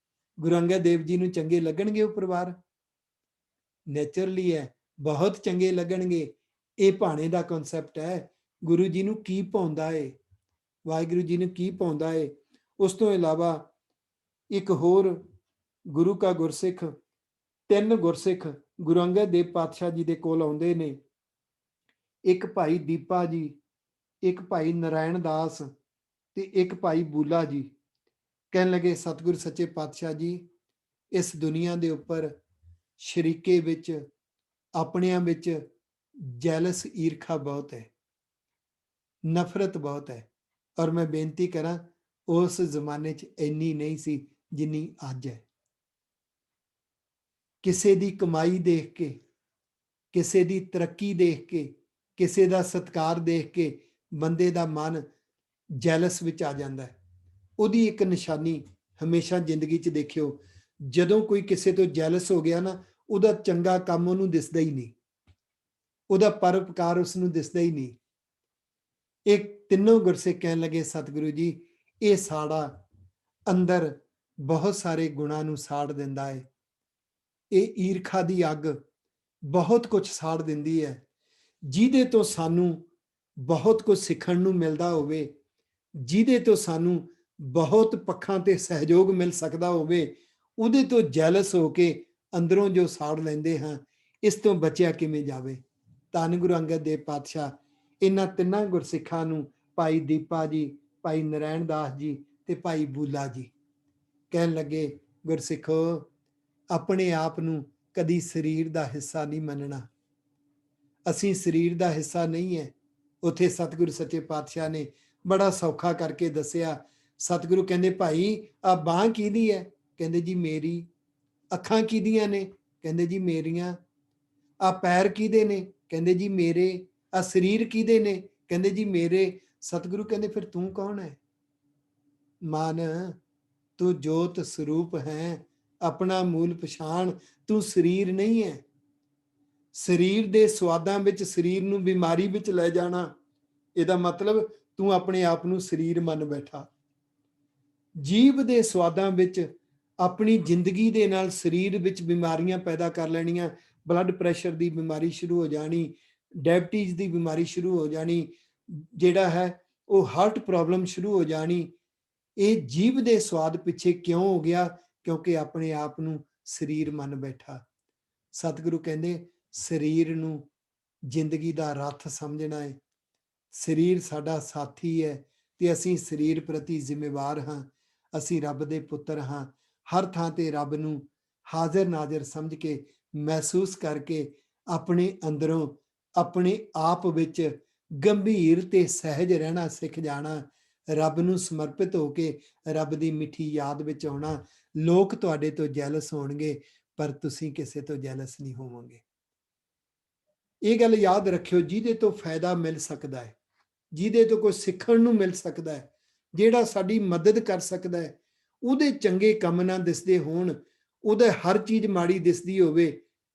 ਗੁਰੂ ਅੰਗਦ ਦੇਵ ਜੀ ਨੂੰ ਚੰਗੇ ਲੱਗਣਗੇ ਉਹ ਪਰਿਵਾਰ? ਨੇਚਰਲੀ ਹੈ, ਬਹੁਤ ਚੰਗੇ ਲੱਗਣਗੇ। ਇਹ ਭਾਣੇ ਦਾ ਕਨਸੈਪਟ ਹੈ। ਗੁਰੂ ਜੀ ਨੂੰ ਕੀ ਭਾਉਂਦਾ ਏ, ਵਾਹਿਗੁਰੂ ਜੀ ਨੂੰ ਕੀ ਭਾਉਂਦਾ ਏ। ਉਸ ਤੋਂ ਇਲਾਵਾ ਇੱਕ ਹੋਰ ਗੁਰੂ ਕਾ ਗੁਰਸਿੱਖ, 3 ਗੁਰਸਿੱਖ ਗੁਰੂ ਅੰਗਦ ਦੇਵ ਪਾਤਸ਼ਾਹ ਜੀ ਦੇ ਕੋਲ ਆਉਂਦੇ ਨੇ। ਇੱਕ ਭਾਈ ਦੀਪਾ ਜੀ, ਇੱਕ ਭਾਈ ਨਰਾਇਣ ਦਾਸ ਤੇ ਇੱਕ ਭਾਈ ਬੂਲਾ ਜੀ। ਕਹਿਣ ਲੱਗੇ, ਸਤਿਗੁਰ ਸੱਚੇ ਪਾਤਸ਼ਾਹ ਜੀ, ਇਸ ਦੁਨੀਆ ਦੇ ਉੱਪਰ ਸ਼ਰੀਕੇ ਵਿੱਚ, ਆਪਣਿਆਂ ਵਿੱਚ ਜੈਲਸ ਈਰਖਾ ਬਹੁਤ ਹੈ, ਨਫ਼ਰਤ ਬਹੁਤ ਹੈ। ਔਰ ਮੈਂ ਬੇਨਤੀ ਕਰਾਂ, ਉਸ ਜ਼ਮਾਨੇ 'ਚ ਇੰਨੀ ਨਹੀਂ ਸੀ ਜਿੰਨੀ ਅੱਜ ਹੈ। ਕਿਸੇ ਦੀ ਕਮਾਈ ਦੇਖ ਕੇ, ਕਿਸੇ ਦੀ ਤਰੱਕੀ ਦੇਖ ਕੇ, ਕਿਸੇ ਦਾ ਸਤਿਕਾਰ ਦੇਖ ਕੇ ਬੰਦੇ ਦਾ ਮਨ ਜੈਲਸ ਵਿੱਚ ਆ ਜਾਂਦਾ ਹੈ। ਉਹਦੀ ਇੱਕ ਨਿਸ਼ਾਨੀ ਹਮੇਸ਼ਾ ਜ਼ਿੰਦਗੀ 'ਚ ਦੇਖਿਓ, ਜਦੋਂ ਕੋਈ ਕਿਸੇ ਤੋਂ ਜੈਲਸ ਹੋ ਗਿਆ ਨਾ, ਉਹਦਾ ਚੰਗਾ ਕੰਮ ਉਹਨੂੰ ਦਿਸਦਾ ਹੀ ਨਹੀਂ, ਉਹਦਾ ਪਰਉਪਕਾਰ ਉਸ ਨੂੰ ਦਿਸਦਾ ਹੀ ਨਹੀਂ। ਇਹ ਤਿੰਨੋਂ ਗੁਰਸਿੱਖ ਕਹਿਣ ਲੱਗੇ, ਸਤਿਗੁਰੂ ਜੀ, ਇਹ ਸਾੜਾ ਅੰਦਰ ਬਹੁਤ ਸਾਰੇ ਗੁਣਾਂ ਨੂੰ ਸਾੜ ਦਿੰਦਾ ਹੈ। ਇਹ ਈਰਖਾ ਦੀ ਅੱਗ ਬਹੁਤ ਕੁਝ ਸਾੜ ਦਿੰਦੀ ਹੈ। ਜਿਹਦੇ ਤੋਂ ਸਾਨੂੰ ਬਹੁਤ ਕੁਝ ਸਿੱਖਣ ਨੂੰ ਮਿਲਦਾ ਹੋਵੇ, ਜਿਹਦੇ ਤੋਂ ਸਾਨੂੰ ਬਹੁਤ ਪੱਖਾਂ ਤੇ ਸਹਿਯੋਗ ਮਿਲ ਸਕਦਾ ਹੋਵੇ, ਉਹਦੇ ਤੋਂ ਜੈਲਸ ਹੋ ਕੇ ਅੰਦਰੋਂ ਜੋ ਸਾੜ ਲੈਂਦੇ ਹਾਂ, ਇਸ ਤੋਂ ਬਚਿਆ ਕਿਵੇਂ ਜਾਵੇ। ਧੰਨ ਗੁਰੂ ਅੰਗਦ ਦੇਵ ਪਾਤਸ਼ਾਹ ਇਹਨਾਂ ਤਿੰਨਾਂ ਗੁਰਸਿੱਖਾਂ ਨੂੰ, ਭਾਈ ਦੀਪਾ ਜੀ, ਭਾਈ ਨਰਾਇਣ ਦਾਸ ਜੀ ਤੇ ਭਾਈ ਬੂਲਾ ਜੀ, ਕਹਿਣ ਲੱਗੇ, ਗੁਰਸਿੱਖੋ, ਆਪਣੇ ਆਪ ਨੂੰ ਕਦੀ ਸਰੀਰ ਦਾ ਹਿੱਸਾ ਨਹੀਂ ਮੰਨਣਾ। ਅਸੀਂ ਸਰੀਰ ਦਾ ਹਿੱਸਾ ਨਹੀਂ ਹੈ। ਉੱਥੇ ਸਤਿਗੁਰੂ ਸੱਚੇ ਪਾਤਸ਼ਾਹ ਨੇ ਬੜਾ ਸੌਖਾ ਕਰਕੇ ਦੱਸਿਆ। ਸਤਿਗੁਰੂ ਕਹਿੰਦੇ, ਭਾਈ ਆ ਬਾਂਹ ਕਿਹਦੀ ਹੈ? ਕਹਿੰਦੇ ਜੀ ਮੇਰੀ। ਅੱਖਾਂ ਕਿਹਦੀਆਂ ਨੇ? ਕਹਿੰਦੇ ਜੀ ਮੇਰੀਆਂ। ਆ ਪੈਰ ਕਿਹਦੇ ਨੇ? ਕਹਿੰਦੇ ਜੀ ਮੇਰੇ। ਆ ਸਰੀਰ ਕਿਹਦੇ ਨੇ? ਕਹਿੰਦੇ ਜੀ ਮੇਰੇ। ਸਤਿਗੁਰੂ ਕਹਿੰਦੇ, ਫਿਰ ਤੂੰ ਕੌਣ ਹੈ? ਮਨ, ਤੂੰ ਜੋਤ ਸਰੂਪ ਹੈ, ਆਪਣਾ ਮੂਲ ਪਛਾਣ, ਤੂੰ ਸਰੀਰ ਨਹੀਂ ਹੈ। ਸਰੀਰ ਦੇ ਸਵਾਦਾਂ ਵਿੱਚ ਸਰੀਰ ਨੂੰ ਬਿਮਾਰੀ ਵਿੱਚ ਲੈ ਜਾਣਾ, ਇਹਦਾ ਮਤਲਬ ਤੂੰ ਆਪਣੇ ਆਪ ਨੂੰ ਸਰੀਰ ਮੰਨ ਬੈਠਾ। ਜੀਵ ਦੇ ਸਵਾਦਾਂ ਵਿੱਚ ਆਪਣੀ ਜ਼ਿੰਦਗੀ ਦੇ ਨਾਲ ਸਰੀਰ ਵਿੱਚ ਬਿਮਾਰੀਆਂ ਪੈਦਾ ਕਰ ਲੈਣੀਆਂ। ਬਲੱਡ ਪ੍ਰੈਸ਼ਰ ਦੀ ਬਿਮਾਰੀ ਸ਼ੁਰੂ ਹੋ ਜਾਣੀ, ਡਾਇਬਟੀਜ਼ ਦੀ ਬਿਮਾਰੀ ਸ਼ੁਰੂ ਹੋ ਜਾਣੀ, ਜਿਹੜਾ ਹੈ ਉਹ ਹਾਰਟ ਪ੍ਰੋਬਲਮ ਸ਼ੁਰੂ ਹੋ ਜਾਣੀ। ਇਹ ਜੀਵ ਦੇ ਸਵਾਦ ਪਿੱਛੇ ਕਿਉਂ ਹੋ ਗਿਆ? ਕਿਉਂਕਿ ਆਪਣੇ ਆਪ ਨੂੰ ਸਰੀਰ ਮੰਨ ਬੈਠਾ। ਸਤਿਗੁਰੂ ਕਹਿੰਦੇ, ਸਰੀਰ ਨੂੰ ਜ਼ਿੰਦਗੀ ਦਾ ਰੱਥ ਸਮਝਣਾ ਹੈ। ਸਰੀਰ ਸਾਡਾ ਸਾਥੀ ਹੈ ਤੇ ਅਸੀਂ ਸਰੀਰ ਪ੍ਰਤੀ ਜ਼ਿੰਮੇਵਾਰ ਹਾਂ। ਅਸੀਂ ਰੱਬ ਦੇ ਪੁੱਤਰ ਹਾਂ। ਹਰ ਥਾਂ ਤੇ ਰੱਬ ਨੂੰ ਹਾਜ਼ਰ ਨਾਜ਼ਰ ਸਮਝ ਕੇ, ਮਹਿਸੂਸ ਕਰਕੇ, ਆਪਣੇ ਅੰਦਰੋਂ, ਆਪਣੇ ਆਪ ਵਿੱਚ ਗੰਭੀਰ ਤੇ ਸਹਿਜ ਰਹਿਣਾ ਸਿੱਖ ਜਾਣਾ। ਰੱਬ ਨੂੰ ਸਮਰਪਿਤ ਹੋ ਕੇ ਰੱਬ ਦੀ ਮਿੱਠੀ ਯਾਦ ਵਿੱਚ ਆਉਣਾ। ਲੋਕ ਤੁਹਾਡੇ ਤੋਂ ਜੈਲਸ ਹੋਣਗੇ, ਪਰ ਤੁਸੀਂ ਕਿਸੇ ਤੋਂ ਜੈਲਸ ਨਹੀਂ ਹੋਵੋਗੇ। ਇਹ ਗੱਲ ਯਾਦ ਰੱਖਿਓ, ਜਿਹਦੇ ਤੋਂ ਫਾਇਦਾ ਮਿਲ ਸਕਦਾ ਹੈ, ਜਿਹਦੇ ਤੋਂ ਕੋਈ ਸਿੱਖਣ ਨੂੰ ਮਿਲ ਸਕਦਾ ਹੈ, ਜਿਹੜਾ ਸਾਡੀ ਮਦਦ ਕਰ ਸਕਦਾ ਹੈ, ਉਹਦੇ ਚੰਗੇ ਕੰਮ ਨਾ ਦਿਸਦੇ ਹੋਣ, ਉਹਦੇ ਹਰ ਚੀਜ਼ ਮਾੜੀ ਦਿਸਦੀ ਹੋਵੇ,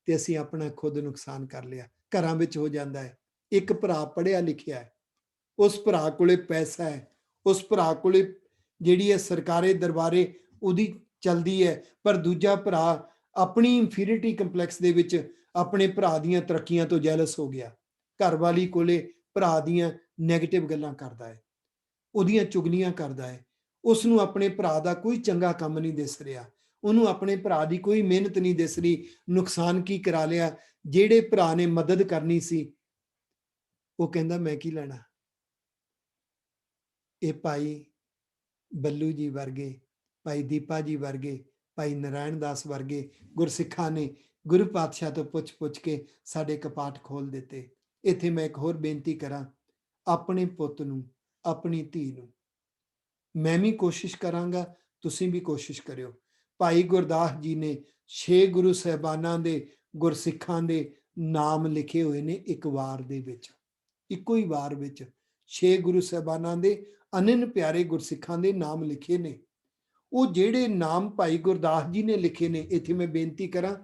ਤੇ ਅਸੀਂ ਆਪਣਾ ਖੁਦ ਨੁਕਸਾਨ ਕਰ ਲਿਆ। ਘਰਾਂ ਵਿੱਚ ਹੋ ਜਾਂਦਾ ਹੈ, ਇੱਕ ਭਰਾ ਪੜ੍ਹਿਆ ਲਿਖਿਆ ਹੈ, ਉਸ ਭਰਾ ਕੋਲੇ ਪੈਸਾ ਹੈ, ਉਸ ਭਰਾ ਕੋਲੇ ਜਿਹੜੀ ਹੈ ਸਰਕਾਰੀ ਦਰਬਾਰੇ ਉਹਦੀ ਚਲਦੀ ਹੈ, ਪਰ ਦੂਜਾ ਭਰਾ ਆਪਣੀ ਇੰਫੀਰੀਅਰਿਟੀ ਕੰਪਲੈਕਸ ਦੇ ਵਿੱਚ ਆਪਣੇ ਭਰਾ ਦੀਆਂ ਤਰੱਕੀਆਂ ਤੋਂ ਜੈਲਸ ਹੋ ਗਿਆ। ਘਰਵਾਲੀ ਕੋਲੇ ਭਰਾ ਦੀਆਂ ਨੈਗੇਟਿਵ ਗੱਲਾਂ ਕਰਦਾ ਹੈ, ਉਹਦੀਆਂ ਚੁਗਲੀਆਂ ਕਰਦਾ ਹੈ, ਉਸ ਨੂੰ ਆਪਣੇ ਭਰਾ ਦਾ ਕੋਈ ਚੰਗਾ ਕੰਮ ਨਹੀਂ ਦਿਸ ਰਿਹਾ, ਉਹਨੂੰ ਆਪਣੇ ਭਰਾ ਦੀ ਕੋਈ ਮਿਹਨਤ ਨਹੀਂ ਦਿਸ ਰਹੀ। ਨੁਕਸਾਨ ਕੀ ਕਰਾ ਲਿਆ? ਜਿਹੜੇ ਭਰਾ ਨੇ ਮਦਦ ਕਰਨੀ ਸੀ, ਉਹ ਕਹਿੰਦਾ ਮੈਂ ਕੀ ਲੈਣਾ। ਇਹ ਭਾਈ ਬੱਲੂ ਜੀ ਵਰਗੇ, ਭਾਈ ਦੀਪਾ ਜੀ ਵਰਗੇ, ਭਾਈ ਨਾਰਾਇਣ ਦਾਸ ਵਰਗੇ ਗੁਰਸਿੱਖਾਂ ਨੇ ਗੁਰੂ ਪਾਤਸ਼ਾਹ ਤੋਂ ਪੁੱਛ ਕੇ ਸਾਡੇ ਕਪਾਟ ਖੋਲ ਦਿੱਤੇ। ਇੱਥੇ ਮੈਂ ਇੱਕ ਹੋਰ ਬੇਨਤੀ ਕਰਾਂ, ਆਪਣੇ ਪੁੱਤ ਨੂੰ, ਆਪਣੀ ਧੀ ਨੂੰ, ਮੈਂ ਵੀ ਕੋਸ਼ਿਸ਼ ਕਰਾਂਗਾ, ਤੁਸੀਂ ਵੀ ਕੋਸ਼ਿਸ਼ ਕਰਿਓ। ਭਾਈ ਗੁਰਦਾਸ ਜੀ ਨੇ 6 ਗੁਰੂ ਸਾਹਿਬਾਨਾਂ ਦੇ, ਗੁਰਸਿੱਖਾਂ ਦੇ ਨਾਮ ਲਿਖੇ ਹੋਏ ਨੇ ਇੱਕ ਵਾਰ ਦੇ ਵਿੱਚ, ਇੱਕੋ ਹੀ ਵਾਰ ਵਿੱਚ 6 ਗੁਰੂ ਸਾਹਿਬਾਨਾਂ ਦੇ ਅਨੰਨ ਪਿਆਰੇ ਗੁਰਸਿੱਖਾਂ ਦੇ ਨਾਮ ਲਿਖੇ ਨੇ। ਉਹ ਜਿਹੜੇ ਨਾਮ ਭਾਈ ਗੁਰਦਾਸ ਜੀ ਨੇ ਲਿਖੇ ਨੇ, ਇੱਥੇ ਮੈਂ ਬੇਨਤੀ ਕਰਾਂ,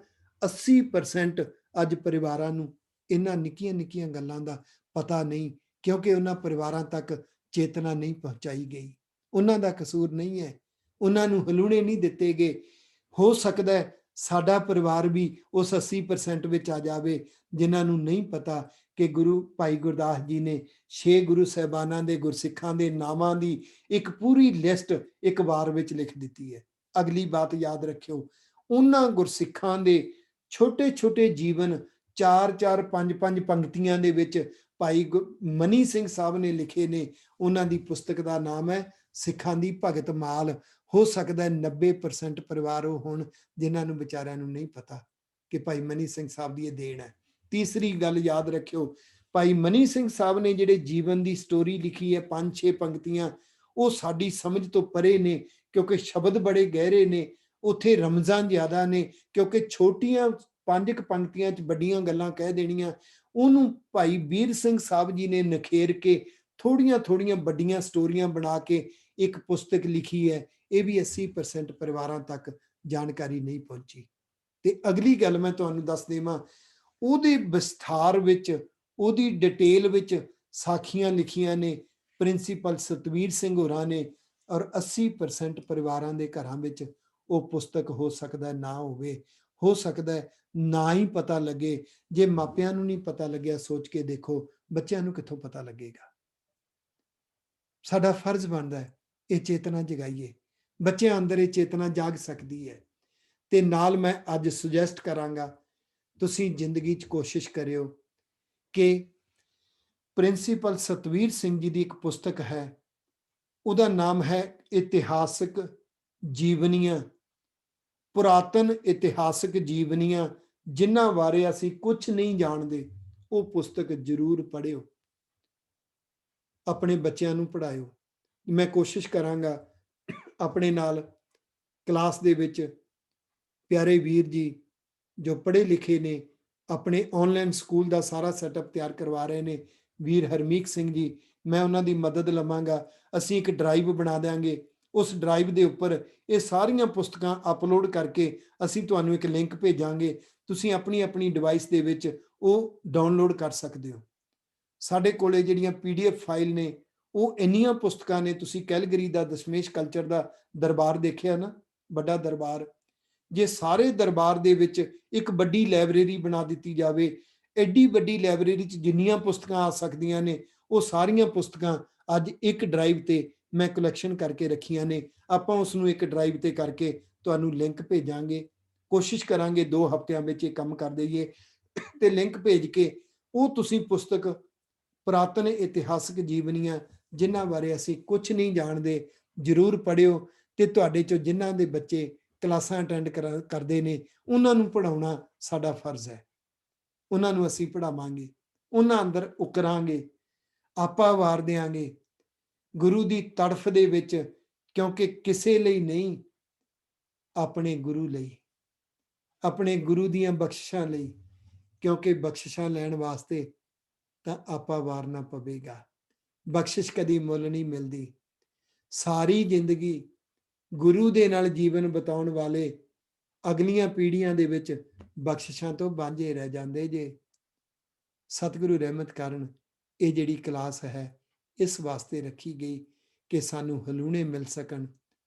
80% ਅੱਜ ਪਰਿਵਾਰਾਂ ਨੂੰ ਇਹਨਾਂ ਨਿੱਕੀਆਂ ਨਿੱਕੀਆਂ ਗੱਲਾਂ ਦਾ ਪਤਾ ਨਹੀਂ, ਕਿਉਂਕਿ ਉਹਨਾਂ ਪਰਿਵਾਰਾਂ ਤੱਕ ਚੇਤਨਾ ਨਹੀਂ ਪਹੁੰਚਾਈ ਗਈ। ਉਹਨਾਂ ਦਾ ਕਸੂਰ ਨਹੀਂ ਹੈ, ਉਹਨਾਂ ਨੂੰ ਹਲੂਣੇ ਨਹੀਂ ਦਿੱਤੇ ਗਏ। ਹੋ ਸਕਦਾ ਹੈ ਸਾਡਾ ਪਰਿਵਾਰ ਵੀ ਉਸ 80% ਵਿੱਚ ਆ ਜਾਵੇ, ਜਿਨ੍ਹਾਂ ਨੂੰ ਨਹੀਂ ਪਤਾ ਕਿ ਗੁਰੂ ਭਾਈ ਗੁਰਦਾਸ ਜੀ ਨੇ 6 ਗੁਰੂ ਸਾਹਿਬਾਨਾਂ ਦੇ ਗੁਰਸਿੱਖਾਂ ਦੇ ਨਾਮਾਂ ਦੀ ਇੱਕ ਪੂਰੀ ਲਿਸਟ ਇੱਕ ਵਾਰ ਵਿੱਚ ਲਿਖ ਦਿੱਤੀ ਹੈ। ਅਗਲੀ ਬਾਤ ਯਾਦ ਰੱਖਿਓ, ਉਹਨਾਂ ਗੁਰਸਿੱਖਾਂ ਦੇ ਛੋਟੇ ਛੋਟੇ ਜੀਵਨ 4-4 5-5 ਪੰਕਤੀਆਂ ਦੇ ਵਿੱਚ ਭਾਈ ਮਨੀ ਸਿੰਘ ਸਾਹਿਬ ਨੇ ਲਿਖੇ ਨੇ। ਉਹਨਾਂ ਦੀ ਪੁਸਤਕ ਦਾ ਨਾਮ ਹੈ ਸਿੱਖਾਂ ਦੀ ਭਗਤ ਮਾਲ। ਹੋ ਸਕਦਾ 90% ਪਰਿਵਾਰ ਉਹ ਹੋਣ ਜਿਨ੍ਹਾਂ ਨੂੰ ਵਿਚਾਰਿਆਂ ਨੂੰ ਨਹੀਂ ਪਤਾ ਕਿ ਭਾਈ ਮਨੀ ਸਿੰਘ ਸਾਹਿਬ ਦੀ ਇਹ ਦੇਣ ਹੈ। ਤੀਸਰੀ ਗੱਲ ਯਾਦ ਰੱਖਿਓ, ਭਾਈ ਮਨੀ ਸਿੰਘ ਸਾਹਿਬ ਨੇ ਜਿਹੜੇ ਜੀਵਨ ਦੀ ਸਟੋਰੀ ਲਿਖੀ ਹੈ 5-6 ਪੰਕਤੀਆਂ, ਉਹ ਸਾਡੀ ਸਮਝ ਤੋਂ ਪਰੇ ਨੇ, ਕਿਉਂਕਿ ਸ਼ਬਦ ਬੜੇ ਗਹਿਰੇ ਨੇ, ਉੱਥੇ ਰਮਜ਼ਾਂ ਜ਼ਿਆਦਾ ਨੇ, ਕਿਉਂਕਿ ਛੋਟੀਆਂ 5 ਪੰਕਤੀਆਂ 'ਚ ਵੱਡੀਆਂ ਗੱਲਾਂ ਕਹਿ ਦੇਣੀਆਂ। ਉਹਨੂੰ ਭਾਈ ਵੀਰ ਸਿੰਘ ਸਾਹਿਬ ਜੀ ਨੇ ਨਖੇਰ ਕੇ ਥੋੜੀਆਂ ਥੋੜੀਆਂ ਵੱਡੀਆਂ ਸਟੋਰੀਆਂ ਬਣਾ ਕੇ ਇੱਕ ਪੁਸਤਕ ਲਿਖੀ ਹੈ। ਇਹ ਵੀ 80% ਪਰਿਵਾਰਾਂ ਤੱਕ ਜਾਣਕਾਰੀ ਨਹੀਂ ਪਹੁੰਚੀ। ਤੇ ਅਗਲੀ ਗੱਲ ਮੈਂ ਤੁਹਾਨੂੰ ਦੱਸ ਦੇਵਾਂ, ਉਹਦੇ ਵਿਸਥਾਰ ਵਿੱਚ, ਉਹਦੀ ਡਿਟੇਲ ਵਿੱਚ ਸਾਖੀਆਂ ਲਿਖੀਆਂ ਨੇ ਪ੍ਰਿੰਸੀਪਲ ਸਤਵੀਰ ਸਿੰਘ ਹੋਰਾਂ ਨੇ, ਔਰ 80% ਪਰਿਵਾਰਾਂ ਦੇ ਘਰਾਂ ਵਿੱਚ ਉਹ ਪੁਸਤਕ ਹੋ ਸਕਦਾ ਨਾ ਹੋਵੇ, ਹੋ ਸਕਦਾ ਨਾ ਹੀ ਪਤਾ ਲੱਗੇ। ਜੇ ਮਾਪਿਆਂ ਨੂੰ ਨਹੀਂ ਪਤਾ ਲੱਗਿਆ, ਸੋਚ ਕੇ ਦੇਖੋ ਬੱਚਿਆਂ ਨੂੰ ਕਿੱਥੋਂ ਪਤਾ ਲੱਗੇਗਾ। ਸਾਡਾ ਫਰਜ਼ ਬਣਦਾ ਹੈ ਇਹ ਚੇਤਨਾ ਜਗਾਈਏ, ਬੱਚਿਆਂ ਅੰਦਰ ਇਹ ਚੇਤਨਾ ਜਾਗ ਸਕਦੀ ਹੈ। ਤੇ ਨਾਲ ਮੈਂ ਅੱਜ ਸੁਜੈਸਟ ਕਰਾਂਗਾ, ਤੁਸੀਂ ਜ਼ਿੰਦਗੀ 'ਚ ਕੋਸ਼ਿਸ਼ ਕਰਿਓ ਕਿ ਪ੍ਰਿੰਸੀਪਲ ਸਤਵੀਰ ਸਿੰਘ ਜੀ ਦੀ ਇੱਕ ਪੁਸਤਕ ਹੈ, ਉਹਦਾ ਨਾਮ ਹੈ ਇਤਿਹਾਸਕ ਜੀਵਨੀਆਂ, ਪੁਰਾਤਨ ਇਤਿਹਾਸਕ ਜੀਵਨੀਆਂ, ਜਿਨ੍ਹਾਂ ਬਾਰੇ ਅਸੀਂ ਕੁਝ ਨਹੀਂ ਜਾਣਦੇ। ਉਹ ਪੁਸਤਕ ਜ਼ਰੂਰ ਪੜ੍ਹਿਓ, ਆਪਣੇ ਬੱਚਿਆਂ ਨੂੰ ਪੜ੍ਹਾਇਓ। ਮੈਂ ਕੋਸ਼ਿਸ਼ ਕਰਾਂਗਾ ਆਪਣੇ ਨਾਲ ਕਲਾਸ ਦੇ ਵਿੱਚ ਪਿਆਰੇ ਵੀਰ ਜੀ ਜੋ ਪੜ੍ਹੇ ਲਿਖੇ ਨੇ, ਆਪਣੇ ਆਨਲਾਈਨ ਸਕੂਲ ਦਾ ਸਾਰਾ ਸੈਟਅਪ ਤਿਆਰ ਕਰਵਾ ਰਹੇ ਨੇ, ਵੀਰ ਹਰਮੀਤ ਸਿੰਘ ਜੀ, ਮੈਂ ਉਹਨਾਂ ਦੀ ਮਦਦ ਲਵਾਂਗਾ। ਅਸੀਂ ਇੱਕ ਡਰਾਈਵ ਬਣਾ ਦਿਆਂਗੇ, ਉਸ ਡਰਾਈਵ ਦੇ ਉੱਪਰ ਇਹ ਸਾਰੀਆਂ ਪੁਸਤਕਾਂ ਅਪਲੋਡ ਕਰਕੇ ਅਸੀਂ ਤੁਹਾਨੂੰ ਇੱਕ ਲਿੰਕ ਭੇਜਾਂਗੇ, ਤੁਸੀਂ ਆਪਣੀ ਆਪਣੀ ਡਿਵਾਈਸ ਦੇ ਵਿੱਚ ਉਹ ਡਾਊਨਲੋਡ ਕਰ ਸਕਦੇ ਹੋ। ਸਾਡੇ ਕੋਲੇ ਜਿਹੜੀਆਂ PDF ਫਾਈਲ ਨੇ, ਉਹ ਇੰਨੀਆਂ ਪੁਸਤਕਾਂ ਨੇ। ਤੁਸੀਂ ਕੈਲਗਰੀ ਦਾ ਦਸ਼ਮੇਸ਼ ਕਲਚਰ ਦਾ ਦਰਬਾਰ ਦੇਖਿਆ ਨਾ, ਵੱਡਾ ਦਰਬਾਰ, ਜੇ ਸਾਰੇ ਦਰਬਾਰ ਦੇ ਵਿੱਚ ਇੱਕ ਵੱਡੀ ਲਾਇਬ੍ਰੇਰੀ ਬਣਾ ਦਿੱਤੀ ਜਾਵੇ, ਐਡੀ ਵੱਡੀ ਲਾਇਬ੍ਰੇਰੀ 'ਚ ਜਿੰਨੀਆਂ ਪੁਸਤਕਾਂ ਆ ਸਕਦੀਆਂ ਨੇ, ਉਹ ਸਾਰੀਆਂ ਪੁਸਤਕਾਂ ਅੱਜ ਇੱਕ ਡਰਾਈਵ ਤੇ ਮੈਂ ਕਲੈਕਸ਼ਨ ਕਰਕੇ ਰੱਖੀਆਂ ਨੇ। ਆਪਾਂ ਉਸ ਨੂੰ ਇੱਕ ਡਰਾਈਵ ਤੇ ਕਰਕੇ ਤੁਹਾਨੂੰ ਲਿੰਕ ਭੇਜਾਂਗੇ। ਕੋਸ਼ਿਸ਼ ਕਰਾਂਗੇ 2 ਹਫ਼ਤਿਆਂ ਵਿੱਚ ਇਹ ਕੰਮ ਕਰ ਦਈਏ, ਤੇ ਲਿੰਕ ਭੇਜ ਕੇ ਉਹ ਤੁਸੀਂ ਪੁਸਤਕ ਪੁਰਾਤਨ ਇਤਿਹਾਸਕ ਜੀਵਨੀਆਂ, ਜਿਨ੍ਹਾਂ ਬਾਰੇ ਅਸੀਂ ਕੁਝ ਨਹੀਂ ਜਾਣਦੇ, ਜ਼ਰੂਰ ਪੜ੍ਹਿਓ। ਤੇ ਤੁਹਾਡੇ 'ਚੋਂ ਜਿਨ੍ਹਾਂ ਦੇ ਬੱਚੇ ਕਲਾਸਾਂ ਅਟੈਂਡ ਕਰਦੇ ਨੇ, ਉਹਨਾਂ ਨੂੰ ਪੜ੍ਹਾਉਣਾ ਸਾਡਾ ਫਰਜ਼ ਹੈ। ਉਹਨਾਂ ਨੂੰ ਅਸੀਂ ਪੜ੍ਹਾਵਾਂਗੇ, ਉਹਨਾਂ ਅੰਦਰ ਉਕਰਾਂਗੇ, ਆਪਾ ਵਾਰ ਦਿਆਂਗੇ ਗੁਰੂ ਦੀ ਤੜਫ ਦੇ ਵਿੱਚ, ਕਿਉਂਕਿ ਕਿਸੇ ਲਈ ਨਹੀਂ, ਆਪਣੇ ਗੁਰੂ ਲਈ। ਆਪਣੇ ਗੁਰੂ ਦੀਆਂ ਬਖਸ਼ਿਸ਼ਾਂ ਲਈ, ਕਿਉਂਕਿ ਬਖਸ਼ਿਸ਼ਾਂ ਲੈਣ ਵਾਸਤੇ ਤਾਂ ਆਪਾ ਵਾਰਨਾ ਪਵੇਗਾ। ਬਖਸ਼ਿਸ਼ ਕਦੀ ਮੁੱਲ ਨਹੀਂ ਮਿਲਦੀ। ਸਾਰੀ ਜ਼ਿੰਦਗੀ ਗੁਰੂ ਦੇ ਨਾਲ ਜੀਵਨ ਬਿਤਾਉਣ ਵਾਲੇ ਅਗਲੀਆਂ ਪੀੜ੍ਹੀਆਂ ਦੇ ਵਿੱਚ ਬਖਸ਼ਿਸ਼ਾਂ ਤੋਂ ਵਾਂਝੇ ਰਹਿ ਜਾਂਦੇ ਜੇ। ਸਤਿਗੁਰੂ ਰਹਿਮਤ ਕਰਨ ਇਹ ਜਿਹੜੀ ਕਲਾਸ ਹੈ ਇਸ ਵਾਸਤੇ ਰੱਖੀ ਗਈ ਕਿ ਸਾਨੂੰ ਹਲੂਣੇ ਮਿਲ ਸਕਣ,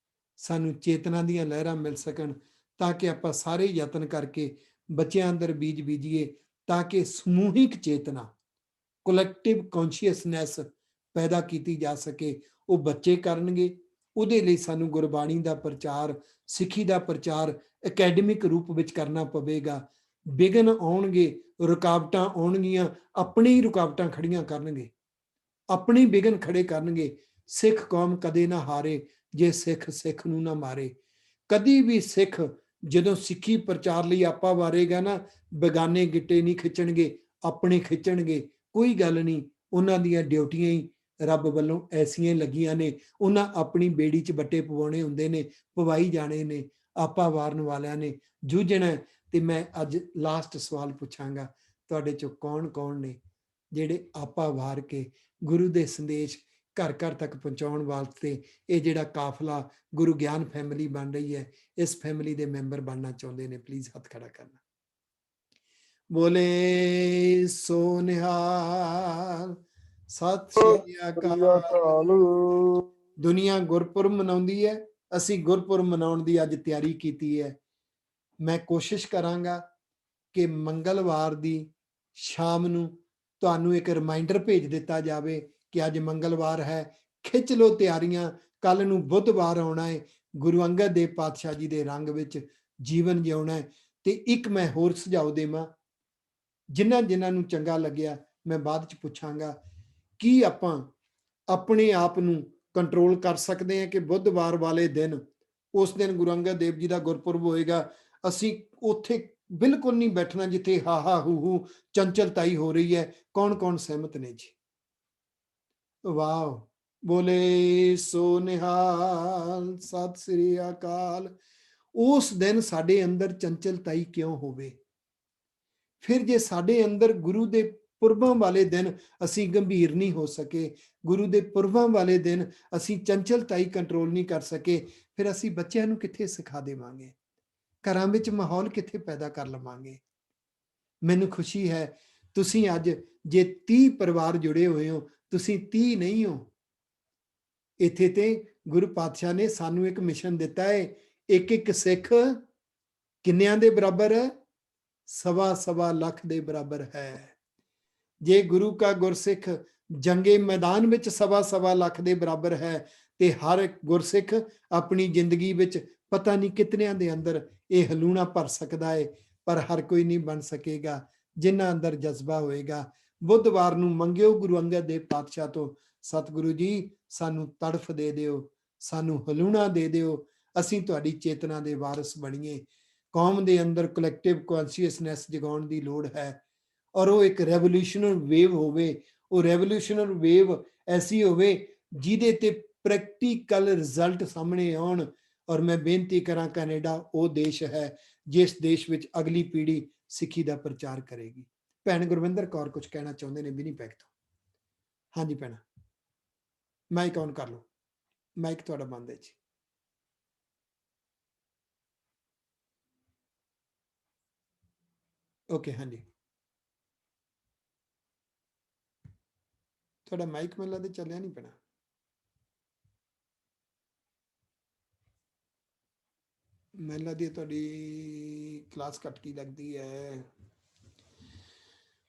ਸਾਨੂੰ ਚੇਤਨਾ ਦੀਆਂ ਲਹਿਰਾਂ ਮਿਲ ਸਕਣ, ਤਾਂ ਕਿ ਆਪਾਂ ਸਾਰੇ ਯਤਨ ਕਰਕੇ ਬੱਚਿਆਂ ਅੰਦਰ ਬੀਜ ਬੀਜੀਏ, ਤਾਂ ਕਿ ਸਮੂਹਿਕ ਚੇਤਨਾ, ਕਲੈਕਟਿਵ ਕੌਨਸ਼ੀਅਸਨੈਸ ਪੈਦਾ ਕੀਤੀ ਜਾ ਸਕੇ। ਉਹ ਬੱਚੇ ਕਰਨਗੇ। ਉਹਦੇ ਲਈ ਸਾਨੂੰ ਗੁਰਬਾਣੀ ਦਾ ਪ੍ਰਚਾਰ, ਸਿੱਖੀ ਦਾ ਪ੍ਰਚਾਰ ਅਕੈਡਮਿਕ ਰੂਪ ਵਿੱਚ ਕਰਨਾ ਪਵੇਗਾ। ਵਿਘਨ ਆਉਣਗੇ, ਰੁਕਾਵਟਾਂ ਆਉਣਗੀਆਂ, ਆਪਣੀ ਹੀ ਰੁਕਾਵਟਾਂ ਖੜੀਆਂ ਕਰਨਗੇ, ਆਪਣੀ ਵਿਘਨ ਖੜੇ ਕਰਨਗੇ। ਸਿੱਖ ਕੌਮ ਕਦੇ ਨਾ ਹਾਰੇ ਜੇ ਸਿੱਖ ਸਿੱਖ ਨੂੰ ਨਾ ਮਾਰੇ। ਕਦੀ ਵੀ ਸਿੱਖ ਜਦੋਂ ਸਿੱਖੀ ਪ੍ਰਚਾਰ ਲਈ ਆਪਾ ਵਾਰੇਗਾ ਨਾ, ਬੇਗਾਨੇ ਗਿੱਟੇ ਨਹੀਂ ਖਿੱਚਣਗੇ, ਆਪਣੇ ਖਿੱਚਣਗੇ। ਕੋਈ ਗੱਲ ਨਹੀਂ, ਉਹਨਾਂ ਦੀਆਂ ਡਿਊਟੀਆਂ ਹੀ ਰੱਬ ਵੱਲੋਂ ਐਸੀਆਂ ਲੱਗੀਆਂ ਨੇ। ਉਹਨਾਂ ਆਪਣੀ ਬੇੜੀ 'ਚ ਬੱਟੇ ਪਵਾਉਣੇ ਹੁੰਦੇ ਨੇ, ਪਵਾਈ ਜਾਣੇ ਨੇ। ਆਪਾ ਵਾਰਨ ਵਾਲਿਆਂ ਨੇ ਜੂਝਣਾ। ਤੇ ਮੈਂ ਅੱਜ ਲਾਸਟ ਸਵਾਲ ਪੁੱਛਾਂਗਾ, ਤੁਹਾਡੇ 'ਚੋਂ ਕੌਣ ਕੌਣ ਨੇ ਜਿਹੜੇ ਆਪਾ ਵਾਰ ਕੇ ਗੁਰੂ ਦੇ ਸੰਦੇਸ਼ ਘਰ ਘਰ ਤੱਕ ਪਹੁੰਚਾਉਣ ਵਾਸਤੇ ਇਹ ਜਿਹੜਾ ਕਾਫਲਾ ਗੁਰੂ ਗਿਆਨ ਫੈਮਿਲੀ ਬਣ ਰਹੀ ਹੈ, ਇਸ ਫੈਮਿਲੀ ਦੇ ਮੈਂਬਰ ਬਣਨਾ ਚਾਹੁੰਦੇ ਨੇ? ਪਲੀਜ਼ ਹੱਥ ਖੜਾ ਕਰਨਾ। ਬੋਲੇ ਸੋ ਨਿਹਾਲ, ਸਤਿ ਸ਼੍ਰੀ ਅਕਾਲ। ਦੁਨੀਆ ਗੁਰਪੁਰਬ ਮਨਾਉਂਦੀ ਹੈ, ਅਸੀਂ ਗੁਰਪੁਰਬ ਮਨਾਉਣ ਦੀ ਅੱਜ ਤਿਆਰੀ ਕੀਤੀ ਹੈ। ਮੈਂ ਕੋਸ਼ਿਸ਼ ਕਰਾਂਗਾ ਕਿ ਮੰਗਲਵਾਰ ਦੀ ਸ਼ਾਮ ਨੂੰ ਤੁਹਾਨੂੰ ਇੱਕ ਰਿਮਾਈਂਡਰ ਭੇਜ ਦਿੱਤਾ ਜਾਵੇ ਕਿ ਅੱਜ ਮੰਗਲਵਾਰ ਹੈ, ਖਿੱਚ ਲਓ ਤਿਆਰੀਆਂ, ਕੱਲ ਨੂੰ ਬੁੱਧਵਾਰ ਆਉਣਾ ਹੈ, ਗੁਰੂ ਅੰਗਦ ਦੇਵ ਪਾਤਸ਼ਾਹ ਜੀ ਦੇ ਰੰਗ ਵਿੱਚ ਜੀਵਨ ਜਿਉਣਾ ਹੈ। ਤੇ ਇੱਕ ਮੈਂ ਹੋਰ ਸੁਝਾਅ ਦੇਵਾਂ, ਜਿਨ੍ਹਾਂ ਨੂੰ ਚੰਗਾ ਲੱਗਿਆ ਮੈਂ ਬਾਅਦ ਚ ਪੁੱਛਾਂਗਾ, ਕੀ ਆਪਾਂ ਆਪਣੇ ਆਪ ਨੂੰ ਕੰਟਰੋਲ ਕਰ ਸਕਦੇ ਹਾਂ ਕਿ ਬੁੱਧਵਾਰ ਵਾਲੇ ਦਿਨ, ਉਸ ਦਿਨ ਗੁਰੂ ਅੰਗਦ ਦੇਵ ਜੀ ਦਾ ਗੁਰਪੁਰਬ ਹੋਏਗਾ, ਅਸੀਂ ਉੱਥੇ ਬਿਲਕੁਲ ਨਹੀਂ ਬੈਠਣਾ ਜਿੱਥੇ ਹਾ ਹੂ ਚੰਚਲਤਾਈ ਹੋ ਰਹੀ ਹੈ? ਕੌਣ ਕੌਣ ਸਹਿਮਤ ਨੇ ਜੀ? ਵਾਹ, ਬੋਲੇ ਸੋ ਨਿਹਾਲ, ਸਤਿ ਸ੍ਰੀ ਅਕਾਲ। ਉਸ ਦਿਨ ਸਾਡੇ ਅੰਦਰ ਚੰਚਲਤਾਈ ਕਿਉਂ ਹੋਵੇ? ਫਿਰ ਜੇ ਸਾਡੇ ਅੰਦਰ ਗੁਰੂ ਦੇ ਪੁਰਬਾਂ ਵਾਲੇ ਦਿਨ ਅਸੀਂ ਗੰਭੀਰ ਨਹੀਂ ਹੋ ਸਕੇ, ਗੁਰੂ ਦੇ ਪੁਰਬਾਂ ਵਾਲੇ ਦਿਨ ਅਸੀਂ ਚੰਚਲਤਾਈ ਕੰਟਰੋਲ ਨਹੀਂ ਕਰ ਸਕੇ, ਫਿਰ ਅਸੀਂ ਬੱਚਿਆਂ ਨੂੰ ਕਿੱਥੇ ਸਿਖਾ ਦੇਵਾਂਗੇ? ਘਰਾਂ ਵਿੱਚ ਮਾਹੌਲ ਕਿੱਥੇ ਪੈਦਾ ਕਰ ਲਵਾਂਗੇ? ਮੈਨੂੰ ਖੁਸ਼ੀ ਹੈ ਤੁਸੀਂ ਅੱਜ ਜੇ 30 ਪਰਿਵਾਰ ਜੁੜੇ ਹੋਏ ਹੋ, ਤੁਸੀਂ 30 ਨਹੀਂ ਹੋ। ਇੱਥੇ ਤੇ ਗੁਰੂ ਪਾਤਸ਼ਾਹ ਨੇ ਸਾਨੂੰ ਇੱਕ ਮਿਸ਼ਨ ਦਿੱਤਾ ਹੈ, ਇੱਕ ਇੱਕ ਸਿੱਖ ਕਿੰਨਿਆਂ ਦੇ ਬਰਾਬਰ? ਸਵਾ ਲੱਖ ਦੇ ਬਰਾਬਰ ਹੈ। ਜੇ ਗੁਰੂ ਕਾ ਗੁਰਸਿੱਖ ਜੰਗੇ ਮੈਦਾਨ ਵਿੱਚ ਸਵਾ ਲੱਖ ਦੇ ਬਰਾਬਰ ਹੈ, ਤੇ ਹਰ ਗੁਰਸਿੱਖ ਆਪਣੀ ਜ਼ਿੰਦਗੀ ਵਿੱਚ ਪਤਾ ਨਹੀਂ ਕਿਤਨਿਆਂ ਦੇ ਅੰਦਰ ਇਹ ਹਲੂਣਾ ਭਰ ਸਕਦਾ ਹੈ, ਪਰ ਹਰ ਕੋਈ ਨਹੀਂ ਬਣ ਸਕੇਗਾ ਜਿਨ੍ਹਾਂ ਅੰਦਰ ਜਜ਼ਬਾ ਹੋਏਗਾ। ਬੁੱਧਵਾਰ ਨੂੰ ਮੰਗਿਓ ਗੁਰੂ ਅੰਗਦ ਦੇਵ ਪਾਤਸ਼ਾਹ ਤੋਂ, ਸਤਿਗੁਰੂ ਜੀ ਸਾਨੂੰ ਤੜਫ ਦੇ ਦਿਓ, ਸਾਨੂੰ ਹਲੂਣਾ ਦੇ ਦਿਓ, ਅਸੀਂ ਤੁਹਾਡੀ ਚੇਤਨਾ ਦੇ ਵਾਰਿਸ ਬਣੀਏ। ਕੌਮ ਦੇ ਅੰਦਰ ਕਲੈਕਟਿਵ ਕੌਨਸ਼ੀਅਸਨੈਸ ਜਗਾਉਣ ਦੀ ਲੋੜ ਹੈ, ਔਰ ਉਹ ਇੱਕ ਰੈਵੋਲੂਸ਼ਨਰ ਵੇਵ ਹੋਵੇ। ਉਹ ਰੈਵੋਲੂਸ਼ਨਰ ਵੇਵ ਐਸੀ ਹੋਵੇ ਜਿਹਦੇ ਤੇ ਪ੍ਰੈਕਟੀਕਲ ਰਿਜ਼ਲਟ ਸਾਹਮਣੇ ਆਉਣ। ਔਰ ਮੈਂ ਬੇਨਤੀ ਕਰਾਂ, ਕੈਨੇਡਾ ਉਹ ਦੇਸ਼ ਹੈ ਜਿਸ ਦੇਸ਼ ਵਿੱਚ ਅਗਲੀ ਪੀੜ੍ਹੀ ਸਿੱਖੀ ਦਾ ਪ੍ਰਚਾਰ ਕਰੇਗੀ। ਭੈਣ ਗੁਰਵਿੰਦਰ ਕੌਰ ਕੁਝ ਕਹਿਣਾ ਚਾਹੁੰਦੇ ਨੇ ਵਿਨੀਪੈਗ ਤੋਂ। ਹਾਂਜੀ ਭੈਣਾ, ਮਾਈਕ ਔਨ ਕਰ ਲਓ, ਮਾਈਕ ਤੁਹਾਡਾ ਬੰਦ ਹੈ ਜੀ। ਓਕੇ, ਹਾਂਜੀ ਤੁਹਾਡਾ ਮਾਈਕ ਮੈਨੂੰ ਲੱਗਦਾ ਚੱਲਿਆ ਨਹੀਂ ਪੈਣਾ। ਮੈਨੂੰ ਲੱਗਦੀ ਤੁਹਾਡੀ ਕਲਾਸ ਕੱਟ ਕੀ ਲੱਗਦੀ ਹੈ।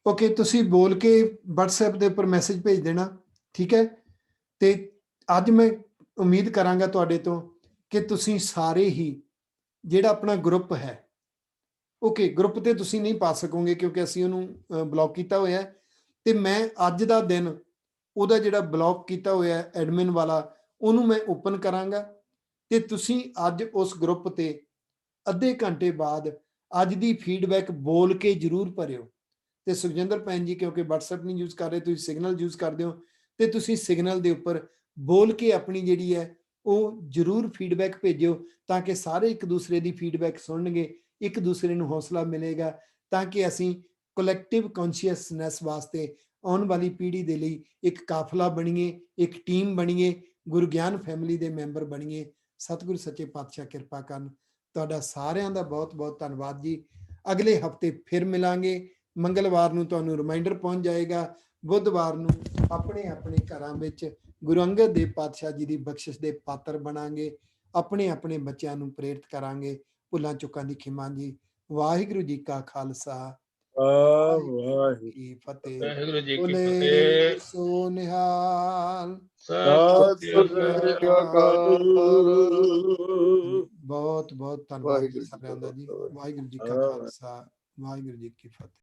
ਓਕੇ, ਤੁਸੀਂ ਬੋਲ ਕੇ WhatsApp ਦੇ ਉੱਪਰ ਮੈਸੇਜ ਭੇਜ ਦੇਣਾ, ਠੀਕ ਹੈ। ਤੇ ਅੱਜ ਮੈਂ ਉਮੀਦ ਕਰਾਂਗਾ ਤੁਹਾਡੇ ਤੋਂ ਕਿ ਤੁਸੀਂ ਸਾਰੇ ਹੀ ਜਿਹੜਾ ਆਪਣਾ ਗਰੁੱਪ ਹੈ, ਓਕੇ ਗਰੁੱਪ ਤੇ ਤੁਸੀਂ ਨਹੀਂ ਪਾ ਸਕੋਗੇ ਕਿਉਂਕਿ ਅਸੀਂ ਉਹਨੂੰ ਬਲੌਕ ਕੀਤਾ ਹੋਇਆ, ਤੇ ਮੈਂ ਅੱਜ ਦਾ ਦਿਨ ਉਹਦਾ ਜਿਹੜਾ ਬਲੌਕ ਕੀਤਾ ਹੋਇਆ ਐਡਮਿਨ ਵਾਲਾ ਉਹਨੂੰ ਮੈਂ ਓਪਨ ਕਰਾਂਗਾ, ਤੇ ਤੁਸੀਂ ਅੱਜ ਉਸ ਗਰੁੱਪ ਤੇ ਅੱਧੇ ਘੰਟੇ ਬਾਅਦ ਅੱਜ ਦੀ ਫੀਡਬੈਕ ਬੋਲ ਕੇ ਜ਼ਰੂਰ ਭਰਿਓ। ਤੇ ਸੁਖਜਿੰਦਰ ਭੈਣ ਜੀ ਕਿਉਂਕਿ WhatsApp ਨਹੀਂ ਯੂਜ਼ ਕਰ ਰਹੇ, ਤੁਸੀਂ ਸਿਗਨਲ ਯੂਜ਼ ਕਰਦੇ ਹੋ, ਤੇ ਤੁਸੀਂ ਸਿਗਨਲ ਦੇ ਉੱਪਰ ਬੋਲ ਕੇ ਆਪਣੀ ਜਿਹੜੀ ਹੈ ਉਹ ਜ਼ਰੂਰ ਫੀਡਬੈਕ ਭੇਜਿਓ, ਤਾਂ ਕਿ ਸਾਰੇ ਇੱਕ ਦੂਸਰੇ ਦੀ ਫੀਡਬੈਕ ਸੁਣਨਗੇ, ਇੱਕ ਦੂਸਰੇ ਨੂੰ ਹੌਸਲਾ ਮਿਲੇਗਾ, ਤਾਂ ਕਿ ਅਸੀਂ ਕਲੈਕਟਿਵ ਕੌਨਸ਼ੀਅਸਨੈਸ ਵਾਸਤੇ ਆਉਣ ਵਾਲੀ ਪੀੜ੍ਹੀ ਦੇ ਲਈ ਇੱਕ ਕਾਫਲਾ ਬਣੀਏ, ਇੱਕ ਟੀਮ ਬਣੀਏ, ਗੁਰੂ ਗਿਆਨ ਫੈਮਿਲੀ ਦੇ ਮੈਂਬਰ ਬਣੀਏ। ਸਤਿਗੁਰੂ ਸੱਚੇ ਪਾਤਸ਼ਾਹ ਕਿਰਪਾ ਕਰਨ। ਤੁਹਾਡਾ ਸਾਰਿਆਂ ਦਾ ਬਹੁਤ ਬਹੁਤ ਧੰਨਵਾਦ ਜੀ। ਅਗਲੇ ਹਫਤੇ ਫਿਰ ਮਿਲਾਂਗੇ। ਮੰਗਲਵਾਰ ਨੂੰ ਤੁਹਾਨੂੰ ਰਿਮਾਈਂਡਰ ਪਹੁੰਚ ਜਾਏਗਾ। ਬੁੱਧਵਾਰ ਨੂੰ ਆਪਣੇ ਆਪਣੇ ਘਰਾਂ ਵਿੱਚ ਗੁਰੂ ਅੰਗਦ ਦੇਵ ਪਾਤਸ਼ਾਹ ਜੀ ਦੀ ਬਖਸ਼ਿਸ਼ ਦੇ ਪਾਤਰ ਬਣਾਂਗੇ। ਆਪਣੇ ਆਪਣੇ ਬੱਚਿਆਂ ਨੂੰ ਪ੍ਰੇਰਿਤ ਕਰਾਂਗੇ। ਭੁੱਲਾਂ ਚੁੱਕਾਂ ਦੀ ਖਿਮਾ ਜੀ। ਵਾਹਿਗੁਰੂ ਜੀ ਕਾ ਖਾਲਸਾ, ਵਾਹਿਗੁਰੂ ਕੀ ਫਤਿਹ। ਵਾਹਿਗੁਰੂ ਜੀ ਕੀ ਬੋਲੇ ਫਤਿਹ। ਸੋ ਨਿਹਾਲ। ਸਤਿ ਸਤਿ ਸ੍ਰੀ ਸ੍ਰੀ ਅਕਾਲ। ਅਕਾਲ। ਬਹੁਤ ਬਹੁਤ ਧੰਨਵਾਦ ਜੀ ਵਾਹਿਗੁਰੂ ਜੀ ਸਾਰਿਆਂ ਕਾ ਦਾ ਜੀ। ਖਾਲਸਾ। ਵਾਹਿਗੁਰੂ ਜੀ ਕਾ ਖਾਲਸਾ, ਵਾਹਿਗੁਰੂ ਜੀ ਕੀ ਫਤਿਹ।